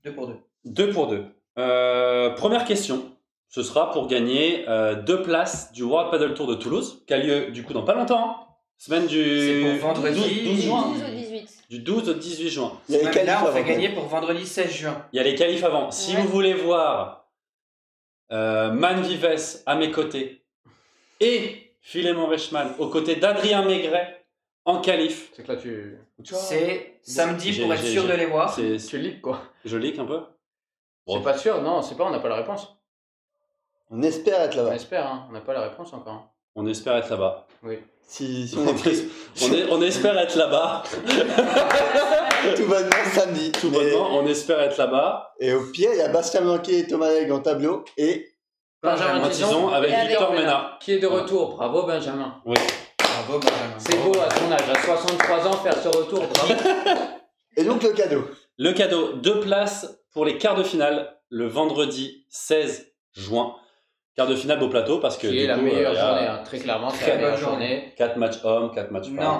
2 pour 2. 2 pour 2. Première question. Ce sera pour gagner 2 places du World Paddle Tour de Toulouse, qui a lieu du coup dans pas longtemps. Semaine du C'est pour vendredi. 12 juin. 12 au 18. Du 12 au 18 juin. Il y a les Même qualifs là, on fait avant. gagner pour vendredi 16 juin. Il y a les qualifs avant. Si Ouais. vous voulez voir Man Vives à mes côtés et Philémon Reichmann aux côtés d'Adrien Maigret en qualif, C'est que là, tu C'est samedi J'ai- pour être j'ai- sûr j'ai- de les voir. c'est leaks, quoi. je leak un peu. C'est pas sûr, non, c'est pas, on n'a pas la réponse. On espère être On là-bas. espère, hein. On n'a pas la réponse encore. hein. On espère être là-bas. Oui. Si on est pris, On espère être là-bas. tout bonnement samedi. Tout bonnement, on espère être là-bas. Et au pire, il y a Bastien Blanquet et Thomas Legge en tableau. Et Benjamin Tison avec et avec Victor Mena. Mena. Qui est de retour, bravo Benjamin. Bravo, Benjamin. C'est beau à ton âge, à 63 ans, faire ce retour, bravo. et donc le cadeau. Le cadeau, 2 places pour les quarts de finale le vendredi 16 juin. Quart de finale au plateau parce que Qui du est la coup, meilleure il y a journée, hein. Très clairement, c'est très la meilleure bonne journée. 4 matchs hommes, 4 matchs femmes. Non.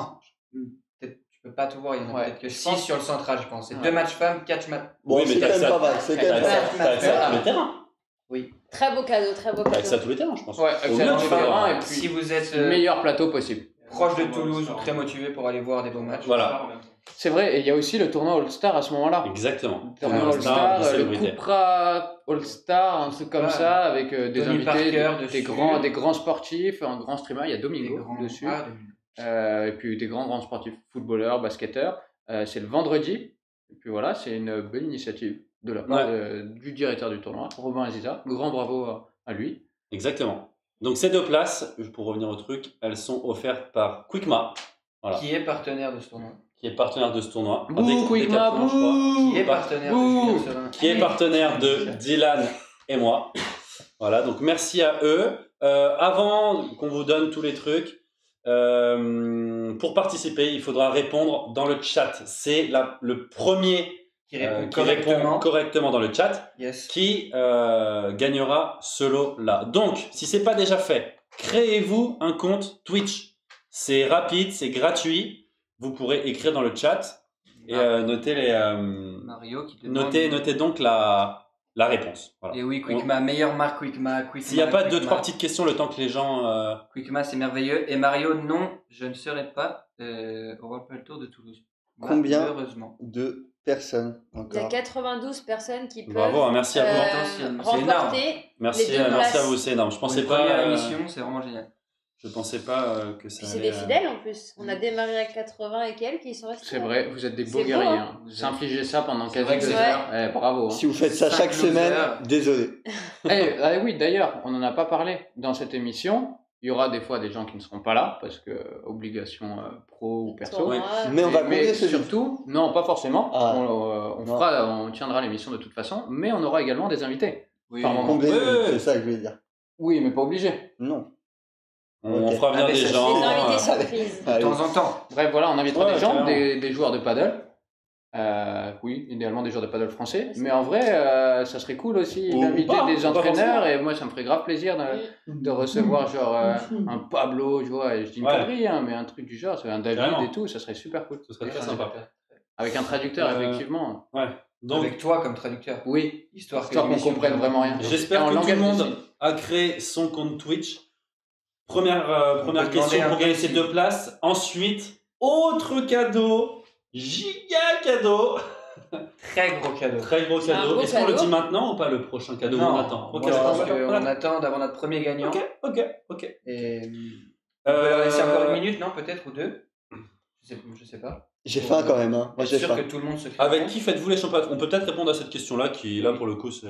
Peut-être, tu peux pas tout voir. Il y en a Ouais. peut-être que Je 6 pense- sur le central, je pense. C'est Ouais. 2 matchs femmes, 4 matchs. Bon, Oui, mais c'est t'as quand même ça- pas mal. C'est quand T'as même accès pas mal. t'as accès à tous les terrains. Très beau cadeau, très beau T'as accès à cadeau. tous les terrains, je pense. Ouais, Au excellent mieux, tu terrain, vas- et puis Si vous êtes le meilleur plateau possible. proche de Toulouse ou très motivé pour aller voir des beaux matchs. Voilà. C'est vrai, et il y a aussi le tournoi All-Star à ce moment-là. Exactement. Le tournoi All-Star, All-Star, lycée le Brité. Cupra All-Star, un truc comme Ouais. ça, avec des Tony invités, Parker des dessus. des grands sportifs, un grand streamer, il y a Des Domingo grands- dessus, Ah, et puis des grands sportifs, footballeurs, basketteurs. C'est le vendredi, et puis voilà, c'est une belle initiative de la part du directeur du tournoi, Robin Aziza. Grand bravo à lui. Exactement. Donc ces 2 places, pour revenir au truc, elles sont offertes par Quickma, voilà, Qui est partenaire de ce tournoi. qui est partenaire de ce tournoi. Bouh, Déc- Quickma, Décathlon, je crois. bouh. Qui est partenaire de Bouh. Julien Serin. Qui est partenaire de Dylan et moi. Voilà, donc merci à eux. Avant qu'on vous donne tous les trucs, pour participer, il faudra répondre dans le chat. C'est le premier Qui répond qui répond correctement. correctement dans le chat Yes. qui gagnera ce lot-là. Donc, si c'est pas déjà fait, créez-vous un compte Twitch. C'est rapide, c'est gratuit. Vous pourrez écrire dans le chat et noter les Mario qui demande. notez donc la réponse. Voilà. Et oui, Quickma, meilleure marque Quickma. S'il n'y a pas 2-3 petites questions, le temps que les gens. Quickma, c'est merveilleux. Et Mario, non, je ne serai pas au World Padel Tour de Toulouse. Combien Malheureusement. de personnes Il y a encore? 92 personnes qui peuvent Bravo, hein, merci à vous. Potentiellement, c'est remporter. Merci, les 2 merci à places. vous, c'est énorme. Je pensais Pour une première pas. émission, c'est vraiment génial. Je pensais pas que ça. Puis c'est allait, des fidèles en plus. On a démarré à 80 et quelques qui sont restés. C'est vrai, vous êtes des beaux C'est beau, guerriers. hein. Hein. Vous infligez ça pendant C'est quasi vrai que 2 c'est heures. Bravo. Hein. Si vous faites ça 5 chaque semaine, losers. désolé. Oui, d'ailleurs, on n'en a pas parlé dans cette émission. Il y aura des fois des gens qui ne seront pas là parce que obligation pro ou perso. Tournoi. Mais on va Mais combler ce surtout, non, pas forcément. Ah. On tiendra l'émission de toute façon, mais on aura également des invités. Oui. Par moment. Combler, Ouais. c'est ça que je voulais dire. Oui, mais pas obligé. Non. On Ok. fera venir Ah, mais des ça, gens. Des invités Allez. surprises. De Allez. temps en temps. Bref, voilà, on invitera Ouais, des gens, carrément. des joueurs de paddle. Oui, idéalement des joueurs de paddle français. Ouais, c'est Mais en vrai, ça serait cool aussi Ou d'inviter pas, des ou pas entraîneurs. forcément. Et moi, ça me ferait grave plaisir de recevoir genre un Pablo, tu vois. Et je dis une Ouais. connerie, hein, mais un truc du genre, c'est un David Carrément. et tout, ça serait super cool. Ce serait très sympa. Avec un traducteur, Euh, effectivement. Ouais. Donc, Avec toi comme traducteur. Oui, Histoire histoire qu'on l'émission comprenne vraiment rien. j'espère En que tout le langage monde des signes. a créé son compte Twitch. Première peut question demander un pour gagner peu ces si- 2 places. Ensuite, autre cadeau. Giga cadeau. Très gros cadeau. Très gros C'est un cadeau. beau Est-ce qu'on le cadeau. dit maintenant ou pas le prochain cadeau? Non, On attend. Ok, moi, je pense on qu'on attend. attend d'avoir notre premier gagnant. Ok. Et on peut leur laisser encore une minute, non? Peut-être ou 2? Je sais pas. J'ai faim quand même. Hein. Moi, Être j'ai sûr faim. que tout le monde se crée. Avec qui faites-vous les championnats? On peut peut-être répondre à cette question-là qui, là, pour le coup, c'est.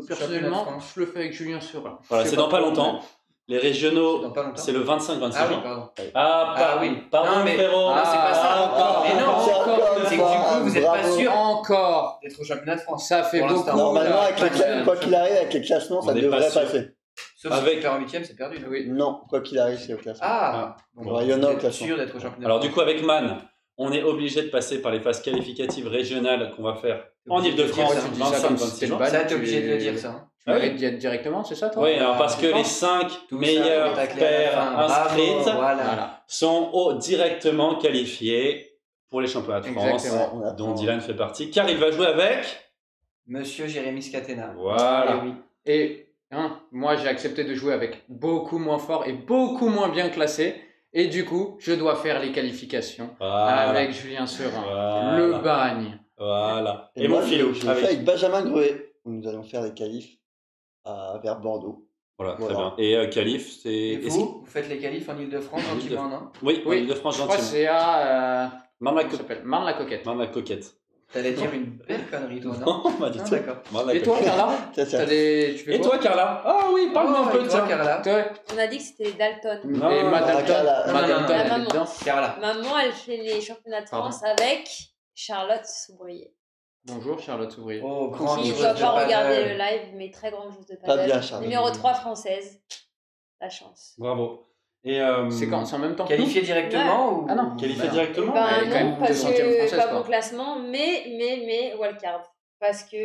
Personnellement, Championnat de France. je le fais avec Julien Seurin. Voilà, Je sais c'est dans pas trop, longtemps. Les Dans régionaux, pas longtemps. c'est le 25-26 Ah oui, juin. pardon. Ah, oui. Pardon, Non, mais- frérot. Ah, c'est pas ça. encore. Mais non, C'est encore, encore c'est une que du fois, coup, vous êtes pas bravo. sûr Encore, d'être au championnat de France. ça fait Pour beaucoup. l'instant. Normalement, là. avec les quoi qu'il arrive, avec les classements, On ça n'est devrait pas sûr. passer. Sauf Avec- si tu perds en 8ème, c'est perdu. Oui. Non, quoi qu'il arrive, c'est au classement. Ah Bon, il y en a au vous êtes classement. sûr d'être au championnat. Alors, du coup, avec Man, on est obligé de passer par les phases qualificatives régionales qu'on va faire en Obligé de Ile-de-France, dire ça, tu dis ça comme si 25-26 c'était juin. le Ça, bac, t'es obligé tu de le es- dire, ça. hein. Tu mérites d'y être directement, c'est ça toi Oui, alors parce Tu que les penses 5 Tout ça, meilleures taclé à la paires fin. Bravo, inscrites Voilà. sont directement qualifiées pour les championnats de France, Exactement. On apprend. dont Dylan fait partie, car il va jouer avec. Monsieur Jérémy Scatena. Voilà. Eh oui. Et moi, j'ai accepté de jouer avec beaucoup moins fort et beaucoup moins bien classé. Et du coup, je dois faire les qualifications Voilà. avec Julien Serin. Voilà. Le bagne. Voilà. Et mon moi, philo. je l'ai fait avec Benjamin Gruet, où nous allons faire les qualifs vers Bordeaux. Voilà, très Voilà. bien. Et Calif, c'est. Et est-ce qu'il- vous faites les qualifs en Ile-de-France, En gentiment, non? Oui, Oui, en Ile-de-France, Je crois que gentiment. c'est à. Marne la Comment ça s'appelle Marne-la-Coquette. coquette. T'allais dire une belle connerie, toi, non? Non, pas du Ah, tout. d'accord. Marne la Et toi, coquette. Carla Tiens, tiens. Tu fais Et quoi toi, Carla? Ah oui, parle-nous un peu de toi, ça. Carla. Toi On a dit que c'était les Dalton. Non, Et non, Madame non, Carla. Dalton, Madame Non, non, Dalton, non. elle est Maman. dedans. Carla. Maman, elle fait les championnats de Pardon. France avec Charlotte Soubrier. Bonjour, Charlotte Souvrier. Oh, grande Qui ne joueuse doit de pas paddle. regarder le live, mais très grande joueuse de Pas paddle. bien, Charlotte. Numéro 3 française. La chance. Bravo. Et C'est quand C'est en même temps que nous Qualifié directement ou... Ah non. Qualifié Merde. directement? Ben Elle est quand non, même parce 200e que française, pas quoi. bon classement, mais wildcard. Parce que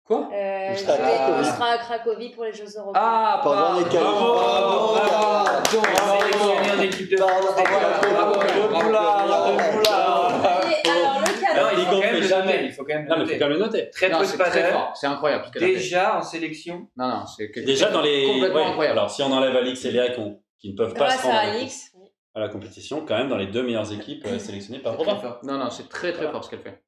Quoi Il je sera à vais- Cracovie. il sera à Cracovie pour les Jeux européens. Ah, Pendant les qualifs. Bravo, Bravo, bravo. Carla. Sélectionné en équipe de Bravo, France. bravo, Bravo, bravo, Et alors, le Non, cadeau. il faut qu'on quand même fait le jamais. noter. Il faut quand même Non, le mais faut noter. quand même le noter. Très Non, peu de c'est très paddle. fort, c'est incroyable ce qu'elle a fait. Déjà en sélection. Non, non, c'est Déjà dans les. complètement ouais, incroyable. Alors, si on enlève Alix et Léa qui ne peuvent pas se Grâce à rendre Alix. oui. à la compétition, quand même dans les 2 meilleures équipes sélectionnées par C'est très Robin. fort. Non, non, c'est très très fort ce qu'elle fait.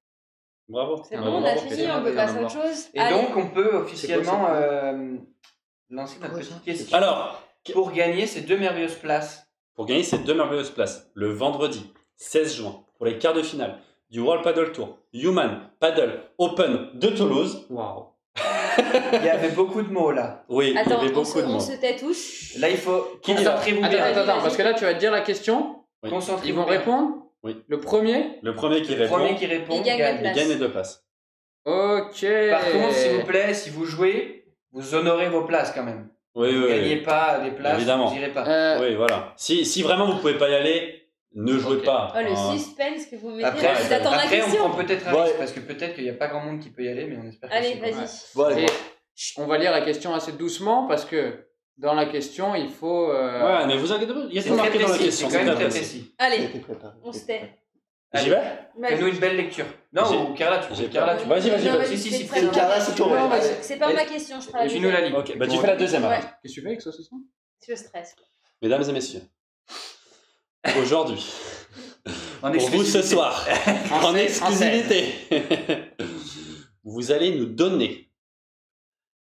Bravo. C'est Ah, bon, on bravo, a fini, c'est on peut bien, passer à autre chose. Et Allez. donc, on peut officiellement c'est lancer notre Quoi, petite ça question. Alors, Pour gagner ces 2 merveilleuses places. pour gagner ces 2 merveilleuses places, le vendredi 16 juin, pour les quarts de finale du World Paddle Tour Human Paddle Open de Toulouse. Waouh. Il y avait beaucoup de mots là. Oui, il y Attends, avait beaucoup de on mots. se tait tous. Là, il faut Qui dit là concentrez-vous Attends, bien. Vas-y, attends, vas-y. parce que là, tu vas te dire la question. Oui. Ils Concentrez-vous vont bien. répondre. Oui. Le premier. Le premier qui Le répond, premier qui répond Il gagne la gagne. place. il gagne les 2 places. Ok. Par contre, s'il vous plaît, si vous jouez, vous honorez vos places quand même. Oui, Vous oui, ne gagnez oui. pas des places, Évidemment. vous n'irez pas. Euh, Oui, voilà. Si vraiment vous pouvez pas y aller, ne jouez Ok. pas. Oh, le hein. suspense que vous mettez Après, là, j'attends la après on question. prend peut-être un Ouais. risque parce que peut-être qu'il n'y a pas grand monde qui peut y aller, mais on espère que Allez, si. vas-y. Ouais. Bon, allez, Et bon. on va lire la question assez doucement parce que dans la question, il faut. Ouais, mais vous inquiétez pas, il y a C'est tout très marqué dans la précis, question. c'est quand c'est même très très précis. précis. Allez, C'était préparé. on se tait. J'y vais Fais-nous une belle lecture. Non, J'ai- ou Carla, tu j'ai peux. Carla, pas- tu Vas-y, vas-y, Non, vas-y. mais Si, c'est si, pas c'est ma Carla, question. c'est ton Non, rôle. mais c'est pas ma question, je ferai la Et finis-nous la deuxième. ligne. Ok, bah tu fais la deuxième alors. Ouais. Qu'est-ce que tu fais avec ça ce soir? Je stresse. Mesdames et messieurs, aujourd'hui, En pour vous ce exclusivité. soir, en exclusivité, vous allez nous donner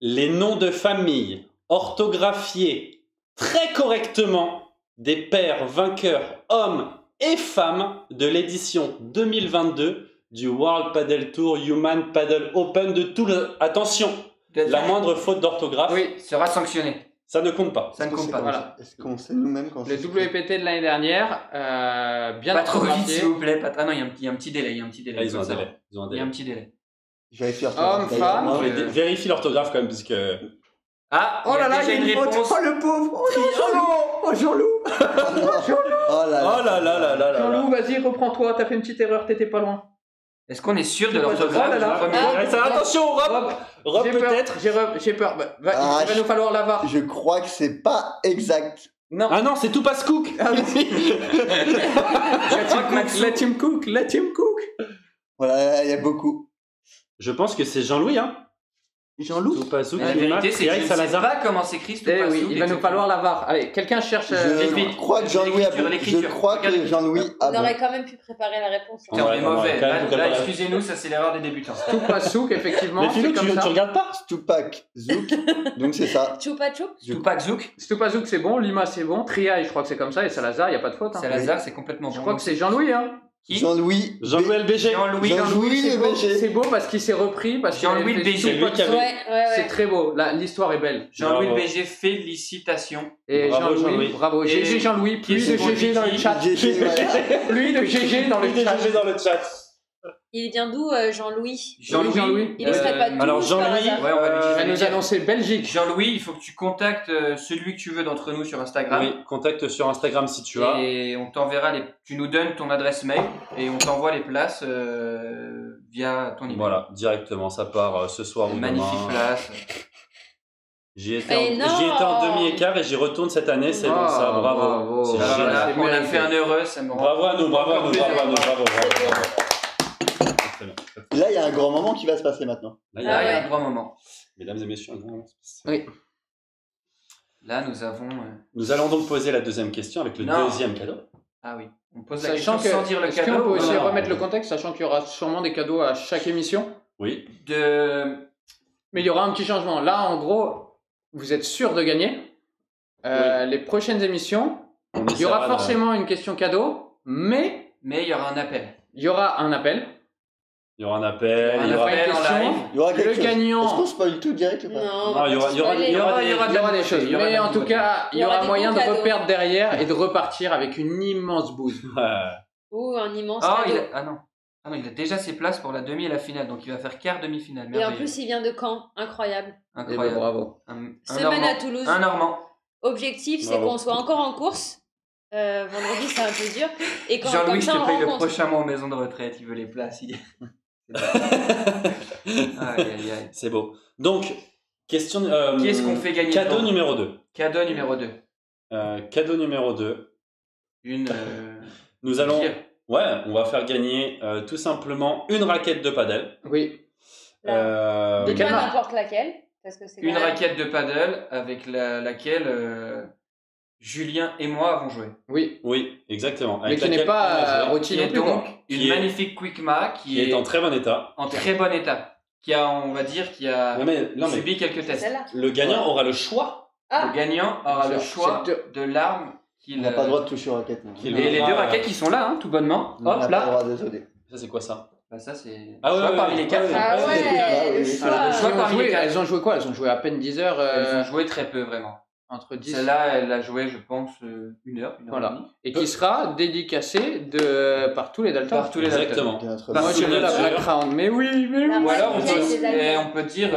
les noms de famille orthographiés très correctement des pairs vainqueurs hommes et femmes de l'édition 2022 du World Paddle Tour Human Paddle Open de Toulouse. Attention, la moindre faute d'orthographe, Oui, Sera sanctionné. ça ne compte pas. Ça ne compte pas. Voilà. Est-ce qu'on sait nous-mêmes quand le c'est WPT de l'année dernière, bien Pas trop vite, orthographié. s'il vous plaît. Ah non, il y a un petit délai. Il y a un petit délai. Ah, ils ont un Faut le délai. savoir. Ils ont un Il y a un délai. petit délai. Je vérifie l'orthographe. Homme, D'ailleurs, femme, moi, Non, mais vérifie l'orthographe quand même, parce que. Ah, Oh là là, déjà il y a une faute. réponse. Oh le pauvre. Oh non, Jean-Loup. Oh Jean-Loup. Oh là là. Oh là là là là là. Jean-Loup, vas-y, reprends-toi. T'as fait une petite erreur, t'étais pas loin. Est-ce qu'on est sûr de Oh là l'orthographe là. du premier Ah. Ouais, ça, attention, Rob, Rob J'ai peur, peut-être. J'ai peur. Bah, Ah, il va nous falloir la VAR. Je crois que c'est pas exact. Non. Ah non, c'est tout passe cook. Let him cook. Let him cook. Voilà, il y a beaucoup. Je pense que c'est Jean-Louis, hein. Jean-Loup. Tout passe cook. La vérité, c'est que je ne sais Salazar. pas comment s'écrit ce Eh oui, il va nous falloir la VAR. Allez, quelqu'un cherche. Je crois que Jean-Louis a. Je l'écriture. crois que Jean-Louis a. On aurait quand même pu préparer la réponse. Ouais, on est on aurait mauvais. quand même Là, préparé. excusez-nous, ça c'est l'erreur des débutants. Tout passe souk, effectivement. Mais Philo, c'est tu comme ça. regardes pas? Tupac Zouk. Donc c'est ça. Choupa choup. Tupac Zouk, Stupazouk, c'est bon. Lima, c'est bon. Triaille, je crois que c'est comme ça. Et Salazar, il n'y a pas de faute. Hein. Salazar, c'est complètement bon. Je crois que c'est Jean-Louis. Hein. Qui Jean-Louis. Jean-Louis LBG. Jean-Louis c'est le beau. BG. C'est beau parce qu'il s'est repris. Parce qu'il Jean-Louis avait fait le BG. Stupac Lui qui avait- Zouk. Ouais. C'est très beau. L'histoire est belle. Jean-Louis Bravo. le BG, félicitations. Et Bravo, Jean-Louis, Jean-Louis. bravo. Et GG Jean-Louis, qui plus de est-ce qu'on GG dit dans le qui chat. GG, voilà. Plus de GG dans le Lui, chat. GG dans le chat. Il vient d'où, Jean-Louis? Jean-Louis. Il ne serait pas de alors, Toulouse, par Jean-Louis, hasard Ouais, on va lui dire. Il va nous annoncer Belgique. Jean-Louis, il faut que tu contactes celui que tu veux d'entre nous sur Instagram. Oui, contacte sur Instagram si tu as. Et on t'enverra tu nous donnes ton adresse mail et on t'envoie les places via ton email. Voilà, directement, ça part ce soir ou Magnifique demain. place. J'y étais, Mais non. j'y étais en demi-écart et j'y retourne cette année, c'est bon ça, bravo. Bravo. C'est Voilà, génial. on a fait un heureux, ça me rend. Bravo à nous, bravo à nous, bravo à nous, bravo. Très bien. Et là, il y a un grand moment qui va se passer maintenant. Là, il y Là, a- il y a ouais. un grand moment. Mesdames et messieurs, un grand moment. Oui. Là, nous avons. Nous allons donc poser la deuxième question avec le Non. deuxième cadeau. Ah oui. On pose la Sachant question que, sans dire le est-ce cadeau. qu'on peut ou aussi non remettre le contexte, sachant qu'il y aura sûrement des cadeaux à chaque émission. Oui. Mais il y aura un petit changement. Là, en gros, vous êtes sûr de gagner. Les prochaines émissions, On il y aura essaiera de- forcément une question cadeau, mais Mais il y aura un appel. il y aura un appel. Il y aura un appel, Un il y aura... appel en question. live. Il y aura quelque Le chose. gagnant. Est-ce qu'on spoil tout direct ou pas? Non, Non, il y aura- il y aura- spoiler. il y aura des- il y aura Il y aura des choses. il y aura Mais de la en tout nouveauté. cas, il y Il y aura aura des moyen bons de cadeaux. reperdre derrière et de repartir avec une immense bouse. Ou un immense Ah, cadeau. ah non. Ah non, il a déjà ses places pour la demi et la finale, donc il va faire quart demi-finale. Et en Merveilleux. plus, il vient de Caen. Incroyable. Et ben, Incroyable. bravo. Un Semaine Normand. à Toulouse. Un Normand. Objectif, c'est Bravo. qu'on soit encore en course. Vendredi, c'est un peu dur. Et quand, Jean-Louis, comme je ça, te on paye le rencontre. prochain mois en maison de retraite, il veut les places. Aïe, aïe, aïe. C'est beau. Donc, question... Qui est-ce qu'on fait gagner Cadeau dedans numéro 2. Cadeau numéro 2. Cadeau numéro 2. Une. Nous allons... bière. Ouais, on va faire gagner tout simplement une raquette de padel. Oui. Euh, De quelle Pas marque? n'importe laquelle. Parce que c'est Une quand même- raquette de paddle avec laquelle Julien et moi avons joué. Oui. Oui, exactement. Mais Avec qui n'est laquelle on a pas joué, rôti Qui non est plus. donc quoi. une Qui est- magnifique Quickma qui est en très bon état. en très bon état. Qui a, on va dire, qui a Non, mais subi quelques C'est tests. celle-là. le gagnant aura le choix. Ah, Le gagnant aura le C'est choix deux. de l'arme On qu'il n'a pas le droit de toucher aux raquettes. non. Qu'il Et les voudra, deux raquettes qui sont là, hein, tout bonnement. On n'a Hop pas le là. droit, désolé. Ça, c'est quoi ça? Bah, ça, c'est. Ah ouais, choix ouais, parmi ouais. les quatre. Ouais, ah ouais, ouais, ouais, le ouais, choix. ouais. Elles Soit ont parmi joué- les quatre. elles ont joué quoi? Elles ont joué à peine 10 heures. Elles ont joué très peu, vraiment. Entre 10. Celle-là, elle a joué, je pense, une heure et Voilà. demie. Et qui sera dédicacée par tous les Dalton. Par tous les Exactement. De notre- Bah, Moi, j'ai sous la notre- Black Crown. Mais oui, mais La oui. Ou alors, on raquette des peut, Dalton. on peut dire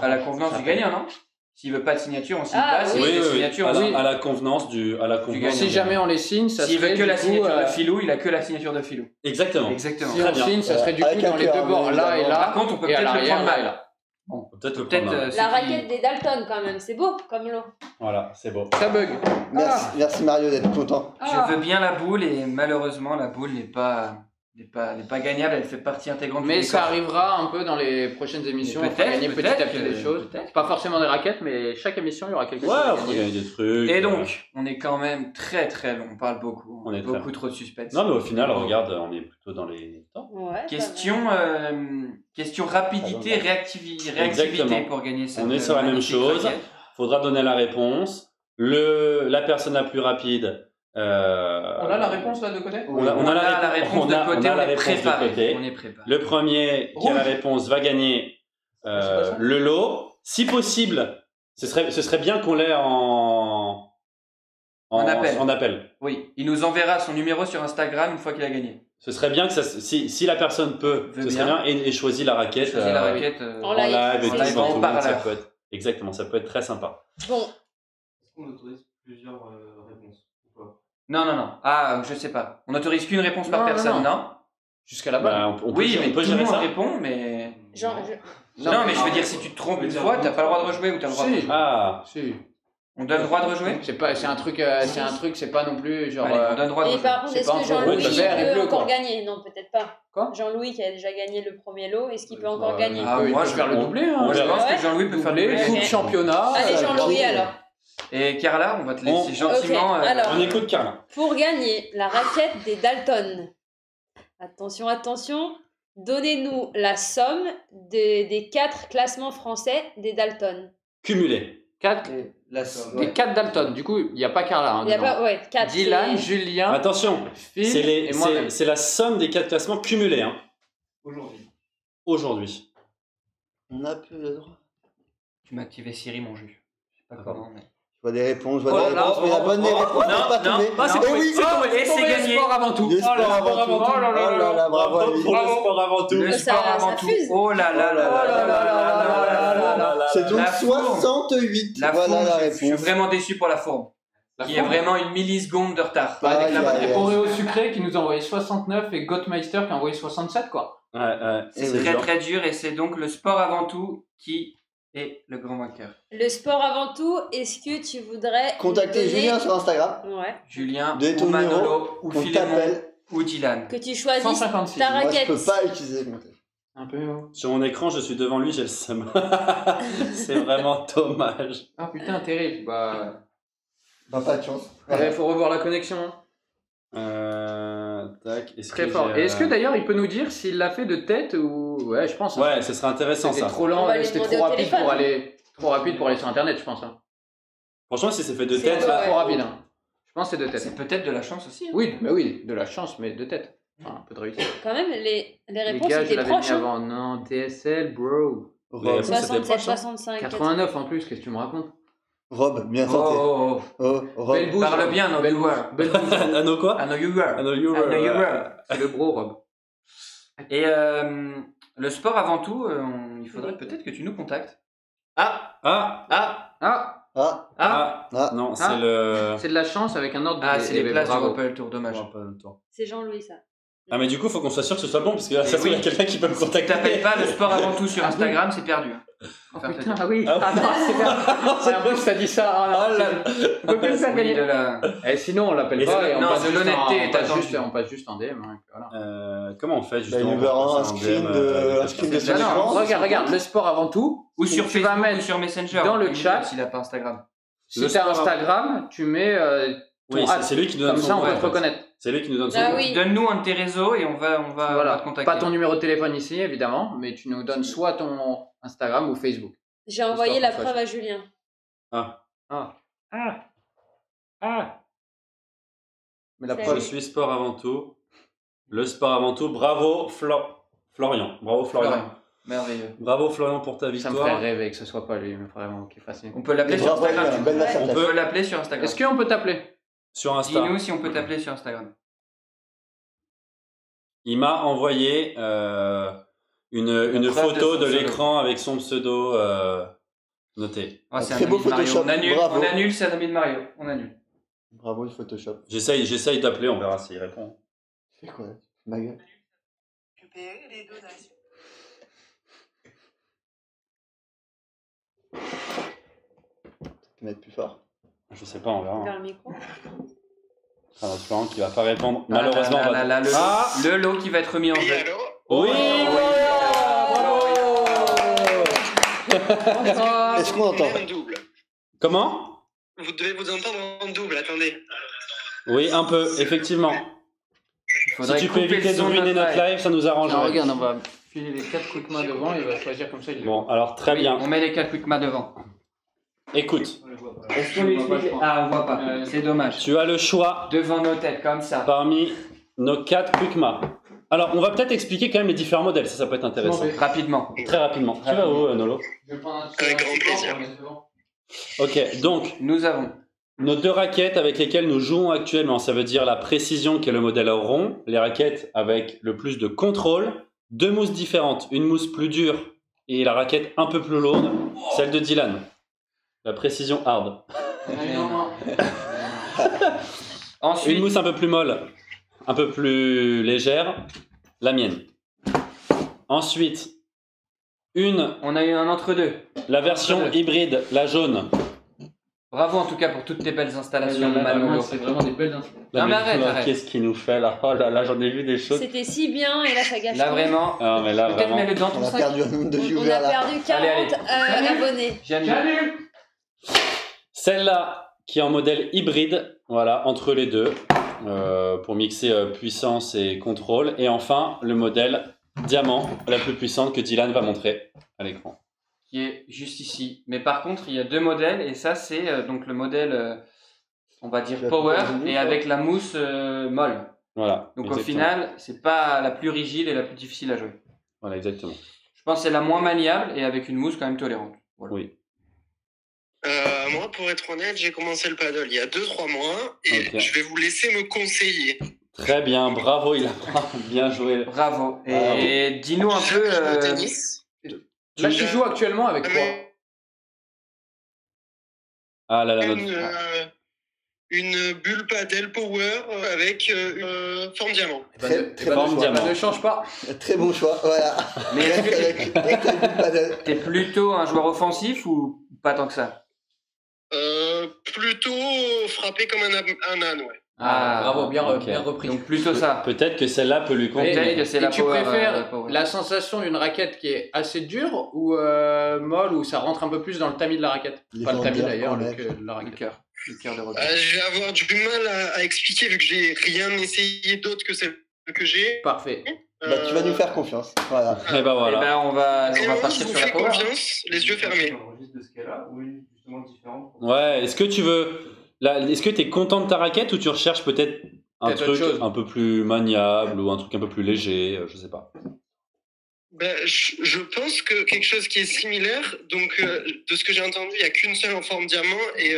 à la convenance du gagnant, non? S'il veut pas de signature, on signe Ah, pas. S'il oui. veut des signatures, on signe. À la convenance du gagnant. Si jamais on les signe, ça S'il serait veut que la du coup, signature de Philou, il a que la signature de Philou. Exactement. Exactement. Si Très on bien. signe, ça serait du Avec coup un dans les cœur, deux bords, bien là et évidemment. là. Par contre, on peut et à peut-être le l'arrière, prendre là et mal. là. On peut peut-être le Peut-être, prendre. La raquette des Dalton, quand même. C'est beau comme lot. Voilà, c'est beau. Ça bug. Merci, merci Mario d'être content. Je veux bien la boule et malheureusement, la boule n'est pas gagnable. Elle fait partie intégrante Mais du ça décor. arrivera un peu dans les prochaines émissions. Mais On fera peut-être, gagner petit à peut-être petit que- des choses. peut-être. Pas forcément des raquettes, mais chaque émission, il y aura quelque Ouais, chose à on peut gagner. gagner des trucs. Et donc, on est quand même très très long. On parle beaucoup. On est très beaucoup long. trop de suspense. Non, mais au final, regarde, on est plutôt dans les temps. Ouais, Question, question rapidité, réactivité Exactement. pour gagner cette On est sur la même magnifique chose. raquette. Faudra donner la réponse. La personne la plus rapide. On a la réponse là de côté? On a la réponse on a- de côté, on a on la est réponse de préparé. côté. On est préparé. Le premier qui a la réponse va gagner C'est pas ça le lot. Si possible, ce serait bien qu'on l'ait en appel. en appel. Oui, il nous enverra son numéro sur Instagram une fois qu'il a gagné. Ce serait bien que ça, si la personne peut, Veut ce serait bien. bien et choisit la raquette, Choisis la oui, raquette. En en live. live et En tout live, devant en tout le monde, ça parleur. peut être exactement, ça peut être très sympa. Bon, Est-ce qu'on autorise plusieurs réponses ou pas? Non, non, non. Ah, je sais pas. On n'autorise qu'une réponse par Non, non, personne, non. non? Jusqu'à là-bas. Bah, on peut, Oui, mais on peut tout le gérer monde ça. répond, mais. genre, Non, mais je veux dire, si tu te trompes une fois, t'as pas le droit de rejouer ou t'as le droit de Si. rejouer. Ah, Si. On donne le droit de rejouer? C'est un truc, c'est pas non plus genre. Allez, on donne le droit de Et rejouer. par contre, c'est est-ce pas que entre Jean-Louis rouge, vert et peut bleu, encore quoi. gagner? Non, peut-être pas. Quoi Jean-Louis qui a déjà gagné le premier lot, est-ce qu'il peut encore Bah, gagner? Ah, il moi, peut je- faire le doublé. Hein. Moi, je verra. pense Ouais. que Jean-Louis peut faire le Doublé, doublé. coupe championnat. Allez, Jean-Louis alors. Et Carla, on va te laisser On- gentiment. Ok, alors. on écoute Carla. Pour gagner la raquette des Dalton, attention, attention, donnez-nous la somme des 4 classements français des Dalton. Cumulé. 4, La somme. des 4 Dalton. Du coup, il n'y a pas Carla. Hein, Il y a dedans. pas, ouais, 4. Dylan, Julien, Attention, Phil c'est et moi-même. c'est la somme des 4 classements cumulés hein, Aujourd'hui. aujourd'hui. On a plus le droit. Tu m'as activé Siri, mon jus. Je sais pas D'accord. comment, mais. Je vois des réponses, je vois Oh des là, réponses, mais la bonne des réponses n'est pas non, tombée. non, c'est Eh tombé, oui, c'est tombé, et c'est Le gagné. sport avant tout. Le sport avant tout. Oh là là là là. bravo à lui. Pour le sport avant tout. Le Ça- sport ça avant tout. fuse. Oh là là là là là là là là. C'est donc La fourbe. 68. La Voilà fourbe, la je suis réponse. vraiment déçu pour la fourbe. Qui est vraiment une milliseconde de retard. Aïe, aïe, aïe. Oreo sucré qui nous a envoyé 69 et Gottmeister qui a envoyé 67 quoi. Ouais. C'est très très dur et c'est donc le sport avant tout qui est le grand vainqueur. Le sport avant tout, est-ce que tu voudrais. Contactez donner- Julien sur Instagram. Ouais. Julien, Donnez ton ou numéro, Manolo, ou qu'on Philémon, t'appelle. ou Dylan. Que tu choisisses 156. ta Moi, je raquette. peux pas utiliser le montage. Un peu. Sur mon écran, je suis devant lui, j'ai le seum. C'est vraiment dommage. Ah putain, terrible. Bah. Bah, pas de chance. Il faut revoir la connexion. Tac. Est-ce Très que fort. j'ai, Et est-ce que d'ailleurs il peut nous dire s'il l'a fait de tête ou. Ouais, je pense. hein. Ouais, ce serait intéressant C'était ça. trop On lent, va lui c'était demander trop au rapide téléphone. pour aller. Trop rapide pour aller sur internet, je pense. Hein. Franchement, si c'est fait de C'est tête, vrai. là, Trop rapide. Hein. Je pense que c'est de tête. C'est peut-être de la chance aussi. hein. Oui, bah oui, de la chance, mais de tête. Enfin, un peu de réussite. Quand même, les Les réponses gars, je étaient l'avais proches. mis hein. avant. Non, DSL, bro. les réponses étaient 67, proches. Hein. 65. 89 en plus, qu'est-ce que tu me racontes? Rob, bien Oh, tenté. oh, Oh, Rob. Belle bouse, Parle Rob. bien, no Belle you bouse. were. Belle bouse. Ah non, quoi? I know you were. I know you I know you were. were. C'est le bro, Rob. Et le sport avant tout, il faudrait peut-être que tu nous contactes. Ah, Ah, ah, Ah, Ah, ah, ah. non, c'est Ah. le. c'est de la chance avec un ordre. ah, c'est les places du bravo. Rappel Tour, dommage. Oh, pas le temps. C'est Jean-Louis, ça. Ah, mais du coup, faut qu'on soit sûr que ce soit bon, parce que là, Et ça se trouve, il y a oui. quelqu'un qui peut me Si tu contacter. t'appelles pas le sport avant tout sur Instagram, c'est perdu. Oh putain, ah oui. Ah oui. Ah non, c'est bien. C'est un peu que t'as dit ça. Ah, non, on peut plus le faire Oui, gagner. de la... Et sinon, on l'appelle Et pas c'est- et on non, passe de juste l'honnêteté, en- on t'as passe attendu. juste- on passe juste en DM. Hein, voilà. Comment on fait, Bah, justement? il nous pour verra passer un en screen DM, de- un screen de personne. son Non, écran. regarde, le sport avant tout. Ou sur Tu vas Facebook mettre ou sur Messenger. dans le Il chat. S'il a pas Instagram. Si Le t'as sport avant- Instagram, tu mets ton Oui, hâte. c'est lui qui nous donne Comme son ça, on nom, peut en te fait. reconnaître. C'est lui qui nous donne son Ah nom. oui. Donne-nous un de tes réseaux et on va Voilà. te contacter. Pas ton numéro de téléphone ici, évidemment, mais tu nous donnes soit ton Instagram ou Facebook. J'ai envoyé Histoire la qu'on preuve à Julien. Mais la C'est preuve, Je suis sport avant tout. Le sport avant tout. Bravo, Florian. Bravo, Florian. Florian. Merveilleux. Bravo, Florian, pour ta ça me ferait victoire. rêver que ce soit pas lui, mais vraiment qu'il fasse une. On peut l'appeler sur Bravo, Instagram. Julien, belle Ouais. On masterclass. peut l'appeler sur Instagram. Est-ce qu'on peut t'appeler? Sur Insta. Dis-nous si on peut t'appeler sur Instagram. Il m'a envoyé une preuve photo de de son l'écran avec son pseudo noté. Ah, c'est très un beau ami de Mario. Photoshop, On annule, bravo. on annule, c'est un ami de Mario. On annule. Bravo le Photoshop. J'essaye d'appeler, on verra s'il répond. C'est quoi? Ma gueule. Récupérer les donations. Tu vas être plus fort. Je sais pas, on verra. Vers le micro. Ah, notre Florent qui va pas répondre. Malheureusement, Ah, on va... là, là, Ah le lot qui va être mis en Oui, jeu. allô Oui, bravo. Est-ce qu'on entend? En double. Comment? Vous devez vous entendre en double, attendez. Oui, un peu, effectivement. Il Si faudrait tu peux couper éviter le son de ruiner notre live, ça nous arrange. Ah, regarde, on va filer les 4 quick mains devant, il va choisir comme ça. Il Bon, alors très bien. On met les 4 quick devant. Écoute, Est-ce qu'on lui explique? Ah, on voit pas. C'est dommage. tu as le choix Devant nos têtes, comme ça. parmi nos 4 Quickma. Alors, on va peut-être expliquer quand même les différents modèles, ça peut être intéressant. Rapidement. Très rapidement. Tu vas où, Nolo? Je vais prendre un Avec grand plaisir. Ok, donc, Nous avons nos 2 raquettes avec lesquelles nous jouons actuellement, ça veut dire la précision qui est le modèle rond, les raquettes avec le plus de contrôle, 2 mousses différentes, une mousse plus dure et la raquette un peu plus lourde, celle de Dylan. La précision hard. ensuite. Une mousse un peu plus molle, un peu plus légère, la mienne. Ensuite, On a eu un entre-deux. la version hybride, la jaune. Bravo en tout cas pour toutes tes belles installations, Manolo. C'est vraiment des belles infos. La Non, mais mienne, arrête. Qu'est-ce qu'il nous fait là? Oh là là, j'en ai vu des choses. C'était si bien et là ça gâche. Là tout. vraiment. Ah, mais là, Peut-être vraiment. mets-le dans On ton a sac. perdu un nombre de On viewers a là. perdu 40 Allez, abonnés. J'annule. Celle-là, qui est en modèle hybride, voilà, entre les deux, pour mixer puissance et contrôle. Et enfin, le modèle diamant, la plus puissante que Dylan va montrer à l'écran. Qui est juste ici. Mais par contre, il y a 2 modèles et ça c'est donc le modèle, on va dire La power plus rigide, et ça. avec la mousse molle. Voilà. Donc exactement. au final, c'est pas la plus rigide et la plus difficile à jouer. Voilà, exactement. Je pense que c'est la moins maniable et avec une mousse quand même tolérante. Voilà. Oui. Moi, pour être honnête, j'ai commencé le paddle il y a 2-3 mois et Ok. je vais vous laisser me conseiller. Très bien, bravo, il a bien joué. Bravo. Et Bravo. dis-nous un peu. Le tennis. Là, tu joues actuellement avec quoi? Ah là là, notre... Une bulle paddle power avec forme diamant. Très bon diamant. Ne change pas. Très bon choix, voilà. Mais est-ce que Avec la bulle paddle. t'es plutôt un joueur offensif ou pas tant que ça? Plutôt frappé comme un âne, ouais. Bravo, bien, ok. bien repris. Donc plutôt ça. Peut-être que celle-là peut lui Et, convenir. Peut-être que c'est et la tu power, préfères power. la sensation d'une raquette qui est assez dure ou molle, où ça rentre un peu plus dans le tamis de la raquette? Les Pas le tamis vendeurs d'ailleurs, qu'on aime. la Le raquette. cœur. Le cœur de rugby. Je vais avoir du mal à expliquer vu que j'ai rien essayé d'autre que celle que j'ai. Parfait. Bah, tu vas nous faire confiance. Voilà. Et ben Eh voilà. ben on va Et moi, je partir vous sur la fais power. confiance, les yeux fermés. Un registre de ce cas-là, ou une justement différente. Ouais, est-ce que tu veux... Là, est-ce que tu es content de ta raquette ou tu recherches peut-être un Peut-être truc autre chose. un peu plus maniable ou un truc un peu plus léger, je sais pas. Ben, je pense que quelque chose qui est similaire. Donc, de ce que j'ai entendu, il n'y a qu'une seule en forme diamant et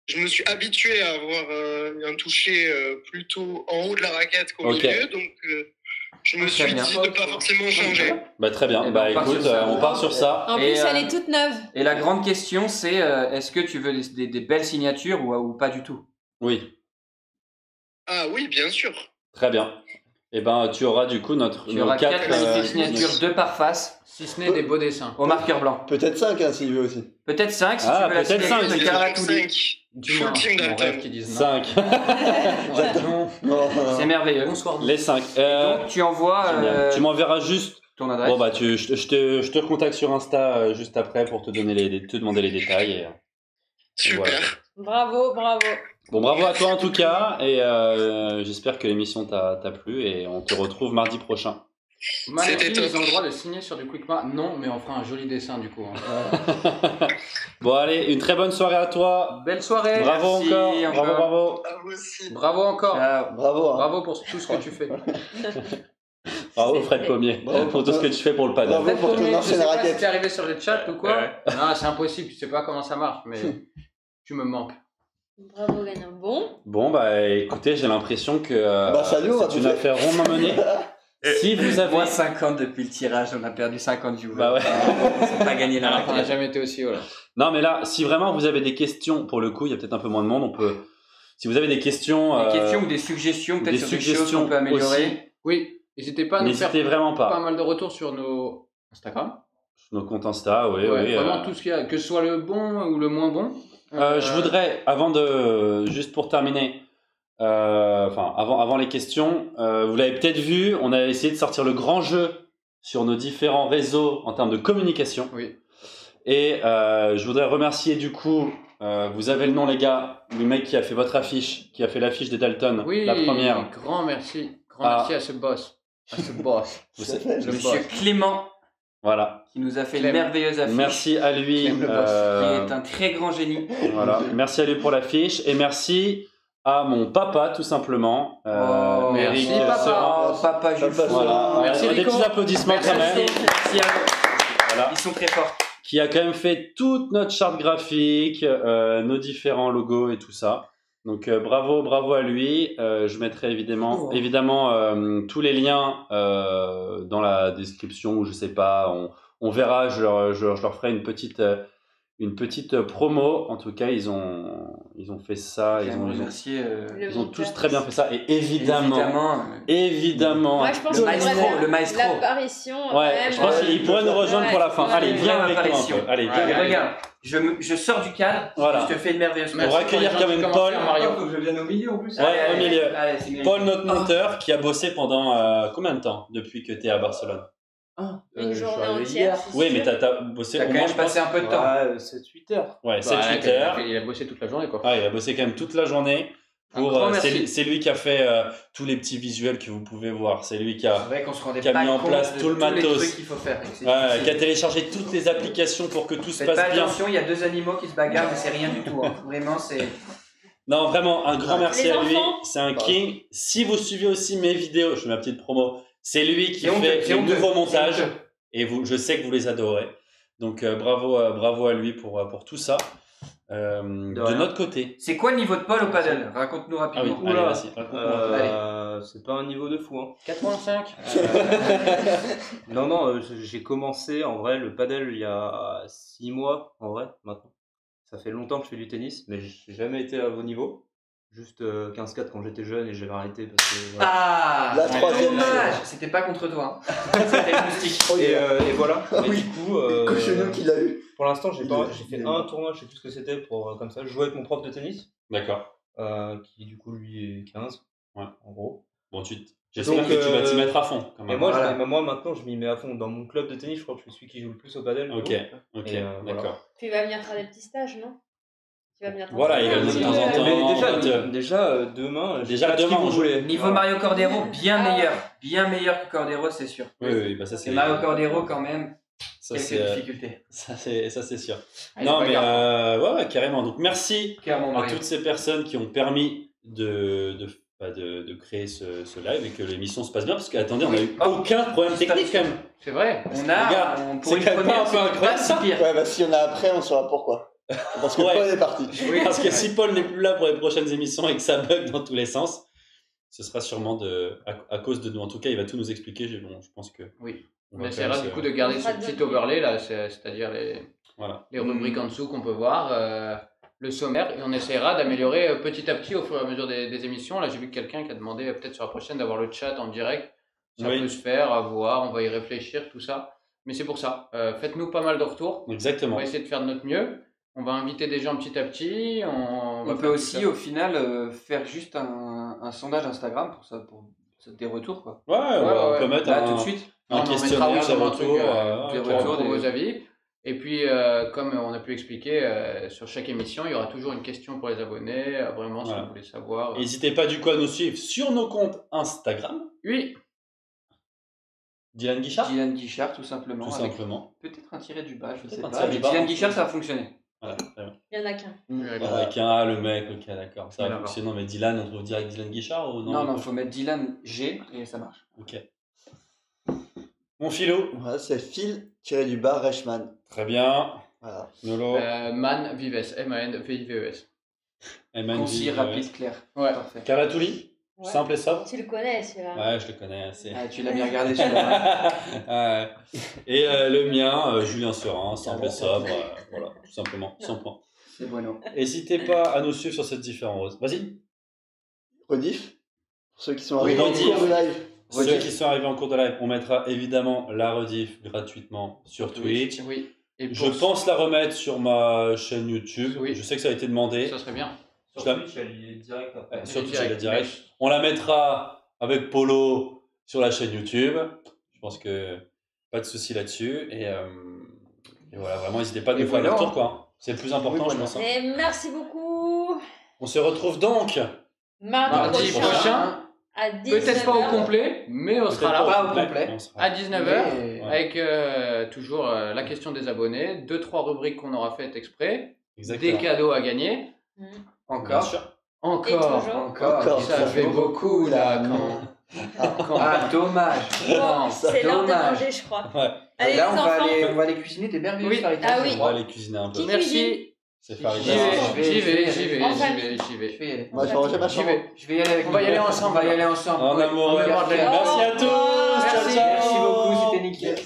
je me suis habitué à avoir un toucher plutôt en haut de la raquette qu'au Ok. milieu. Donc, je me Très suis bien. dit de pas forcément changer. Bah très bien, Eh ben, bah on part écoute, sur ça. on part sur ça. En Et, plus, elle est toute neuve. Et la grande question c'est est-ce que tu veux des belles signatures ou pas du tout? Oui, Ah oui, bien sûr. très bien. Et ben tu auras du coup Tu nos auras 4 quatre magnifiques signatures, 2 par face, Si ce n'est des beaux dessins. au marqueur blanc. Peut-être 5 hein, s'il veut aussi. Peut-être 5 si Ah, tu veux la peut-être signature cinq. de Carla Touli. 5. Dis-moi, Full team mon Dalton. rêve qui disent non. 5. C'est merveilleux. Bonsoir. Les 5. Donc tu envoies Tu m'enverras juste. ton adresse. Bon bah je te contacte sur Insta juste après pour te donner te demander les détails. Et... Super. Voilà. Bravo, bravo. Bon bravo à toi en tout cas et j'espère que l'émission t'a plu et on te retrouve mardi prochain. Mannequin, C'était top. ils ont le droit de signer sur du Quickma? Non, mais on fera un joli dessin du coup. Hein. Bon allez, une très bonne soirée à toi. Belle soirée. Bravo Merci encore. Bravo. À vous aussi. Bravo encore. Ciao. Bravo. Hein. Bravo pour tout ce que tu fais. Bravo Fred Pommier Bravo pour tout ce que tu fais pour le paddle. Bravo. pour ton Je ancienne sais pas raquette. si t'es arrivé sur le chat ou quoi. Ouais. Non, c'est impossible, tu sais pas comment ça marche, mais tu me manques. Bravo, gagnant. Bon, Bon bah écoutez, j'ai l'impression que Bah, salut, on va c'est une bouffer. affaire rondement menée. Si vous avez Moins 50 depuis le tirage, on a perdu 50 viewers. Bah ouais. On n'a pas gagné la On n'a raquette. jamais été aussi haut là. Non mais là, si vraiment vous avez des questions, pour le coup, il y a peut-être un peu moins de monde, on peut. Si vous avez des questions, Des questions ou des suggestions, peut-être des sur des choses suggestions qu'on peut améliorer. aussi, Oui, n'hésitez pas à nous faire n'hésitez vraiment pas pas. mal de retours sur nos Instagram. Nos comptes Insta, oui, Ouais, oui. vraiment tout ce qu'il y a, que ce soit le bon ou le moins bon. Je voudrais, avant de, juste pour terminer, avant les questions, vous l'avez peut-être vu, on a essayé de sortir le grand jeu sur nos différents réseaux en termes de communication. Oui. Et je voudrais remercier du coup, vous avez le nom les gars, le mec qui a fait votre affiche, qui a fait l'affiche des Dalton, Oui, la première. grand merci. Grand Ah. merci à ce boss. À ce boss. Vous Tout à savez- fait. Le Monsieur boss. Clément, Voilà. qui nous a fait Clem. une merveilleuse affiche. Merci à lui. Clem le boss, Qui est un très grand génie. Voilà. Merci à lui pour l'affiche et merci à mon papa tout simplement. Oh, merci, Eric papa. Serin. Oh, papa Jules. Papa, Voilà. Merci, Des Rico. petits applaudissements quand même. Merci à eux. Voilà. Ils sont très forts. Qui a quand même fait toute notre charte graphique, nos différents logos et tout ça. Donc bravo à lui. Je mettrai évidemment tous les liens dans la description ou je sais pas. On verra. Je leur ferai une petite promo. En tout cas, ils ont fait ça. Ils ont tous très bien fait ça. Et évidemment. moi je pense Le qu'on maestro, devrait faire le maestro. l'apparition. quand Ouais, même. je pense qu'il pourrait nous rejoindre Ouais. pour la fin. Ouais. Allez, viens avec nous un Apparition. peu. Allez, viens. Ouais. Et regarde, je sors du cadre, Voilà. je te fais une merveilleuse Merci On va pour les accueillir gens quand qui même commencent Paul. à faire Mario. Faut que je vienne au milieu en plus. Ouais, au milieu. Allez, c'est mérité. Paul, notre monteur, qui a bossé pendant combien de temps depuis que tu es à Barcelone? Une Je suis journée arrivé entière. hier. c'est Oui, sûr. mais t'as bossé T'as au quand moins, même je pense. passé un peu de temps. Ouais, 7-8 heures. Ouais, 7-8 Ouais, heures. Il a bossé toute la journée quoi. Ah, il a bossé quand même toute la journée. Un grand merci. C'est lui qui a fait tous les petits visuels que vous pouvez voir. C'est lui qui C'est a, vrai qu'on se rendait qui a pas mis en compte place de tout le tous les matos. trucs qu'il faut faire. C'est qui a difficile. téléchargé toutes les applications pour que tout se Faites passe pas bien. attention, il y a deux animaux qui se bagarrent, mais c'est rien du tout. Hein. Vraiment, c'est. Non, vraiment, un grand merci Les à lui. enfants. C'est un king. Si vous suivez aussi mes vidéos, je fais ma petite promo, c'est lui qui C'est honteux, fait c'est les honteux, nouveaux c'est montages. honteux. Et je sais que vous les adorez. Donc bravo à lui pour tout ça. De rien. notre côté. C'est quoi le niveau de Paul au paddle? Raconte-nous Ah oui, rapidement. allez, vas-y, raconte-moi. C'est pas un niveau de fou. Hein. 4.5. Non, j'ai commencé en vrai le paddle il y a 6 mois en vrai maintenant. Ça fait longtemps que je fais du tennis, mais j'ai jamais été à vos niveaux. Juste 15-4 quand j'étais jeune et j'avais arrêté parce que. Voilà. Ah, La troisième. dommage. C'était pas contre toi. Hein. C'était le moustique. Et voilà. Et Oui. du coup, Cochonneau qu'il a eu. pour l'instant, j'ai Il fait est- un tournoi, je sais plus ce que c'était pour comme ça. Je jouais avec mon prof de tennis, D'accord. qui du coup lui est 15. Ouais. En gros. Bon, j'espère Donc, que tu vas t'y mettre à fond quand Et même. moi, Voilà. moi maintenant, je m'y mets à fond. Dans mon club de tennis, je crois que je suis celui qui joue le plus au paddle. Ok, Et, d'accord. voilà. Puis il va venir faire des petits stages, non? Tu vas venir Voilà, il va venir de temps en temps. Mais déjà, demain, Déjà, j'ai pas de demain, qui on vous joue. voulez. Niveau Mario Cordero, bien meilleur que Cordero, c'est sûr. Oui, bah ça c'est. Et Mario Cordero, quand même, Ça quelques c'est difficultés. ça c'est sûr. Ah, Non c'est mais pas grave. ouais, carrément. Donc merci Clairement, à Mario. toutes ces personnes qui ont permis de créer ce live et que l'émission se passe bien parce qu'attendez, on n'a eu aucun problème technique quand même. C'est vrai. On Les gars, pour une c'est quand même pas première, un peu c'est pas incroyable, si ça pire. Ouais, bah si on a après, on saura pourquoi. Parce que Ouais. Paul est parti. Oui, Parce que si Paul n'est plus là pour les prochaines émissions et que ça bug dans tous les sens, ce sera sûrement à cause de nous. En tout cas, il va tout nous expliquer. Je pense que. Oui. on On va quand essaiera même du se- coup de garder On ce fera petit d'autres overlay là, c'est-à-dire Voilà. les rubriques en dessous qu'on peut voir, le sommaire, et on essaiera d'améliorer petit à petit au fur et à mesure des émissions. Là, j'ai vu quelqu'un qui a demandé peut-être sur la prochaine d'avoir le chat en direct. Ça Oui. peut se faire, à voir, on va y réfléchir, tout ça. Mais c'est pour ça. Faites-nous pas mal de retours. On Exactement. va essayer de faire de notre mieux. On va inviter des gens petit à petit. On va On peut faire tout aussi, ça. au final, faire juste un sondage Instagram pour des retours, quoi. Ouais, on peut ouais. mettre Là, un, tout de suite. un On en questionnaire, mettra des comme un truc, retours. des ok. retours, pour des- vos avis. Et puis, comme on a pu expliquer, sur chaque émission, il y aura toujours une question pour les abonnés. Vraiment, si Voilà. vous voulez savoir. N'hésitez pas du coup à nous suivre sur nos comptes Instagram. Oui, Dylan Guichard. Dylan Guichard, tout simplement. Tout avec simplement. Peut-être un tiré du bas, je Peut-être sais un pas. tiré Mais du bas. Dylan Guichard, ça a fonctionné. Voilà, très bien. Il y en a qu'un. Avec un A, le mec, ok, d'accord. Ça va D'accord. fonctionner. Mais Dylan, on trouve direct Dylan Guichard ou non? Non, faut mettre Dylan G et ça marche. Ok. Mon philo. Voilà, c'est Phil-du-bas Reichmann. Très bien. Voilà. Nolo. Man Vives, M-A-N-V-I-V-E-S. Eman Concis, Vives. rapide, clair. Ouais. Parfait. Caratouli. Ouais. Simple et sobre. Tu le connais celui-là. Ouais, je le connais assez. Ah, tu l'as bien regardé celui-là. Ouais. Et le mien, Julien Serin, simple et sobre. Voilà, tout simplement, sans point. C'est bueno. N'hésitez pas à nous suivre sur ces différents réseaux. Vas-y. Rediff. Pour ceux qui sont Oui, arrivés en rediff. cours de live. Ceux qui sont arrivés en cours de live, on mettra évidemment la rediff gratuitement sur Twitch. Oui. Et Je pense la remettre sur ma chaîne YouTube. Oui. Je sais que ça a été demandé. Ça serait bien. Sur Je la- Twitch, elle y est direct après. Sur Twitch, direct. elle est direct. On la mettra avec Polo sur la chaîne YouTube. Je pense que pas de souci là-dessus. Et voilà, vraiment, n'hésitez pas à nous Et faire voilà. le retour, quoi. C'est le plus important, Oui, je voilà. pense. hein. Et merci beaucoup. On se retrouve donc. Mardi prochain. À 19h. Peut-être pas au complet, mais on sera là. pas au complet. On sera- À 19h. Mais- Avec toujours la question des abonnés, 2-3 rubriques qu'on aura faites exprès, Exactement. des cadeaux à gagner. Bien Encore. sûr. Encore. toujours. Encore. Ça fait beaucoup là quand. Ah, dommage. Bon, c'est l'heure de dommage. manger, je crois. Ouais. Allez, Là, les on enfants. va aller cuisiner des merveilleux Oui. faritas. Ah oui. On va aller cuisiner un peu. Qui Merci. C'est J'y Farid. vais, j'y vais, je j'y vais. vais, En j'y famille. vais, j'y Je vais. vais y aller. Moi, je vais ranger ma J'y chambre. vais. Je vais y aller avec On va y Nico. aller ensemble. On va y aller ensemble. En Ouais. amoureux. Cœur, Merci. cœur. Merci à tous. Merci. Ciao, ciao. Merci beaucoup, c'était nickel.